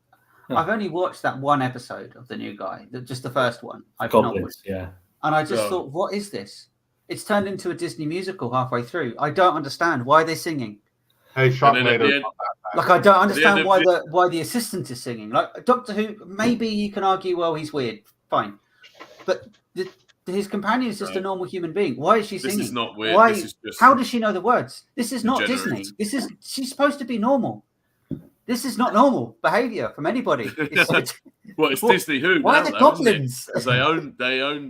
Shit. I've only watched that one episode of the new guy, just the first one. I've not watched, and I just thought, what is this? It's turned into a Disney musical halfway through. I don't understand. Why are they singing? Hey, Sharknado. Like, I don't understand why the assistant is singing. Like, Doctor Who, maybe you can argue, well, he's weird. Fine. But his companion is just a normal human being. Why is she singing? This is not weird. This is just how does she know the words? This is not Disney. She's supposed to be normal. This is not normal behavior from anybody. It's Disney Who. Why are the goblins? Because they own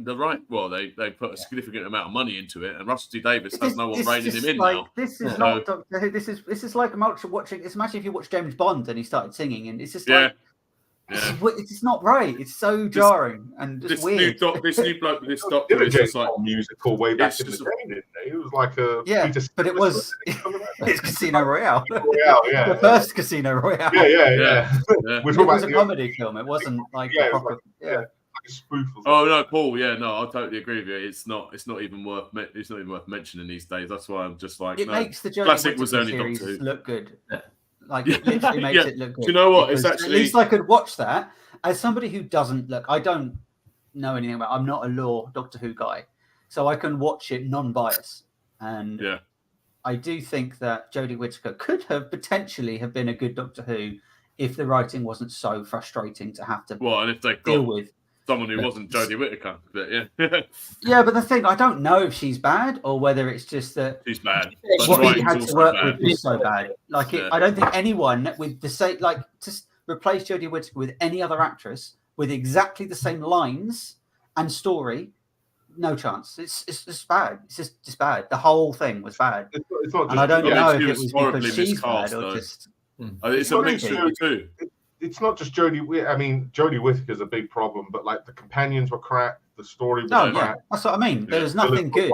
the right. Well, they put a significant amount of money into it, and Russell T Davies has no one reining him in now. This is not Doctor Who. This is like watching. It's imagine if you watch James Bond and he started singing, and it's just like. It's not right. It's so jarring and just weird. This new bloke, this Doctor, is just like musical way back in the day, didn't it? It was like a but it was. It's Casino Royale. Yeah. The first Casino Royale. Yeah. We're talking about a comedy film. It wasn't like a proper. Like a spoof. Oh no, Paul. Yeah, no, I totally agree with you. It's not even worth mentioning these days. That's why I'm just like, it makes the Jodie classic was Whittaker only series Doctor Who. look good. Like it literally makes it look good. Do you know what? It's actually, at least I could watch that as somebody who doesn't look. I don't know anything about. I'm not a lore Doctor Who guy, so I can watch it non-bias. And I do think that Jodie Whittaker could have potentially have been a good Doctor Who if the writing wasn't so frustrating to have to and if they deal with someone who wasn't Jodie Whittaker, but yeah, but the thing, I don't know if she's bad or whether it's just that she's bad. What she had to work with was so bad. Like, I don't think anyone with the same, like, just replace Jodie Whittaker with any other actress with exactly the same lines and story. No chance. It's just bad. It's just bad. The whole thing was bad. It's not just, and I don't know if it was horribly because she's miscast, bad or though. just. It's a mixture of the two. It's not just Jodie. I mean, Jodie Whittaker's a big problem, but like the companions were crap. The story was crap. That's what I mean. There was nothing good.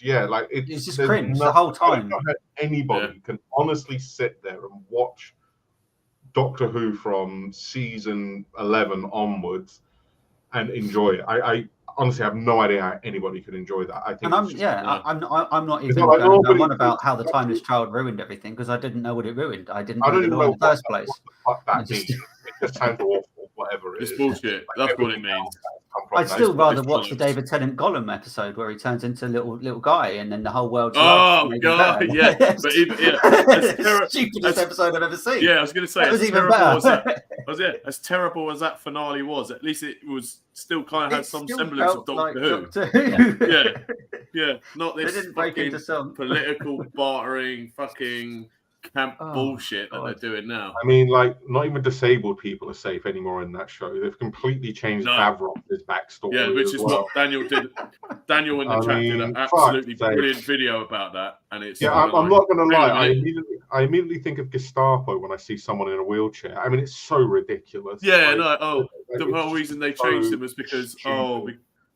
Yeah, like it's just cringe the whole time. Anybody can honestly sit there and watch Doctor Who from season 11 onwards and enjoy it. I honestly have no idea how anybody could enjoy that. I think. I'm not even going on about how the Timeless Child ruined everything because I didn't know what it ruined. I didn't know in the first place. What that means. It just sounds awful. Whatever it is. It's bullshit. That's what it means. I'd still rather watch the David Tennant Gollum episode where he turns into a little guy and then the whole world's God, yeah. But it's the stupidest episode I've ever seen. Yeah, I was going to say, that was even better. As terrible as that finale was, at least it was still kind of had some semblance of Doctor Who. Yeah. Not this fucking political bartering fucking camp bullshit that they're doing now. I mean, like, not even disabled people are safe anymore in that show. They've completely changed Davros' backstory. Yeah, which is what Daniel did. Daniel in the chat did an absolutely brilliant video about that. And it's I'm not going to lie. I immediately think of Gestapo when I see someone in a wheelchair. I mean, it's so ridiculous. Yeah, the whole reason they changed it was because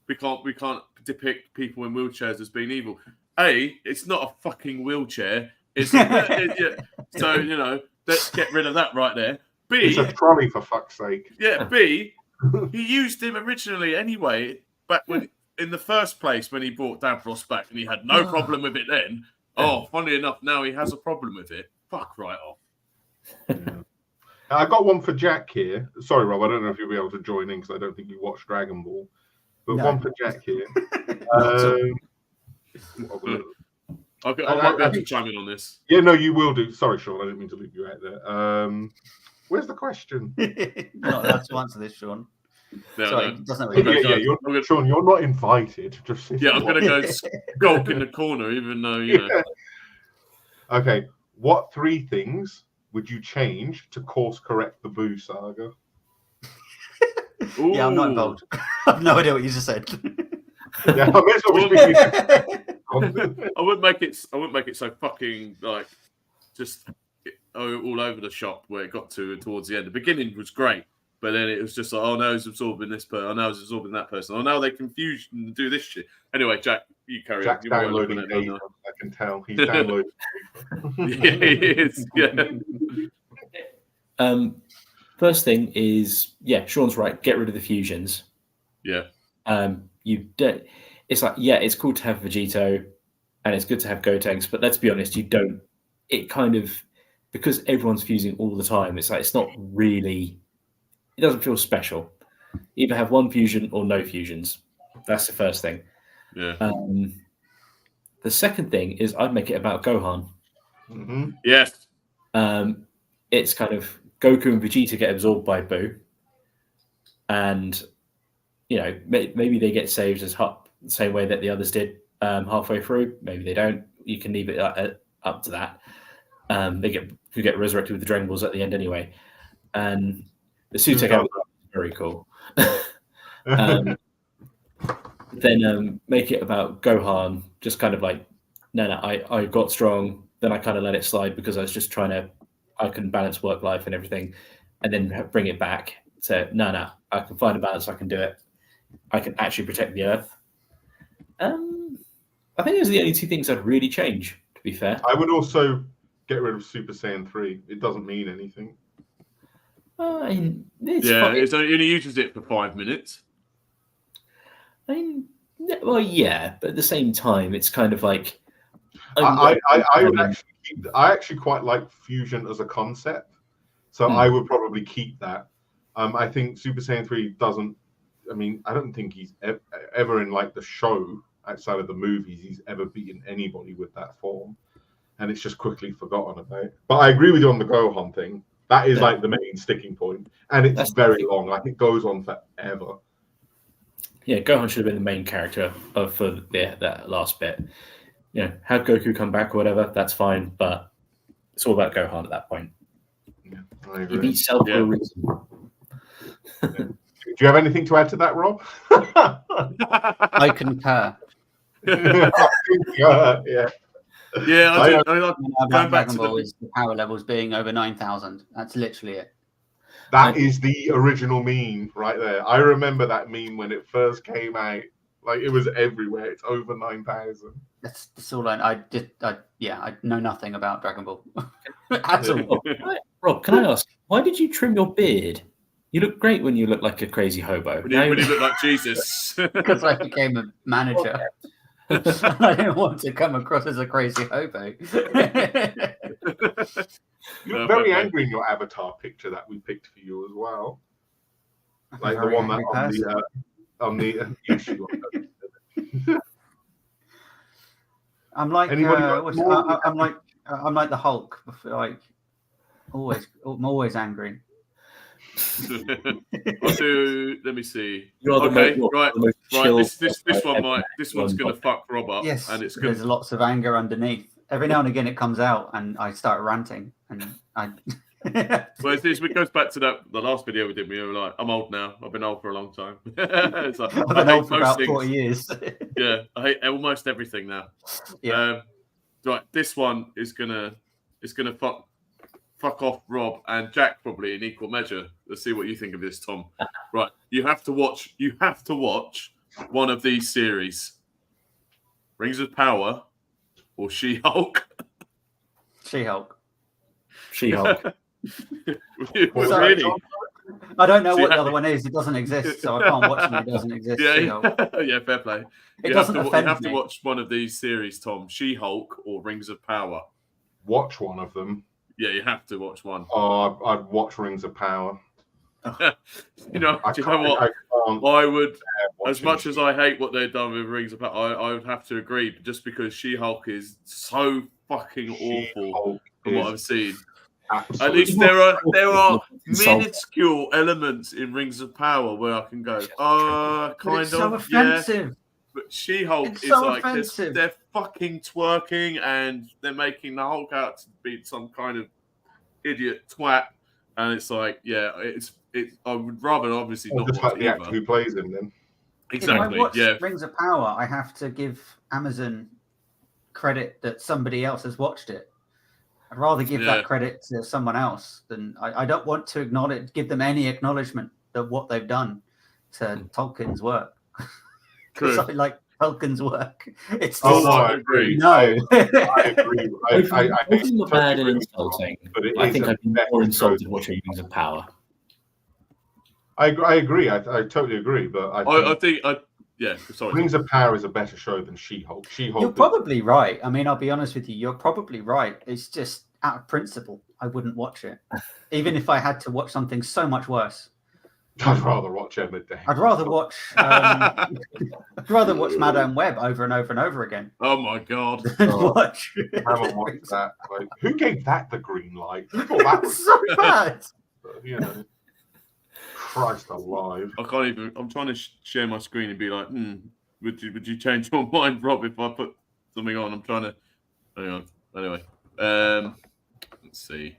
we can't depict people in wheelchairs as being evil. It's not a fucking wheelchair. It's so let's get rid of that right there. B, it's a trolley for fuck's sake. Yeah. B, he used him originally anyway, back when in the first place when he brought Davros back, and he had no problem with it then. Funny enough, now he has a problem with it. Fuck right off. I got one for Jack here. Sorry, Rob, I don't know if you'll be able to join in because I don't think you watched Dragon Ball. But one for Jack here. I might be able to chime in on this. Yeah, no, you will do. Sorry, Sean, I didn't mean to leave you out there. Where's the question? Not allowed to answer this, Sean. Sorry, Sean, you're not invited. I'm going to go skulk in the corner, even though, Okay, what 3 things would you change to course correct the Boo saga? Yeah, I'm not involved. I have no idea what you just said. Yeah, I wouldn't make it so fucking like just all over the shop where it got to towards the end. The beginning was great, but then it was just like, now he's absorbing this person, now he's absorbing that person, now they confuse and do this shit. Anyway, Jack, you carry on. You're downloading data, I can tell. He's downloading. Yeah, he is. Yeah. First thing is, Sean's right. Get rid of the fusions. Yeah. You don't. It's like, it's cool to have Vegito, and it's good to have Gotenks, but let's be honest, you don't. It kind of, because everyone's fusing all the time. It's like it's not really. It doesn't feel special. Either have one fusion or no fusions. That's the first thing. Yeah. The second thing is I'd make it about Gohan. Mm-hmm. Yes. It's kind of Goku and Vegeta get absorbed by Boo, and maybe they get saved as the same way that the others did halfway through. Maybe they don't. You can leave it up to that. They get resurrected with the Dragon Balls at the end anyway, and the Sutek outfit is very cool. Then make it about Gohan, just kind of like, I got strong, then I kind of let it slide because I was just I can balance work life and everything, and then bring it back. So I can find a balance, I can do it. I can actually protect the Earth. I think those are the only 2 things I'd really change, to be fair. I would also get rid of Super Saiyan 3. It doesn't mean anything. It only uses it for 5 minutes. Well, yeah, but at the same time, it's kind of like I actually quite like fusion as a concept, so I would probably keep that. I think Super Saiyan 3 doesn't. I mean, I don't think he's ever in like the show outside of the movies he's ever beaten anybody with that form, and it's just quickly forgotten about. But I agree with you on the Gohan thing. That is like the main sticking point, and it's very long. Like it goes on forever. Yeah, Gohan should have been the main character for that last bit. You know, have Goku come back or whatever, that's fine, but it's all about Gohan at that point. Yeah, I agree. He beats Cell for a reason. Do you have anything to add to that, Rob? I concur. Yeah. Yeah, I like going back to the power levels being over 9,000. That's literally it. That is the original meme right there. I remember that meme when it first came out. Like it was everywhere. It's over 9,000. That's all I know nothing about Dragon Ball at all. Rob, can I ask, why did you trim your beard? You look great when you look like a crazy hobo. When you look like Jesus. Because I became a manager. I didn't want to come across as a crazy hobo. You look very angry in your avatar picture that we picked for you as well. Like the one that on the issue. I'm like I'm like the Hulk. Like I'm always angry. Let me see. Right. This one's gonna fuck Rob up. Yes, and there's lots of anger underneath. Every now and again it comes out and I start ranting and I well, it goes back to the last video we did. We were like, I'm old now. I've been old for a long time. It's like, I've been old for about 40 years. Yeah, I hate almost everything now. Yeah. Right, this one is gonna fuck off Rob and Jack probably in equal measure. Let's see what you think of this, Tom. Right, you have to watch one of these series: Rings of Power or She-Hulk. She-Hulk. Really? I don't know what the other one is. It doesn't exist, so I can't watch it. It doesn't exist. Yeah, fair play. You have to watch one of these series, Tom. She-Hulk or Rings of Power. Watch one of them. Yeah, you have to watch one. Oh, I'd watch Rings of Power. You know what? I would, as much as I hate what they've done with Rings of Power, I would have to agree, just because She-Hulk is so fucking awful from what I've seen. Absolutely. At least there are minuscule elements in Rings of Power where I can go, kind it's of, so offensive. Yeah. But She-Hulk is so like offensive. they're fucking twerking and they're making the Hulk out to be some kind of idiot twat, and it's like, I would rather obviously not just watch like the actor who plays him. Then exactly. If I watch Rings of Power, I have to give Amazon credit that somebody else has watched it. I'd rather give that credit to someone else than I don't want to give them any acknowledgement of what they've done to Tolkien's work. Because I like Tolkien's work. It's I agree. No, I agree. I think bad and insulting, but I think I'd be more insulted watching Rings of Power. I agree. I totally agree. But I think sorry. Rings of Power is a better show than She-Hulk. You're probably right. I mean, I'll be honest with you. You're probably right. It's just out of principle, I wouldn't watch it, even if I had to watch something so much worse. I'd rather watch Emma Day. I'd rather watch Madame Web over and over and over again. Oh my god! I haven't watched that. Like, who gave that the green light? Who thought that was so bad? But, Christ alive! I can't even. I'm trying to share my screen and be like, would you change your mind, Rob, if I put something on? I'm trying to. Hang on. Anyway, let's see.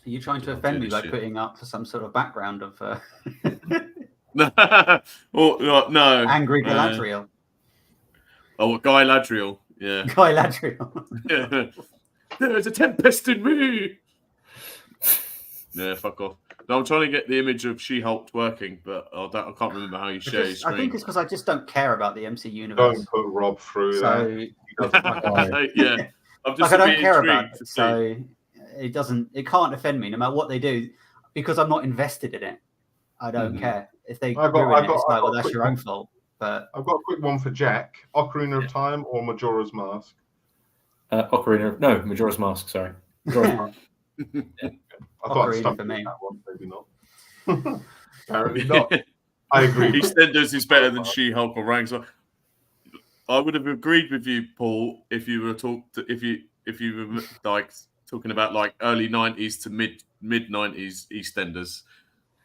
Are you trying to offend me by putting up for some sort of background of no? Angry Galadriel? Guy Ladriel. Yeah. Guy Ladriel. There's a tempest in me. Yeah, fuck off. No, I'm trying to get the image of She-Hulk working, but I can't remember how you share your screen. I think it's because I just don't care about the MC universe. Don't put Rob through that. Yeah. I'm just like, I don't bit care intrigued about it, to see. so it can't offend me no matter what they do, because I'm not invested in it. I don't care if they ruin it. It's like, well, that's your own fault. But I've got a quick one for Jack: Ocarina of Time or Majora's Mask? Majora's Mask. Sorry, Majora's Mask. I thought Ocarina for me. That one, maybe not. Apparently not. I agree. EastEnders is better than She-Hulk or Ranks. I would have agreed with you, Paul, if you were like talking about like early 90s to mid 90s EastEnders.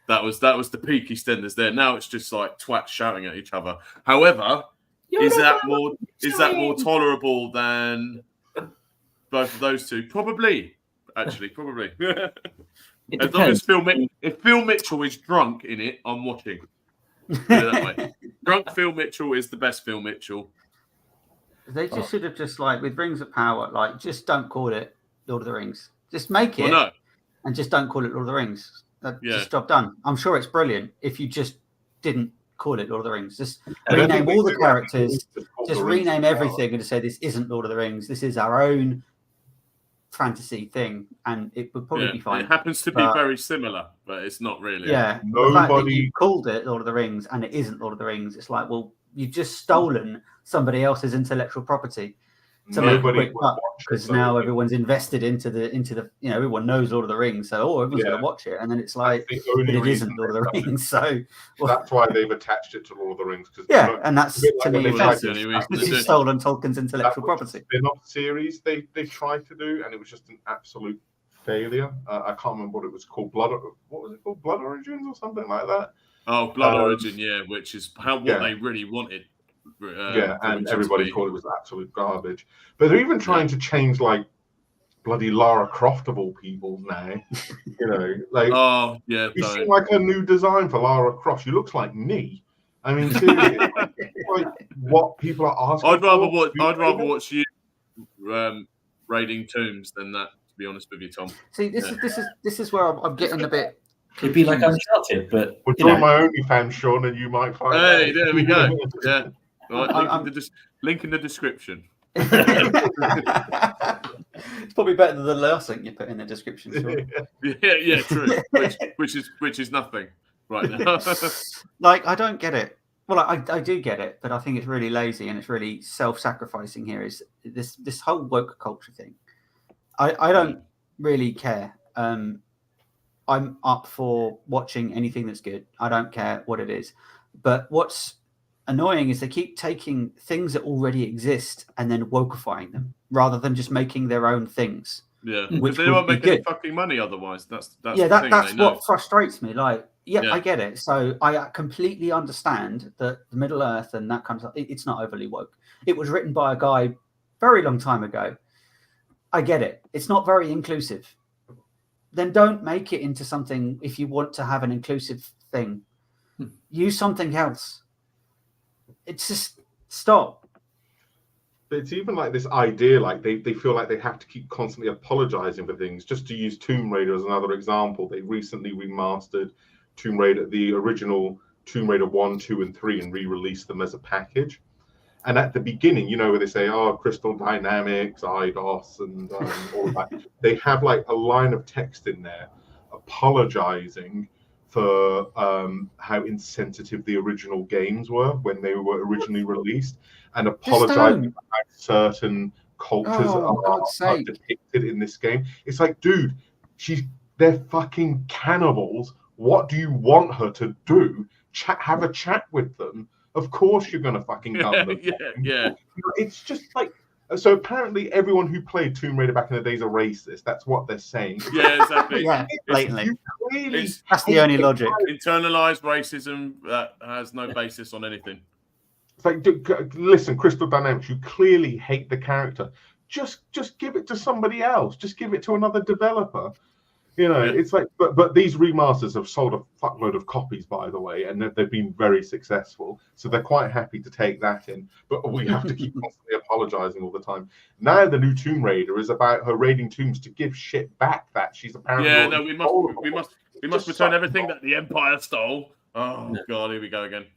That was the peak EastEnders there. Now it's just like twats shouting at each other. However, is that more tolerable than both of those two? Probably. Actually, probably. As long as if Phil Mitchell is drunk in it, I'm watching. Put it that way. Drunk Phil Mitchell is the best Phil Mitchell. They just should have just like with Rings of Power, like just don't call it Lord of the Rings. Just make it and just don't call it Lord of the Rings. Just job done. I'm sure it's brilliant if you just didn't call it Lord of the Rings. Just rename all the characters, just rename everything and just say this isn't Lord of the Rings. This is our own fantasy thing, and it would probably be fine. It happens to be very similar, but it's not really. Yeah, the fact that you called it Lord of the Rings and it isn't Lord of the Rings, it's like, well, you've just stolen somebody else's intellectual property to make a quick buck, because now everyone's invested into the everyone knows Lord of the Rings, so everyone's going to watch it, and then it's like it isn't Lord of the Rings. So that's why they've attached it to Lord of the Rings. And that's to me offensive. You've stolen Tolkien's intellectual property. Spin-off series they tried to do, and it was just an absolute failure. I can't remember what it was called. What was it called? Blood Origins or something like that. Oh, Blood Origin, which is what they really wanted. And everybody thought it was absolute garbage. But they're even trying to change like bloody Lara Croft of all people now. You see like a new design for Lara Croft. She looks like me. I mean, seriously, like what people are asking. I'd rather watch you raiding tombs than that. To be honest with you, Tom. See, this is where I'm getting a bit. It'd be like Uncharted, but we'll join my OnlyFans, Sean, and you might find. Hey, there we go. Yeah. Right, link in the description. It's probably better than the last thing you put in the description. Sure. Yeah, true. Which is nothing right now. Like, I don't get it. Well, I do get it, but I think it's really lazy and it's really self-sacrificing. Here is this whole woke culture thing. I don't really care. I'm up for watching anything that's good. I don't care what it is. But what's annoying is they keep taking things that already exist and then wokeifying them rather than just making their own things. Yeah, because they won't make any fucking money otherwise. That's what frustrates me. Like, I get it. So I completely understand that the Middle Earth and that kind of stuff, it's not overly woke. It was written by a guy very long time ago. I get it. It's not very inclusive. Then don't make it into something if you want to have an inclusive thing. Use something else. It's just stop. But it's even like this idea, like they feel like they have to keep constantly apologizing for things. Just to use Tomb Raider as another example, they recently remastered Tomb Raider, the original Tomb Raider 1, 2, and 3, and re-released them as a package. And at the beginning, where they say, Crystal Dynamics, IDOS, and all that, they have like a line of text in there apologizing for how insensitive the original games were when they were originally released, and apologizing for how certain cultures are depicted in this game. It's like, dude, they're fucking cannibals. What do you want her to do? Have a chat with them? Of course you're going to fucking gun them. Yeah. It's just like, so apparently everyone who played Tomb Raider back in the days are racist. That's what they're saying. Yeah, exactly. Blatantly. That's the only logic. Internalized racism that has no basis on anything. It's like, listen, Crystal Dynamics, you clearly hate the character. Just give it to somebody else. Just give it to another developer. It's like, but these remasters have sold a fuckload of copies, by the way, and they've been very successful. So they're quite happy to take that in. But we have to keep constantly apologizing all the time. Now the new Tomb Raider is about her raiding tombs to give shit back that she's apparently. Yeah, no, we must return everything that the Empire stole. Oh God, here we go again.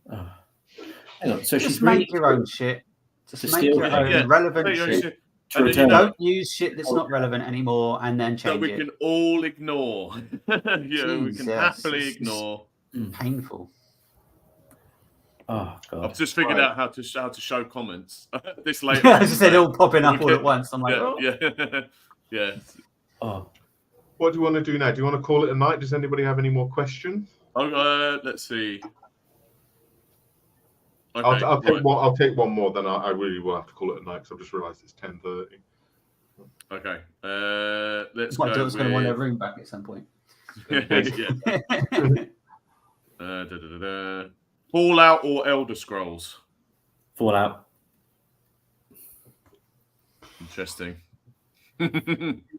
Hang on, so just make your own shit. Just make your own relevant shit. Don't use shit that's not relevant anymore and then change it. So we can all ignore. We can happily ignore. Painful. Oh God! I've just figured out how to show comments this late. I just said all popping up all at once. I'm like, yeah. Oh. What do you want to do now? Do you want to call it a night? Does anybody have any more questions? Let's see. Okay, I'll take one. I'll take one more. Then I really will have to call it a night because I've just realised it's 10:30. Okay. Let's my go. daughter's going to want her room back at some point. Fallout or Elder Scrolls? Fallout. Interesting.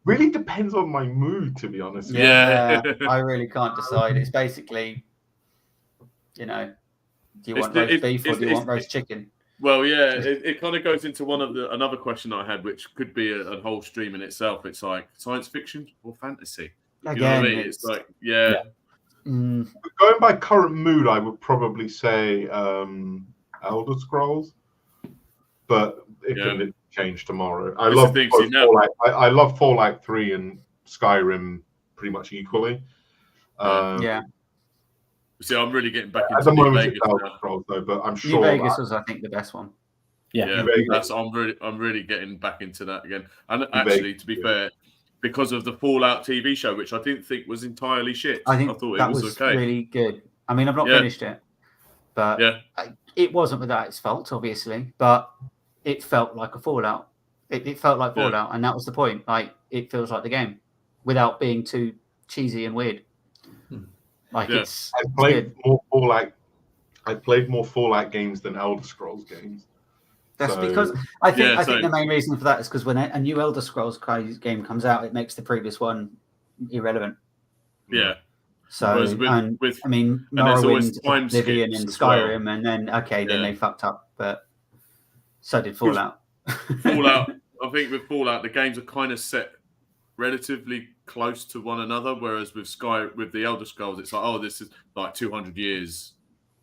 Really depends on my mood, to be honest. Yeah. I really can't decide. It's basically, do you want roast beef or do you want roast chicken? Well, yeah, it kind of goes into another question I had, which could be a whole stream in itself. It's like science fiction or fantasy. Again, you know what I mean? It's like, yeah. Mm. Going by current mood, I would probably say Elder Scrolls, but it can change tomorrow. I love Fallout 3 and Skyrim pretty much equally. See, I'm really getting back into at the New moment Vegas it's Elder now. Scrolls though, but I'm sure New Vegas was, I think, the best one. Yeah, I'm really getting back into that again. And actually, to be fair, because of the Fallout TV show, which I didn't think was entirely shit. I thought that it was okay. Really good. I mean, I've not finished it, but it wasn't without its faults, obviously. But it felt like a Fallout. It felt like Fallout, and that was the point. Like, it feels like the game, without being too cheesy and weird. Like it's. I played more Fallout games than Elder Scrolls games. That's because I think the main reason for that is because when a new Elder Scrolls game comes out, it makes the previous one irrelevant. Yeah. So Morrowind, Oblivion, and Skyrim, and then then they fucked up, but so did Fallout. Fallout, I think with Fallout, the games are kind of set relatively close to one another, whereas with the Elder Scrolls, it's like, this is like 200 years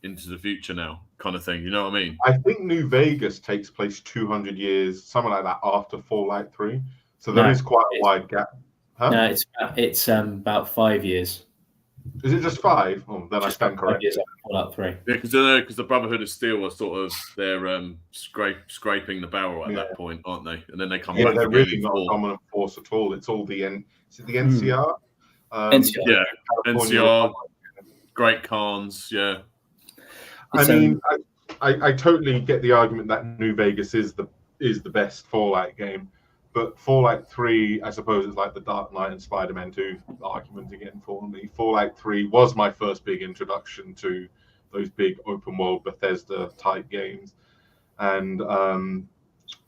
into the future now, kind of thing. You know what I mean? I think New Vegas takes place 200 years, something like that, after Fallout 3. So there is quite a wide gap. Huh? No, it's about 5 years. Is it just 5? Oh, then I stand corrected. 5 years after Fallout 3. Yeah, because the Brotherhood of Steel are sort of scraping the barrel at that point, aren't they? And then they come back. Yeah, they're really not a dominant force at all. It's all the NCR. NCR. NCR. Great Khans. Yeah. I mean, I totally get the argument that New Vegas is the best Fallout game, but Fallout 3, I suppose, is like the Dark Knight and Spider-Man 2 argument again for me. Fallout 3 was my first big introduction to those big open world Bethesda type games, and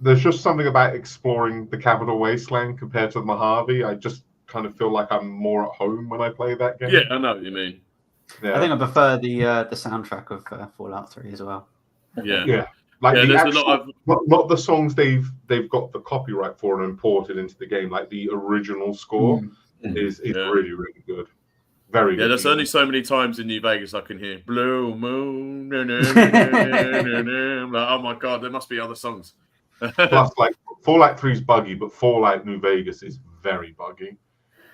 there's just something about exploring the Capital Wasteland compared to the Mojave. I just kind of feel like I'm more at home when I play that game. Yeah, I know what you mean. Yeah. I think I prefer the soundtrack of Fallout 3 as well. Yeah. Like there's a lot of not the songs they've got the copyright for and imported into the game. Like the original score is really, really good. Very good. Yeah, there's only so many times in New Vegas I can hear Blue Moon. Like, oh my god, there must be other songs. Plus, like Fallout 3 is buggy, but Fallout New Vegas is very buggy.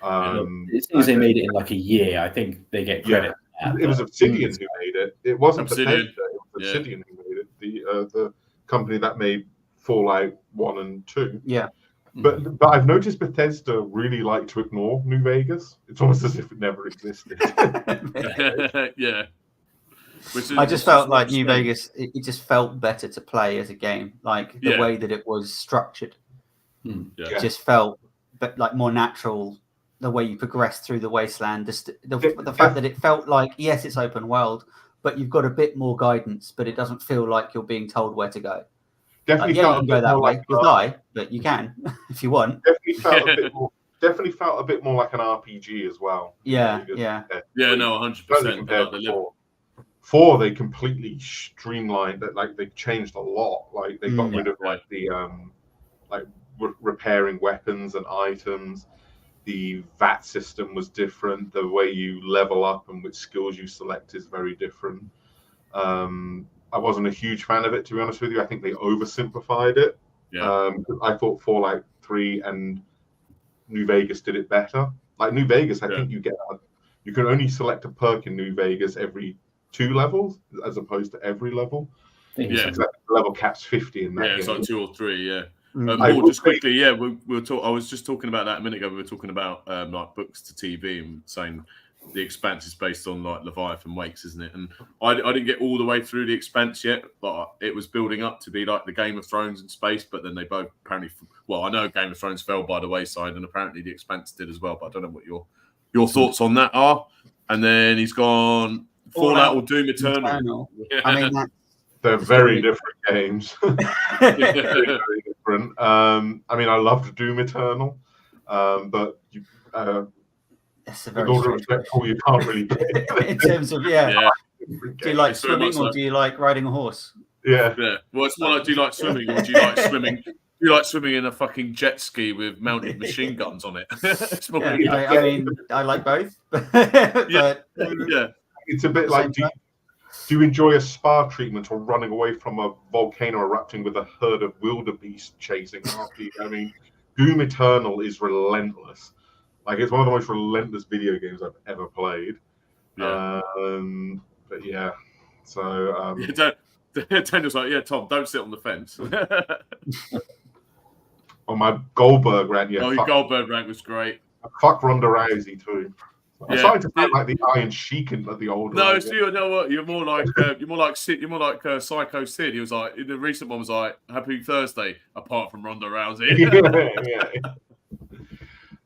It seems they made it in like a year. I think they get credit. It was Obsidian who made it. It wasn't Bethesda. It was Obsidian who made it. The company that made Fallout 1 and 2. Yeah. But I've noticed Bethesda really like to ignore New Vegas. It's almost as if it never existed. Yeah. I just felt like New Vegas, it just felt better to play as a game. Like the way that it was structured. It just felt like more natural. The way you progress through the wasteland, the fact that it felt like, yes, it's open world, but you've got a bit more guidance, but it doesn't feel like you're being told where to go. Definitely you can go that way. You'll die, but you can if you want. Definitely felt a bit more like an RPG as well. Yeah. No, 100%. 4, they completely streamlined it. Like they changed a lot. Like they got rid of like the repairing weapons and items. The VAT system was different. The way you level up and which skills you select is very different. I wasn't a huge fan of it, to be honest with you. I think they oversimplified it Yeah. I thought Fallout 3 and New Vegas did it better. Like New Vegas, I think you can only select a perk in New Vegas every 2 levels as opposed to every level. Yeah. So the level cap's 50 in that game. It's like 2 or 3, yeah. I Just quickly, we'll talk. I was just talking about that a minute ago. We were talking about like books to TV and saying The Expanse is based on like Leviathan Wakes, isn't it? And I didn't get all the way through The Expanse yet, but it was building up to be like the Game of Thrones in space. But then they both apparently, well, I know Game of Thrones fell by the wayside, and apparently The Expanse did as well. But I don't know what your thoughts on that are. And then he's gone Fallout or Doom Eternal. Yeah. I mean, they're very different games. Very, very different. I mean, I loved Doom Eternal, but that's a very with all due respect, you can't really play in terms of do you like swimming or do you like riding a horse? Yeah. Well, it's more like, do you like swimming or do you like swimming? Do you like swimming in a fucking jet ski with mounted machine guns on it? I mean, I like both. but, it's a bit like, do you enjoy a spa treatment or running away from a volcano erupting with a herd of wildebeest chasing after you? I mean, Doom Eternal is relentless. Like, it's one of the most relentless video games I've ever played. Yeah. But yeah, so Daniel's like, Tom, don't sit on the fence. On my Goldberg rant, your Goldberg rant was great. Fuck Ronda Rousey too. I'm starting to feel like the Iron Sheik in the old. No, so you know what? You're more like Sid. You're more like Psycho Sid. He was like, the recent one was like, Happy Thursday, apart from Ronda Rousey. yeah.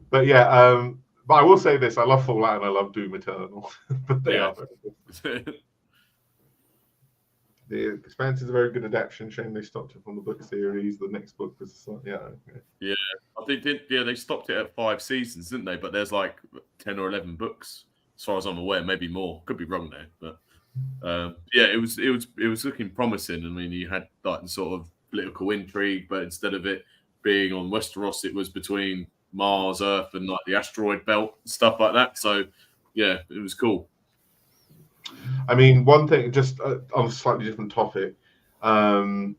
But yeah, but I will say this: I love Fallout and I love Doom Eternal. But they are very good. The Expanse is a very good adaptation. Shame they stopped it from the book series. The next book was They stopped it at 5 seasons, didn't they? But there's like 10 or 11 books, as far as I'm aware. Maybe more. Could be wrong there, but it was looking promising. I mean, you had like the sort of political intrigue, but instead of it being on Westeros, it was between Mars, Earth, and like the asteroid belt, stuff like that. So yeah, it was cool. I mean, one thing, just on a slightly different topic, I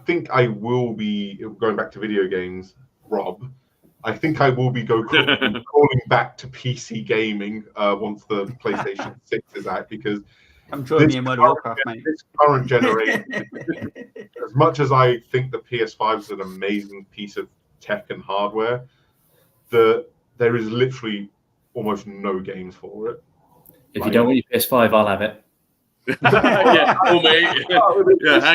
think I will be going back to video games, Rob. I think I will be calling back to PC gaming once the PlayStation 6 is out, because I'm joining me in World of Warcraft, mate. This current generation, as much as I think the PS5 is an amazing piece of tech and hardware, there is literally almost no games for it. If you don't want your PS5, I'll have it. Hang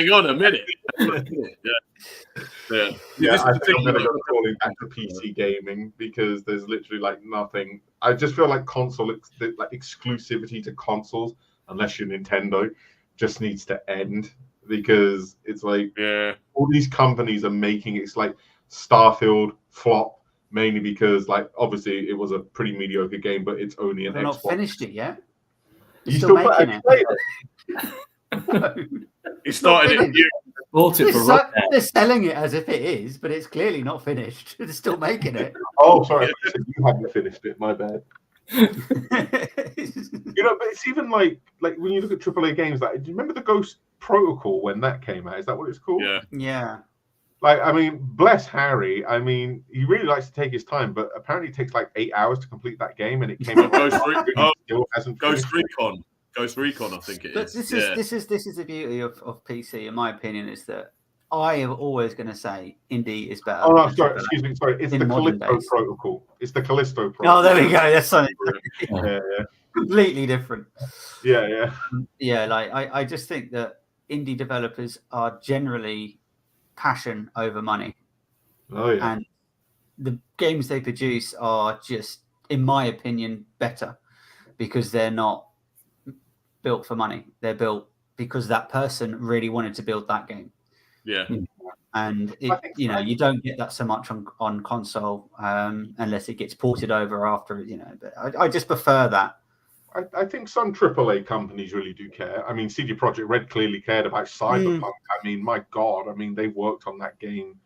on a minute. I think I'm going to go calling back to PC gaming, because there's literally like nothing. I just feel like exclusivity to consoles, unless you're Nintendo, just needs to end, because it's like all these companies are making it's like Starfield flop. Mainly because, like, obviously it was a pretty mediocre game, but it's only an Xbox. Not finished it yet. You still making it? It started it. They're selling it as if it is, but it's clearly not finished. They're still making it. Oh, sorry, you haven't finished it. My bad. But it's even like when you look at AAA games, like, do you remember the Ghost Protocol when that came out? Is that what it's called? Yeah. Like, I mean, bless Harry. I mean, he really likes to take his time, but apparently it takes like 8 hours to complete that game, and it came out. Ghost Recon, I think it is. But this is the beauty of PC, in my opinion, is that I am always going to say indie is better. Oh no, sorry, excuse me, sorry. It's the Callisto Protocol. It's the Callisto Protocol. Oh, there we go. That's something yeah. completely different. Yeah. Like I just think that indie developers are generally passion over money. Oh yeah. And the games they produce are just, in my opinion, better because they're not built for money. They're built because that person really wanted to build that game. Yeah. And you don't get that so much on console unless it gets ported over after, but I just prefer that. I think some AAA companies really do care. I mean, CD Projekt Red clearly cared about Cyberpunk. I mean, my God, they've worked on that game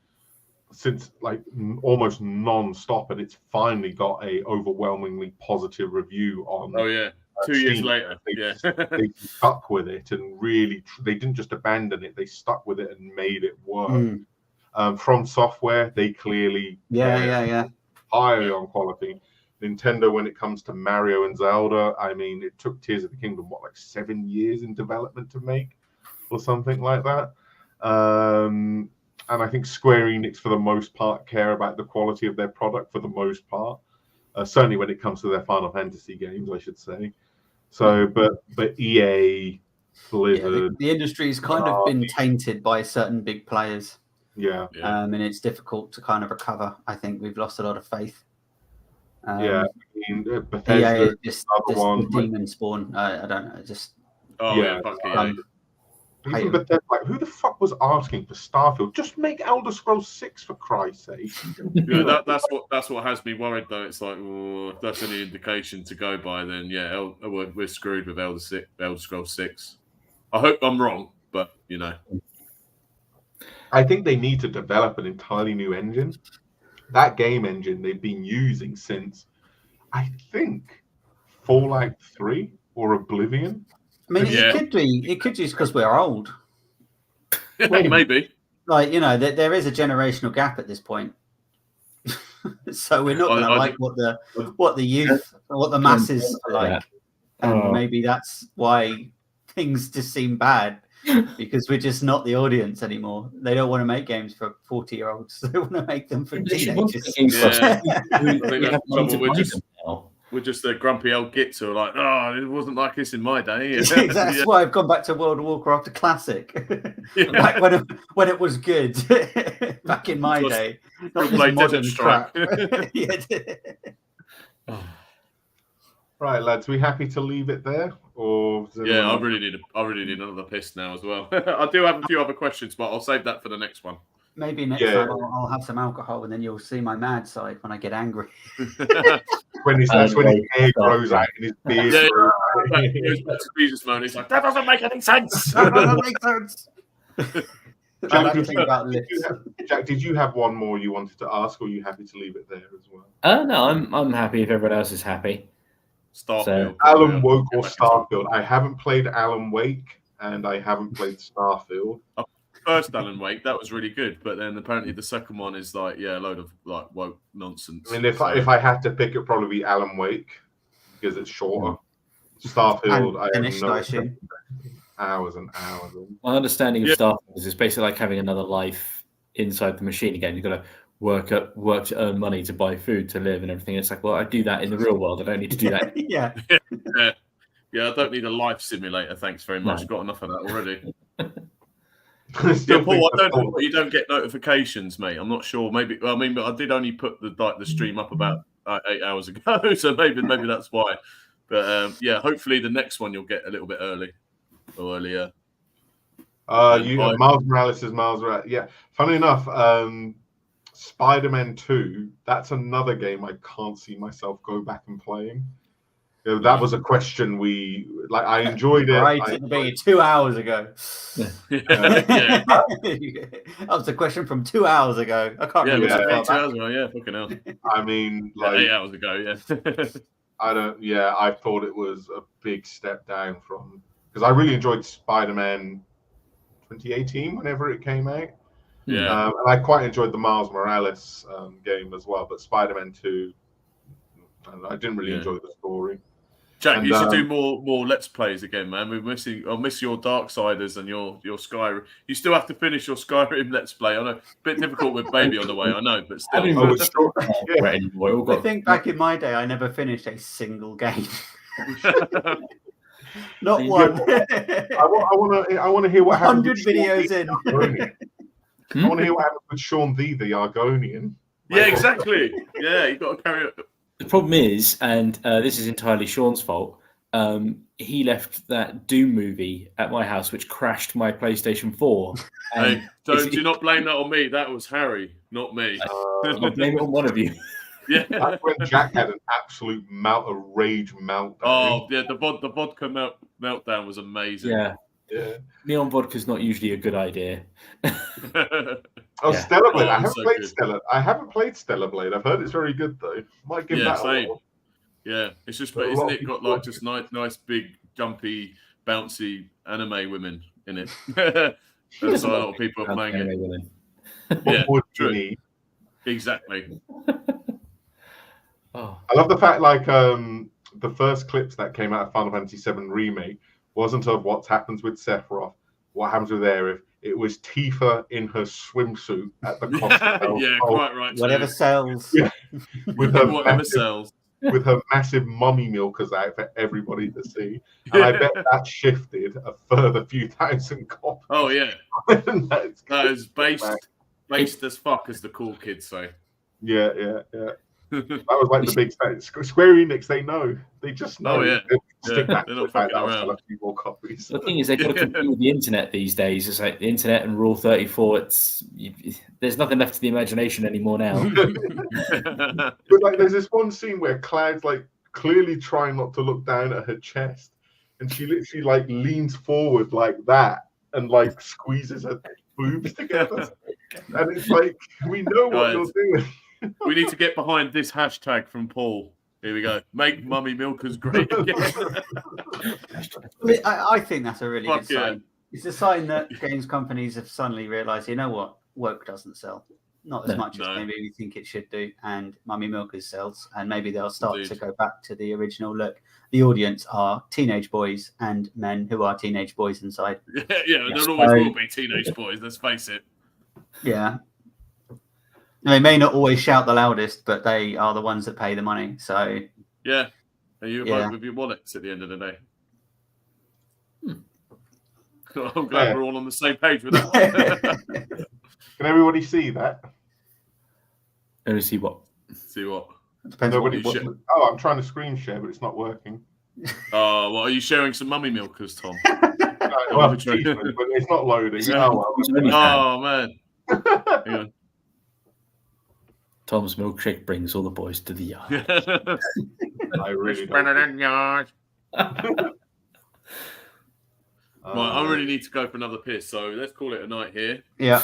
since like almost non-stop, and it's finally got a overwhelmingly positive review on. Oh yeah, 2 years later, they stuck with it and really they didn't just abandon it; they stuck with it and made it work. From Software, they clearly yeah. highly on quality. Nintendo, when it comes to Mario and Zelda, I mean, it took Tears of the Kingdom, like 7 years in development to make, or something like that. And I think Square Enix, for the most part, care about the quality of their product for the most part. Certainly when it comes to their Final Fantasy games, I should say. So, but EA, Blizzard, the industry's kind of been tainted by certain big players. Yeah. And it's difficult to kind of recover. I think we've lost a lot of faith. I mean, Bethesda, just one, Demon Spawn. I don't know. Just fuck EA. Even Bethesda, like, who the fuck was asking for Starfield? Just make Elder Scrolls 6 for Christ's sake. Yeah, that's what has me worried though. It's like, if that's any indication to go by, then we're screwed with Elder Scrolls 6. I hope I'm wrong, but I think they need to develop an entirely new engine. That game engine they've been using since, I think, Fallout 3 or Oblivion. I mean, it could be just because we're old. Maybe. Like, there is a generational gap at this point. So we're not going to like what the youth, what the masses are like. And maybe that's why things just seem bad, because we're just not the audience anymore. They don't want to make games for 40-year-olds. They want to make them for teenagers. We're just the grumpy old gits who are like, it wasn't like this in my day. That's why I've gone back to World of Warcraft, a classic. Back when it was good, back in my day. Not this modern crap. Right, lads, we happy to leave it there? Or I really need another piss now as well. I do have a few other questions, but I'll save that for the next one. Maybe next time I'll have some alcohol, and then you'll see my mad side when I get angry. when his hair grows out and his beard grows out. He goes back to Jesus mode. He's like, that doesn't make any sense. That doesn't make sense. Jack, did you have one more you wanted to ask, or are you happy to leave it there as well? No, I'm happy if everyone else is happy. Starfield. Alan Wake or Starfield? I haven't played Alan Wake, and I haven't played Starfield. First Alan Wake, that was really good, but then apparently the second one is like a load of like woke nonsense. I mean, if I had to pick, it'd probably be Alan Wake because it's shorter. Starfield, I have no hours and hours. My understanding of Starfield is it's basically like having another life inside the machine again. You've got to work to earn money to buy food to live and everything. It's like, well, I do that in the real world. I don't need to do that. Yeah, I don't need a life simulator. Thanks very much. I've got enough of that already. Paul, I don't know. You don't get notifications, mate. I'm not sure. Maybe. Well, I mean, but I did only put the stream up about 8 hours ago, so maybe that's why. But hopefully the next one you'll get a little bit early or earlier. Miles Morales is Miles Morales. Yeah. Funny enough, Spider-Man 2. That's another game I can't see myself go back and playing. That was a question I enjoyed it. Right, it'll be 2 hours ago. That was a question from 2 hours ago. I can't remember. 8 hours ago. Yeah, fucking hell. I mean, 8 hours ago. Yeah. I thought it was a big step down from, because I really enjoyed Spider-Man 2018 whenever it came out. Yeah, and I quite enjoyed the Miles Morales game as well. But Spider-Man 2, I didn't really enjoy the story. Jack, you should do more Let's Plays again, man. I'll miss your Darksiders and your Skyrim. You still have to finish your Skyrim Let's Play. I know, a bit difficult with baby on the way. I know, but still. I think back in my day, I never finished a single game. Not one. I want to hear what happened. 100 videos in. I want to hear what happened with Sean the Argonian. Yeah, exactly. Yeah, you got to carry it. The problem is, and this is entirely Sean's fault, he left that Doom movie at my house, which crashed my PlayStation 4. Hey, do not blame that on me. That was Harry, not me. I'll blame it on one of you. Yeah, that's when Jack had an absolute rage meltdown. Oh yeah, the vodka meltdown was amazing. Yeah. Neon vodka's not usually a good idea. Stellar Blade. I haven't played Stellar Blade. I've heard it's very good though. Might give that same. Yeah, it's just, but isn't it got like just nice, big, jumpy, bouncy anime women in it? That's why a lot of people are playing it. Yeah, more do you true. need? Exactly. Oh, I love the fact, like, the first clips that came out of Final Fantasy VII Remake wasn't of what happens with Sephiroth, what happens with Aerith. It was Tifa in her swimsuit at the Costco. Yeah, quite right. Whatever too. sells. Yeah. With her Whatever massive, sells. with her massive mummy milkers out for everybody to see. And I bet that shifted a further few thousand copies. Oh yeah, That's that is based as fuck, as the cool kids say. yeah. That was like the big thing. Square Enix, they know. They just know. Oh, yeah. They stick that they're not back, fucking that'll around. sell a few more copies. the thing is, they've got to compete with the internet these days. It's like the internet and Rule 34. There's nothing left to the imagination anymore now. But like, there's this one scene where Cloud's like clearly trying not to look down at her chest, and she literally like leans forward like that and like squeezes her boobs together. And it's like, we know what you're doing. We need to get behind this hashtag from Paul. Here we go. Make mummy milkers great again. I think that's a really Fuck good sign. It's a sign that games companies have suddenly realised, you know what, woke doesn't sell. Not as much as maybe we think it should do, and Mummy Milkers sells, and maybe they'll start to go back to the original look. The audience are teenage boys and men who are teenage boys inside. Yeah, there always will be teenage boys, let's face it. Yeah. They may not always shout the loudest, but they are the ones that pay the money. So yeah, are you vote with your wallets at the end of the day? I'm glad we're all on the same page with that. Can everybody see that? Let me see what. See what? Depends Nobody. what Oh, I'm trying to screen share, but it's not working. Oh, well, are you sharing some mummy milkers, Tom? Well, but it's not loading. Oh man. Hang on. Tom's milkshake brings all the boys to the yard. I really don't. Right, don't. I really need to go for another piss, so let's call it a night here. Yeah.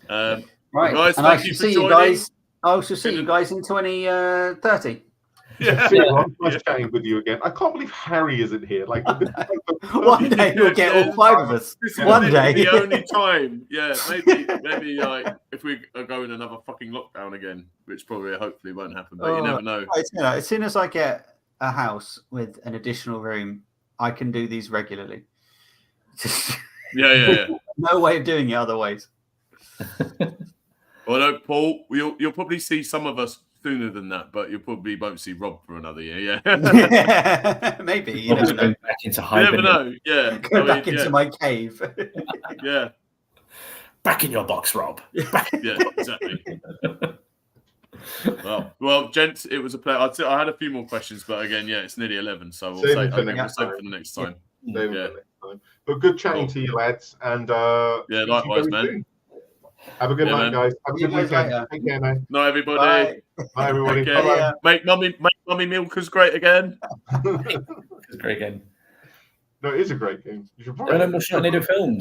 Right, guys, and I thank you shall for see joining. you guys. I shall see you guys in 2030. Yeah, nice chatting with you again. I can't believe Harry isn't here. Like, one day we'll get all five of us. This is One day, the only time. Yeah, maybe like if we are going another fucking lockdown again, which probably hopefully won't happen, but you never know. As soon as I get a house with an additional room, I can do these regularly. Yeah. No way of doing it otherwise. Well, no, Paul, you'll probably see some of us sooner than that, but you probably won't see Rob for another year. Yeah, maybe. You never know. Back into you never know. Yeah, Go back into my cave. Yeah, back in your box, Rob. Yeah, exactly. Well, gents, it was a pleasure. I had a few more questions, but again, yeah, it's nearly 11, so we'll save for the next time. Yeah. But good chatting to you, lads, and yeah, likewise, man. Soon. Have a good night, guys. Have a good weekend. Take care, man. Night, everybody. Bye, everybody. Bye. Make mummy milkers great again. It's a great game. No, it is a great game. You should There are no more Sharknado films.